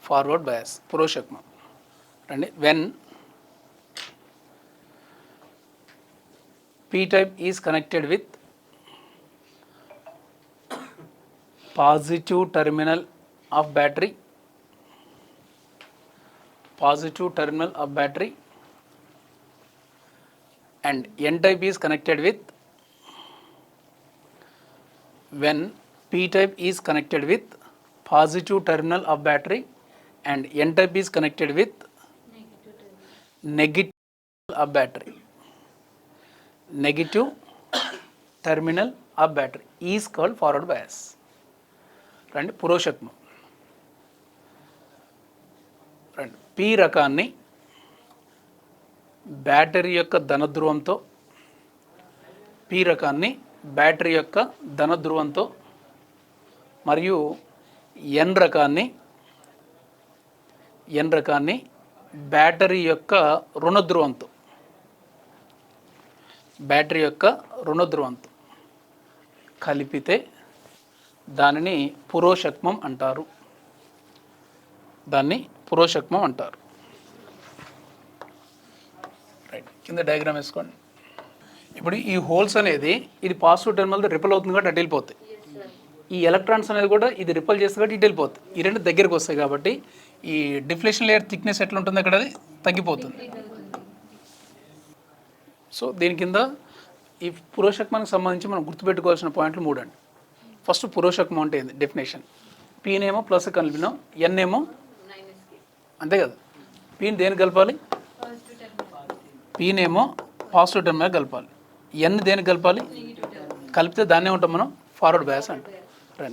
[SPEAKER 2] ఫార్వర్డ్ బయాస్, పురోషక్మం అండి. When P type is connected with positive terminal of battery, positive terminal of battery, and N type is connected with, when P type is connected with positive terminal of battery and N type is connected with negative of battery, negative terminal of battery is called forward bias. రండి పురోషక్మం. రండి P రకాన్ని battery యొక్క ధనధ్రువంతో, P రకాన్ని battery యొక్క ధనధ్రువంతో మరియు ఎన్ రకాన్ని battery యొక్క రుణధ్రువంతో, battery యొక్క రుణధ్రువంతో కలిపితే దానిని పురోషక్మం అంటారు. దాన్ని పురోషక్మం అంటారు. రైట్, కింద డయాగ్రామ్ వేసుకోండి. ఇప్పుడు ఈ హోల్స్ అనేది ఇది పాజిటివ్ టెర్మినల్ రిపల్ అవుతుంది కాబట్టి అటు వెళ్ళిపోతాయి. ఈ ఎలక్ట్రాన్స్ అనేది కూడా ఇది రిపల్ చేస్తే కాబట్టి ఇటు వెళ్ళిపోతాయి. ఈ రెండు దగ్గరికి వస్తాయి కాబట్టి ఈ డిఫ్లెషన్ లేయర్ థిక్నెస్ ఎట్లా ఉంటుంది అక్కడ, అది తగ్గిపోతుంది. సో దీని కింద ఈ పురోషక్మానికి సంబంధించి మనం గుర్తుపెట్టుకోవాల్సిన పాయింట్లు 3 అండి. ఫస్ట్ పురోషక్మం అంటే ఏంది డెఫినేషన్. పీనేమో ప్లస్ కలిపినాం, ఎన్ ఏమో అంతే కదా. పీని దేనికి కలపాలి, పీనేమో పాజిటివ్ టర్మినల్ కలపాలి, ఎన్ దేనికి కలపాలి, కలిపితే దాన్నే ఉంటాం మనం ఫార్వర్డ్ బయాస్ అంటాం.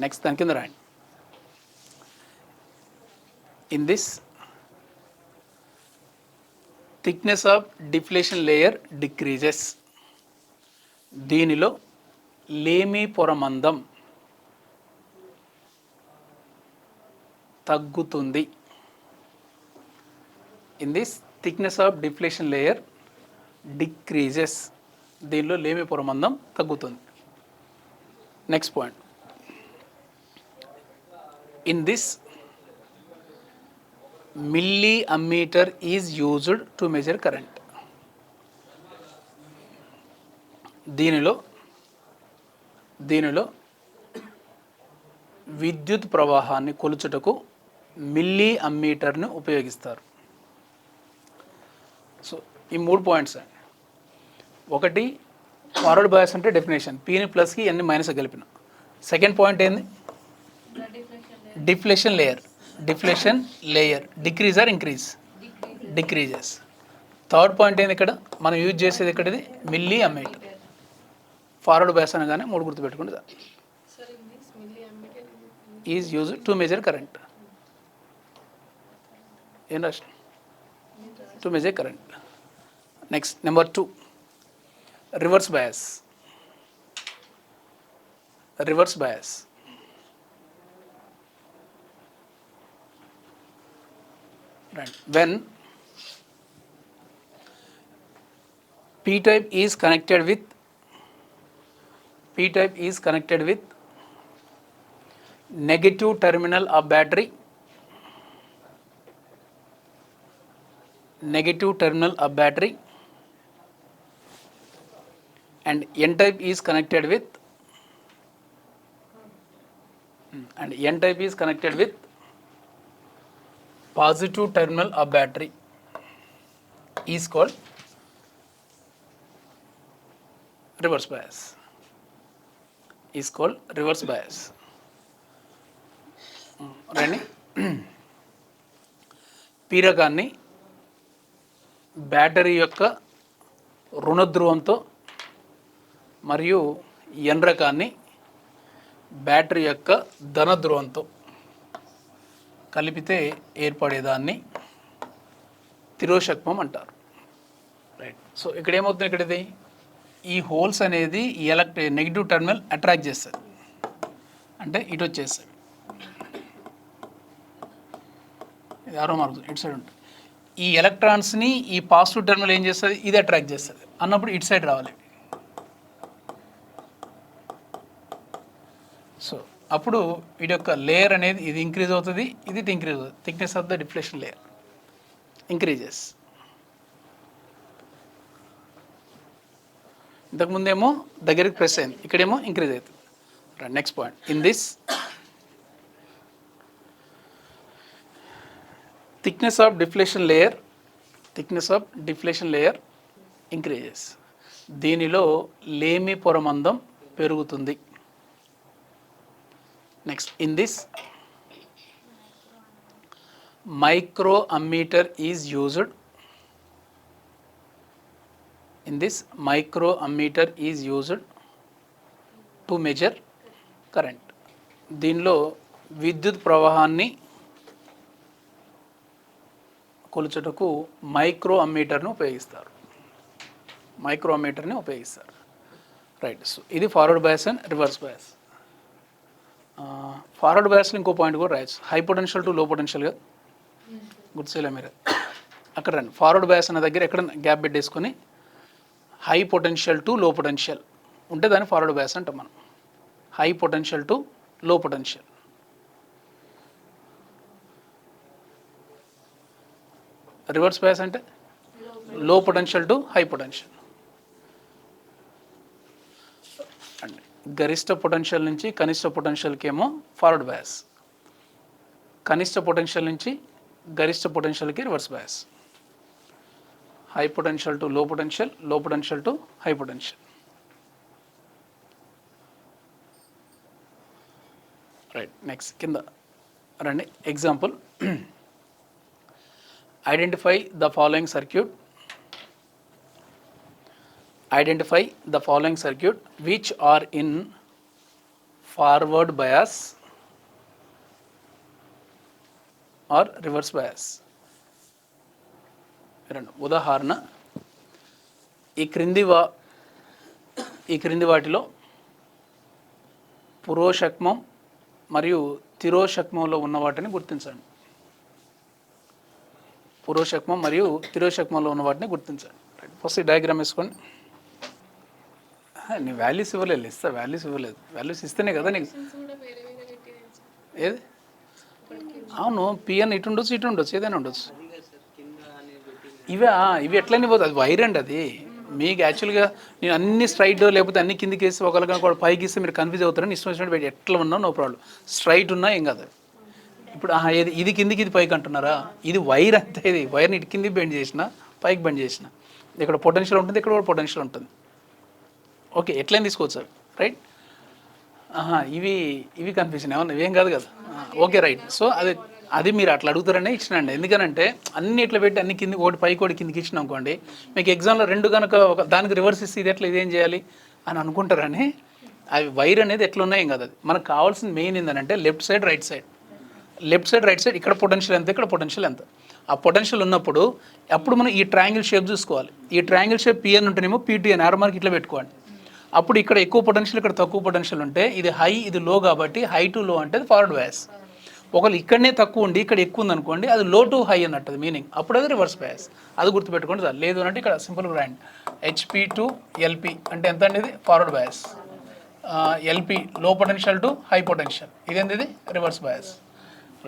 [SPEAKER 2] నెక్స్ట్ దాని కింద రాయండి. In this thickness of deflation layer decreases, దీనిలో లేమి పొర మందం తగ్గుతుంది. In this thickness of deflation layer decreases, దీనిలో లేమి పొర మందం తగ్గుతుంది. Next point, in this milli ammeter is used to measure current, దీనిలో విద్యుత్ ప్రవాహాన్ని కొలుచుటకు మిల్లీ అమ్మీటర్ని ఉపయోగిస్తారు. సో ఈ 3 పాయింట్స్ అండి. ఒకటి ఫార్వర్డ్ బయాస్ అంటే డెఫినేషన్, పీని ప్లస్కి ఎన్ని మైనస్ కలిపిన. సెకండ్ పాయింట్ ఏంది, deflection layer decrease or increase, decreases. Third point ఏంది, ఇక్కడ మనం యూజ్ చేసేది ఇక్కడది మిల్లీ అమ్మీటర్. ఫార్వర్డ్ బయాస్ అనగానే 3 గుర్తుపెట్టుకుంటే is use to measure current. ఏం రాష్ట్ర to measure current. Next number 2 reverse bias. Right. When P type is connected with negative terminal of battery, and N type is connected with positive terminal of battery, is called reverse bias. రండి, P రకాన్ని battery యొక్క రుణధ్రువంతో మరియు ఎన్ రకాన్ని battery యొక్క ధనధ్రువంతో కలిపితే ఏర్పడేదాన్ని తిరోషక్మం అంటారు. Right. So ఇక్కడ ఏమవుతుంది, ఇక్కడ ఇది ఈ హోల్స్ అనేది ఈ నెగిటివ్ టర్మినల్ అట్రాక్ట్ చేస్తుంది, అంటే ఇటు వచ్చేస్తుంది. ఇది 6వ మార్కు ఇటు సైడ్ ఉంటుంది. ఈ ఎలక్ట్రాన్స్ని ఈ పాజిటివ్ టెర్మినల్ ఏం చేస్తుంది, ఇది అట్రాక్ట్ చేస్తుంది అన్నప్పుడు ఇటు సైడ్ రావాలి. సో అప్పుడు వీటి యొక్క లేయర్ అనేది ఇది ఇంక్రీజ్ అవుతుంది, ఇది ఇంక్రీజ్ అవుతుంది. Thickness of the deflection layer increases. ఇంతకుముందేమో దగ్గరికి ప్రెస్ అయింది, ఇక్కడేమో ఇంక్రీజ్ అవుతుంది. Next point, in this thickness of deflection layer increases. దీనిలో లేమి పొరమందం పెరుగుతుంది. Next, in this micro ammeter is used. To measure current. దీనిలో విద్యుత్ ప్రవాహాన్ని కొలుచుటకు మైక్రో అమ్మీటర్ని ఉపయోగిస్తారు. రైట్. సో ఇది forward bias and reverse bias. Forward బయాస్లో ఇంకో పాయింట్ కూడా రాయొచ్చు, హై పొటెన్షియల్ టు లో పొటెన్షియల్గా గుర్తుచేయలే మీరు. అక్కడ రండి, ఫార్వర్డ్ బయాస్ అనే దగ్గర ఎక్కడ గ్యాప్ పెట్టేసుకొని high potential to low potential ఉంటే దాన్ని ఫార్వర్డ్ బయాస్ అంటాం మనం. High potential to low potential. Reverse bias అంటే లో పొటెన్షియల్ టు హై పొటెన్షియల్. అండి గరిష్ట పొటెన్షియల్ నుంచి కనిష్ట పొటెన్షియల్కి ఏమో ఫార్వర్డ్ బయాస్, కనిష్ట పొటెన్షియల్ నుంచి గరిష్ట పొటెన్షియల్కి reverse bias. High potential to low potential, low potential to high potential. Right. Next కింద రండి, example. Identify the following circuit which are in forward bias or reverse bias. ఉదాహరణ, ఈ క్రింది వాటిలో పురోషక్మం మరియు తిరోషక్మంలో ఉన్న వాటిని గుర్తించండి. పురోషక్మం మరియు తిరోషక్మంలో ఉన్న వాటిని గుర్తించండి. ఫస్ట్ ఈ డయాగ్రామ్ వేసుకోండి. నీ వాల్యూస్ ఇవ్వలేదు, వాల్యూస్ ఇస్తేనే కదా నీకు. ఏది? అవును, పిఎన్ ఇటు ఉండొచ్చు, ఏదైనా ఉండొచ్చు. ఇవి ఎట్లయినా పోతుంది, అది వైర్ అండి. అది మీకు యాక్చువల్గా నేను అన్ని స్ట్రైట్ లేకపోతే అన్ని కిందికి వేసి ఒకరిగా కూడా పైకి ఇస్తే మీరు కన్ఫ్యూజ్ అవుతారని ఇష్టం వచ్చినట్టు ఎట్లా ఉన్నా నో ప్రాబ్లం. స్ట్రైట్ ఉన్నా ఏం కాదు. ఇప్పుడు ఇది కిందికి ఇది పైకి అంటున్నారా, ఇది వైర్ అంతే. ఇది వైర్ని ఇటు కిందికి బెండ్ చేసిన, పైకి బెండ్ చేసిన, ఇక్కడ పొటెన్షియల్ ఉంటుంది, ఇక్కడ కూడా పొటెన్షియల్ ఉంటుంది. ఓకే, ఎట్లయినా తీసుకోవచ్చు రైట్. ఇవి కన్ఫ్యూజన్ ఏమన్నా ఇవేం కాదు కదా. Okay right. సో అది మీరు అట్లా అడుగుతారనే ఇచ్చినండి. ఎందుకనంటే అన్ని ఇట్లా పెట్టి అన్ని కింది ఒకటి పైకి ఒకటి కిందికి ఇచ్చిన అనుకోండి, మీకు ఎగ్జామ్లో రెండు కనుక దానికి రివర్స్ ఇస్తే ఇది ఎట్లా ఇదేం చేయాలి అని అనుకుంటారని. అవి వైర్ అనేది ఎట్లా ఉన్నాయి ఏం కాదు. అది మనకు కావాల్సిన మెయిన్ ఏంటంటే లెఫ్ట్ సైడ్ రైట్ సైడ్ ఇక్కడ పొటెన్షియల్ ఎంత, ఇక్కడ పొటెన్షియల్ ఎంత. ఆ పొటెన్షియల్ ఉన్నప్పుడు అప్పుడు మనం ఈ ట్రయాంగిల్ షేప్ చూసుకోవాలి. ఈ ట్రయాంగిల్ షేప్ పిఎన్ ఉంటేనేమో పీటీఎన్ ఆరో మార్క్ ఇట్లా పెట్టుకోండి. అప్పుడు ఇక్కడ ఎక్కువ పొటెన్షియల్, ఇక్కడ తక్కువ పొటెన్షియల్ ఉంటే ఇది హై, ఇది లో. కాబట్టి హై టు లో అంటే ఫార్వర్డ్ బయాస్. ఒకవేళ ఇక్కడనే తక్కువ ఉండి ఇక్కడ ఎక్కువ ఉంది అనుకోండి, అది లో టు హై అన్నట్టు మీనింగ్. అప్పుడు అది రివర్స్ బయాస్. అది గుర్తుపెట్టుకోండి సార్. లేదు అంటే ఇక్కడ సింపుల్గా రాయండి, హెచ్పి టు ఎల్పి అంటే ఎంత అండి, ఇది ఫార్వర్డ్ బయాస్. ఎల్పి low potential to high potential, ఇదేంది, ఇది రివర్స్ బయాస్.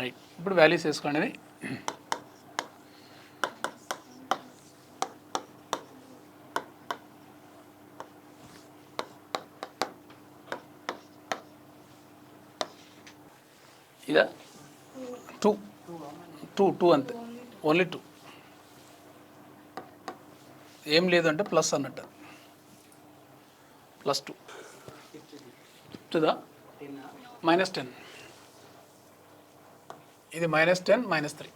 [SPEAKER 2] రైట్. ఇప్పుడు వాల్యూస్ వేసుకోండి. ఇదా 2 అంతే, ఓన్లీ 2. ఏం లేదు అంటే ప్లస్ అన్నట్టు, +2 దా -10. ఇది -10 -3,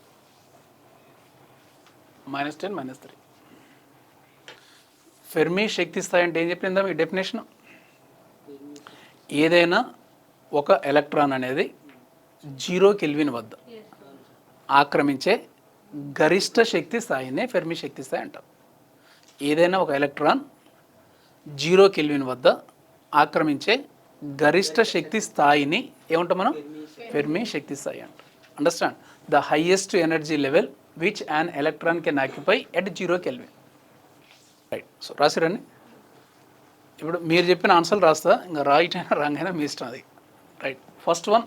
[SPEAKER 2] -10 -3. ఫెర్మి శక్తి స్థాయి అంటే ఏం చెప్పిందా మీ డెఫినేషన్? ఏదైనా ఒక ఎలక్ట్రాన్ అనేది 0 కెల్విన్ వద్ద ఆక్రమించే గరిష్ట శక్తి స్థాయినే ఫెర్మి శక్తి స్థాయి అంటాం. ఏదైనా ఒక ఎలక్ట్రాన్ 0 కెల్విన్ వద్ద ఆక్రమించే గరిష్ట శక్తి స్థాయిని ఏమంటాం మనం? ఫెర్మి శక్తి స్థాయి అంటాం. Understand? The highest energy level which an electron can occupy at 0 Kelvin. Right. So రాసిరండి. ఇప్పుడు మీరు చెప్పిన ఆన్సర్ రాస్తా, ఇంకా రైట్ అయినా రాంగ్ అయినా మీ ఇష్టం అది. రైట్. ఫస్ట్ వన్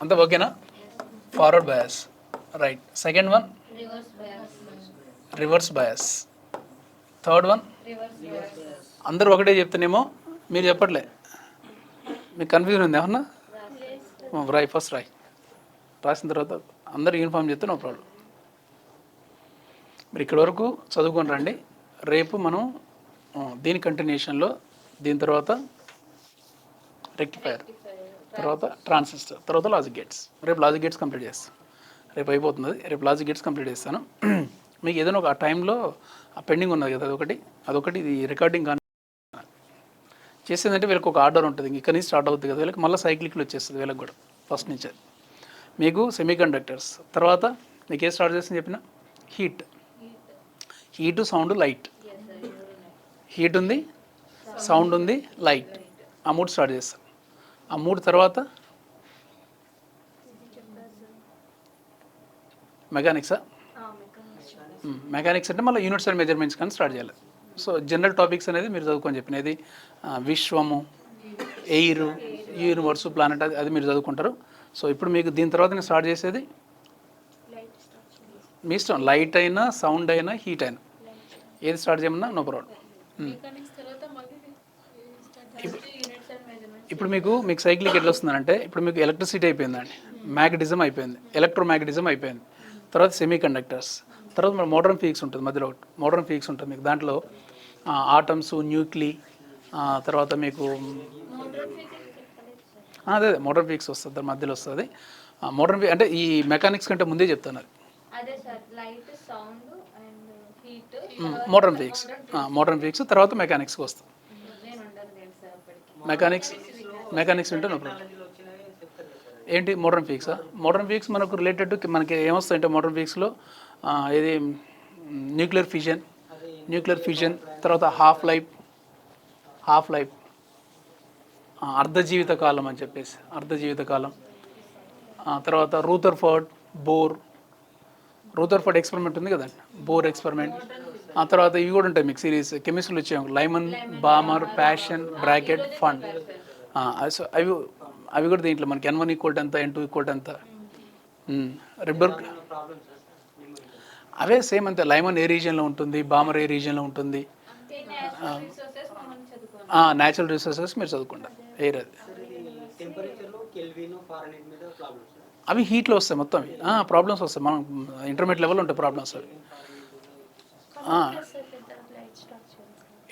[SPEAKER 2] అంతా ఓకేనా? Forward bias. Right. Second one
[SPEAKER 3] reverse bias.
[SPEAKER 2] Reverse bias. Third one
[SPEAKER 3] reverse bias.
[SPEAKER 2] అందరూ ఒకటే చెప్తానేమో, మీరు చెప్పట్లే, మీకు కన్ఫ్యూజన్ ఉంది ఏమన్నా? రాయ్, ఫస్ట్ రాయ్. రాసిన తర్వాత అందరూ యూనిఫామ్ చెప్తే నో ప్రాబ్లం. మీరు ఇక్కడి వరకు చదువుకొని రండి. రేపు మనం దీని కంటిన్యూషన్లో, దీని తర్వాత రెక్టిఫైర్, తర్వాత ట్రాన్సిస్టర్, తర్వాత లాజిక్ గేట్స్. రేపు లాజిక్ గేట్స్ కంప్లీట్ చేస్తాను. రేపు అయిపోతుంది అది. రేపు లాజిక్ గేట్స్ కంప్లీట్ చేస్తాను. మీకు ఏదైనా ఒక ఆ టైంలో ఆ పెండింగ్ ఉన్నది కదా, అదొకటి ఇది రికార్డింగ్ కానీ చేసేదంటే వీళ్ళకి ఒక ఆర్డర్ ఉంటుంది. ఇక్కడ నుంచి స్టార్ట్ అవుతుంది కదా, వీళ్ళకి మళ్ళీ సైక్లిక్లు వచ్చేస్తుంది వీళ్ళకి కూడా ఫస్ట్ నుంచి. మీకు సెమీ కండక్టర్స్ తర్వాత మీకు ఏ స్టార్ట్ చేస్తుంది చెప్పిన? Heat, sound, light. హీట్ ఉంది, సౌండ్ ఉంది, లైట్. ఆ మూడు స్టార్ట్ చేస్తాం. ఆ మూడు తర్వాత మెకానిక్సా? మెకానిక్స్ అంటే మళ్ళీ యూనిట్స్ అండ్ మెజర్మెంట్స్ కానీ స్టార్ట్ చేయాలి. సో జనరల్ టాపిక్స్ అనేది మీరు చదువుకొని చెప్పినది, విశ్వము, ఎయిర్, యూనివర్సు, ప్లానెట్, అది మీరు చదువుకుంటారు. సో ఇప్పుడు మీకు దీని తర్వాత నేను స్టార్ట్ చేసేది మీ ఇష్టం. లైట్ అయినా, సౌండ్ అయినా, హీట్ అయినా, ఏది స్టార్ట్ చేయమన్నా నో ప్రాబ్లం. ఇప్పుడు మీకు సైక్లిక్ ఎట్లా వస్తుందంటే, ఇప్పుడు మీకు ఎలక్ట్రిసిటీ అయిపోయిందండి, మ్యాగ్నటిజం అయిపోయింది, ఎలక్ట్రోమ్యాగ్నటిజం అయిపోయింది, తర్వాత సెమీ కండక్టర్స్, తర్వాత మన మోడర్న్ ఫిజిక్స్ ఉంటుంది, మధ్యలో ఒకటి మోడర్న్ ఫిజిక్స్ ఉంటుంది మీకు. దాంట్లో ఆటమ్స్, న్యూక్లీ, తర్వాత మీకు అదే మోడర్న్ ఫిజిక్స్ వస్తుంది, దాని మధ్యలో వస్తుంది. మోడర్న్ అంటే ఈ మెకానిక్స్ కంటే ముందే చెప్తాను అది.
[SPEAKER 3] అదే sir, light, sound and heat.
[SPEAKER 2] Modern physics తర్వాత మెకానిక్స్కి వస్తుంది.
[SPEAKER 3] నేను ఉండను సార్ అప్పటికి.
[SPEAKER 2] మెకానిక్స్ ఉంటే నో ప్రాబ్లం. ఏంటి మోడర్న్ ఫిజిక్సా? మోడర్న్ ఫిజిక్స్ మనకు రిలేటెడ్ టు మనకి ఏమొస్తాయంటే మోడర్న్ ఫిజిక్స్లో ఇది న్యూక్లియర్ ఫ్యూజన్, తర్వాత హాఫ్ లైఫ్, అర్ధ జీవిత కాలం అని చెప్పేసి, తర్వాత రూథర్ఫర్డ్ ఎక్స్పెరిమెంట్ ఉంది కదండి, బోర్ ఎక్స్పెరిమెంట్. ఆ తర్వాత ఇవి కూడా ఉంటాయి మీకు సిరీస్ కెమిస్ట్రీలో వచ్చాము, Lyman, Balmer, passion, bracket, fund. So అవి కూడా దీంట్లో మనకి N1 ఈక్వల్ ఎంత, N2 ఈక్వల్ ఎంత, రిబర్గ్ అవే సేమ్ అంతే. లైమన్ ఏ రీజియన్లో ఉంటుంది, బామర్ ఏ రీజియన్లో ఉంటుంది. న్యాచురల్ రిసోర్సెస్ మీరు చదువుకుంటారు. ఎయిర్ అది అవి హీట్లో వస్తాయి మొత్తం. ప్రాబ్లమ్స్ వస్తాయి, మనం ఇంటర్మీడియట్ లెవెల్లో ఉంటాయి ప్రాబ్లమ్స్ అవి.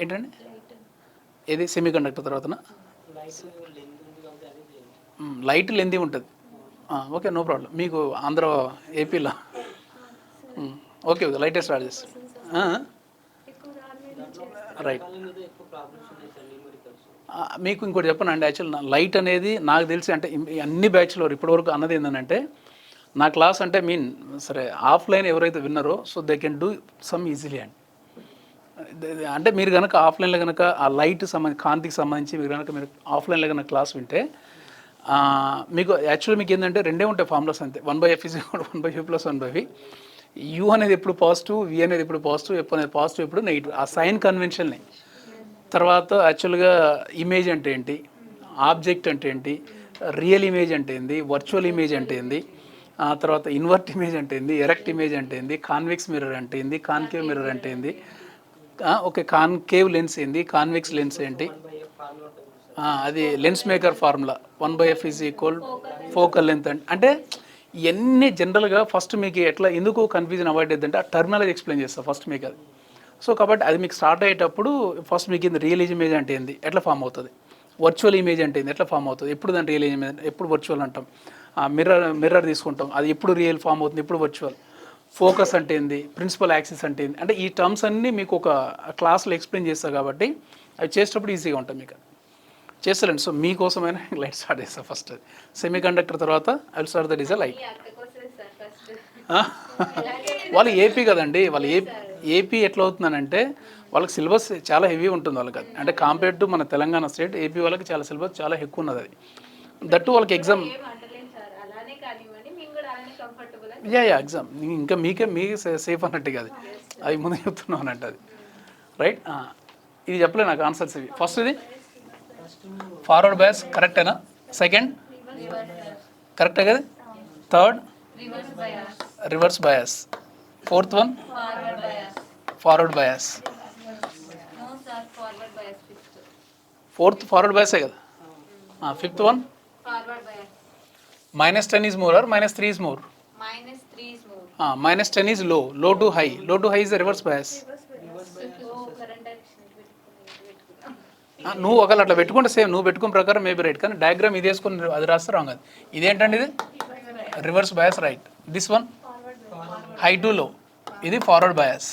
[SPEAKER 2] ఏంటండి ఏది సెమీ కండక్టర్ తర్వాతనా? లైట్ లెంతీ ఉంటుంది. Okay, no problem. మీకు ఆంధ్ర, ఏపీలో ఓకే, లైటే స్టార్ట్ చేస్తాం. రైట్. మీకు ఇంకోటి చెప్పనండి, యాక్చువల్ లైట్ అనేది నాకు తెలిసి అంటే అన్ని బ్యాచ్లో ఇప్పటివరకు అన్నది ఏంటంటే, నా క్లాస్ అంటే సరే ఆఫ్లైన్ ఎవరైతే విన్నారో so they can do some easily అండి. అంటే మీరు కనుక ఆఫ్లైన్లో కనుక ఆ లైట్ కాంతికి సంబంధించి మీరు ఆఫ్లైన్లో కనుక క్లాస్ వింటే మీకు యాక్చువల్లీ మీకు ఏంటంటే రెండే ఉంటాయి ఫార్ములాస్ అంతే. 1/f = 1/u + 1/v. u అనేది ఎప్పుడు పాజిటివ్, v అనేది ఎప్పుడు పాజిటివ్, f అనేది పాజిటివ్, ఎప్పుడు నెగిటివ్. ఆ సైన్ కన్వెన్షన్ని తర్వాత యాక్చువల్గా ఇమేజ్ అంటే ఏంటి, ఆబ్జెక్ట్ అంటే ఏంటి, రియల్ ఇమేజ్ అంటే ఏంది, వర్చువల్ ఇమేజ్ అంటే ఏంది, తర్వాత ఇన్వర్ట్ ఇమేజ్ అంటే ఏంది, ఎరెక్ట్ ఇమేజ్ అంటే ఏంది, కాన్వెక్స్ మిర్రర్ అంటే ఏంది, కాన్కేవ్ మిర్రర్ అంటే ఏంది, ఓకే కాన్కేవ్ లెన్స్ ఏంది, కాన్వెక్స్ లెన్స్ ఏంటి, అది lens maker formula 1/f = focal length అంటే ఇవన్నీ జనరల్గా ఫస్ట్ మీకు ఎట్లా ఎందుకు కన్ఫ్యూజన్ అవాయిడ్ అవుతుందంటే ఆ టర్మినాలజీ ఎక్స్ప్లెయిన్ చేస్తాను ఫస్ట్ మీకు అది. సో కాబట్టి అది మీకు స్టార్ట్ అయ్యేటప్పుడు ఫస్ట్ మీకు ఏంది, రియల్ ఇమేజ్ అంటే ఏంది, ఎట్లా ఫామ్ అవుతుంది, వర్చువల్ ఇమేజ్ అంటే ఏంది, ఎట్లా ఫామ్ అవుతుంది, ఎప్పుడు దాని రియల్ ఇమేజ్, ఎప్పుడు వర్చువల్ అంటాం, మిర్రర్ తీసుకుంటాం, అది ఎప్పుడు రియల్ ఫామ్ అవుతుంది, ఎప్పుడు వర్చువల్, ఫోకస్ అంటే ఏంది, ప్రిన్సిపల్ యాక్సిస్ అంటే ఏంది, అంటే ఈ టర్మ్స్ అన్నీ మీకు ఒక క్లాస్లో ఎక్స్ప్లెయిన్ చేస్తారు కాబట్టి అవి చేసేటప్పుడు ఈజీగా ఉంటుంది మీకు చేస్తారండి. సో మీకోసమైనా లైట్ స్టార్ట్ చేస్తాను ఫస్ట్. సెమీ కండక్టర్ తర్వాత I will start that is a light. వాళ్ళు ఏపీ కదండి, వాళ్ళు ఏపీ ఎట్లా అవుతుందనంటే వాళ్ళకి సిలబస్ చాలా హెవీ ఉంటుంది వాళ్ళకి. అది అంటే కంపేర్ టు మన తెలంగాణ స్టేట్, ఏపీ వాళ్ళకి చాలా సిలబస్ చాలా ఎక్కువ ఉన్నది. అది దట్టు వాళ్ళకి ఎగ్జామ్ యా ఎగ్జామ్ ఇంకా మీకే సేఫ్ అన్నట్టు కాదు, అవి ముందు చెప్తున్నావు అన్నట్టు అది రైట్. ఇది చెప్పలే నాకు ఆన్సర్స్ ఇవి. ఫస్ట్ ఇది ఫార్వర్డ్ బయాస్ కరెక్టేనా? సెకండ్ కరెక్టే కదా? Third reverse bias. Fourth one forward bias.
[SPEAKER 3] No sir, forward bias fixed.
[SPEAKER 2] Fourth forward బయాసే కదా. Fifth one
[SPEAKER 3] Forward bias.
[SPEAKER 2] -10 is more or -3 is more?
[SPEAKER 3] -3 is more.
[SPEAKER 2] -10 is low, low to high. Low to high is the reverse bias.
[SPEAKER 3] So current direction పెట్టుకున్నాం.
[SPEAKER 2] నువ్వు ఒకవేళ అట్లా పెట్టుకుంటే same నువ్వు పెట్టుకున్న ప్రకారం మేబీ రైట్, కానీ డయాగ్రామ్ ఇది వేసుకుని అది రాస్తే రాంగ్. అది ఇదేంటండి? ఇది reverse bias right. This one high to లో, ఇది ఫార్వర్డ్ బయాస్.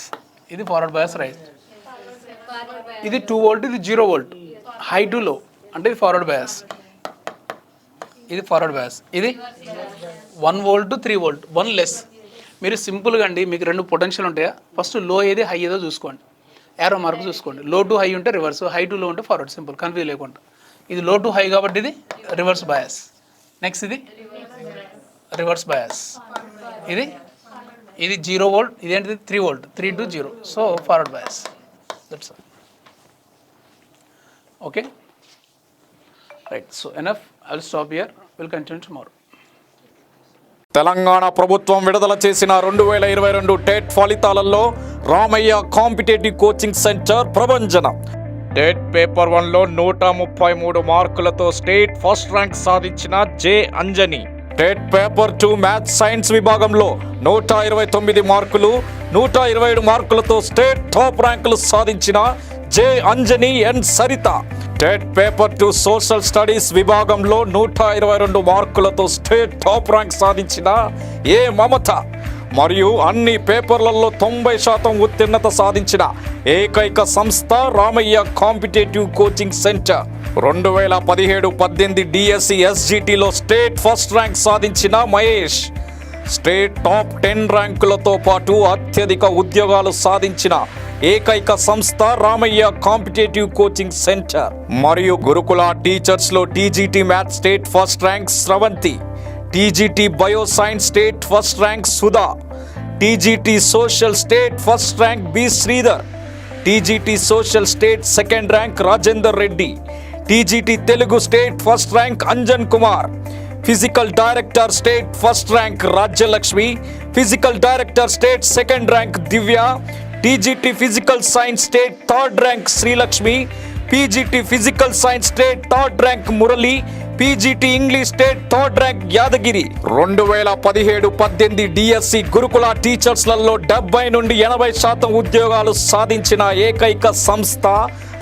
[SPEAKER 2] ఇది forward bias right.
[SPEAKER 3] Forward bias.
[SPEAKER 2] ఇది 2 వోల్ట్, ఇది 0 వోల్ట్. హై టు లో అంటే ఇది ఫార్వర్డ్ బయాస్, ఇది ఫార్వర్డ్ బయాస్. ఇది 1 వోల్ట్ 3 వోల్ట్, 1 లెస్. మీరు సింపుల్గా అండి, మీకు 2 పొటెన్షియల్ ఉంటాయా, ఫస్ట్ లో ఏది హై ఏదో చూసుకోండి, యారో మార్క్ చూసుకోండి. లో టు హై ఉంటే రివర్స్, హై టు లో ఉంటే ఫార్వర్డ్, సింపుల్, కన్ఫ్యూజ్ లేకుండా. ఇది లో టు హై కాబట్టి ఇది రివర్స్ బయాస్. నెక్స్ట్ ఇది రివర్స్ బయాస్. ఇది 0 వోల్ట్, ఇదేంటిది 3 volt, 3 to 0, so forward bias. That's all. Okay right. So enough, I will stop here, will continue tomorrow.
[SPEAKER 1] Telangana ప్రభుత్వం విడుదల చేసిన 2022 టెట్ ఫలితాలలో రామయ్య కాంపిటేటివ్ కోచింగ్ సెంటర్ ప్రభంజనం. టెట్ పేపర్ 1లో 133 మార్కులతో స్టేట్ ఫస్ట్ ర్యాంక్ సాధించిన J Anjani. TET paper 2 maths science విభాగంలో 129 మార్కులు, 127 మార్కులతో స్టేట్ టాప్ ర్యాంకులు సాధించిన J Anjani N Saritha. TET paper 2 social studies విభాగంలో 122 మార్కులతో స్టేట్ టాప్ ర్యాంక్ సాధించిన ఏ మమత. మరియు అన్ని పేపర్లలో 90% ఉత్తీర్ణత సాధించిన ఏకైక సంస్థ Ramaiah competitive coaching centre. 2017-18 DSC ఎస్జిటిలో స్టేట్ ఫస్ట్ ర్యాంక్ సాధించిన మహేష్. స్టేట్ టాప్ 10 ర్యాంకులతో పాటు అత్యధిక ఉద్యోగాలు సాధించిన ఏకైక సంస్థ రామయ్య కాంపిటేటివ్ కోచింగ్ సెంటర్. మరియు గురుకుల టీచర్స్లో TGT maths state first rank Sravanthi, TGT bio science state first rank Sudha, TGT social state first rank B Sridhar, TGT social state second rank Rajender Reddy, TGT Telugu state first rank Anjan Kumar, physical director state first rank Rajyalakshmi, physical director state second rank Divya, TGT physical science state third rank Srilakshmi, PGT physical science state third rank Murali, PGT English state third rank Yadagiri. 2017-18 DSC గురుకుల టీచర్స్లలో 70 నుండి 80% ఉద్యోగాలు సాధించిన ఏకైక సంస్థ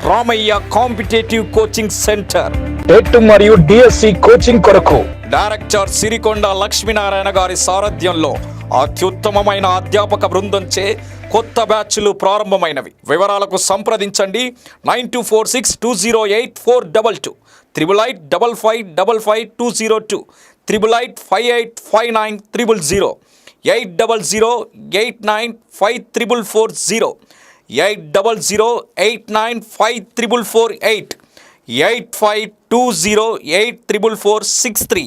[SPEAKER 1] Ramaiah competitive coaching centre. TET మరియు DSC coaching కొరకు director Sirikonda Lakshminarayana గారి సారథ్యంలో అత్యుత్తమమైన అధ్యాపక బృందంచే కొత్త బ్యాచ్లు ప్రారంభమైనవి. వివరాలకు సంప్రదించండి 9246208422, 8885555202, 88585900, 8008954440, 8008954448, 8520844463.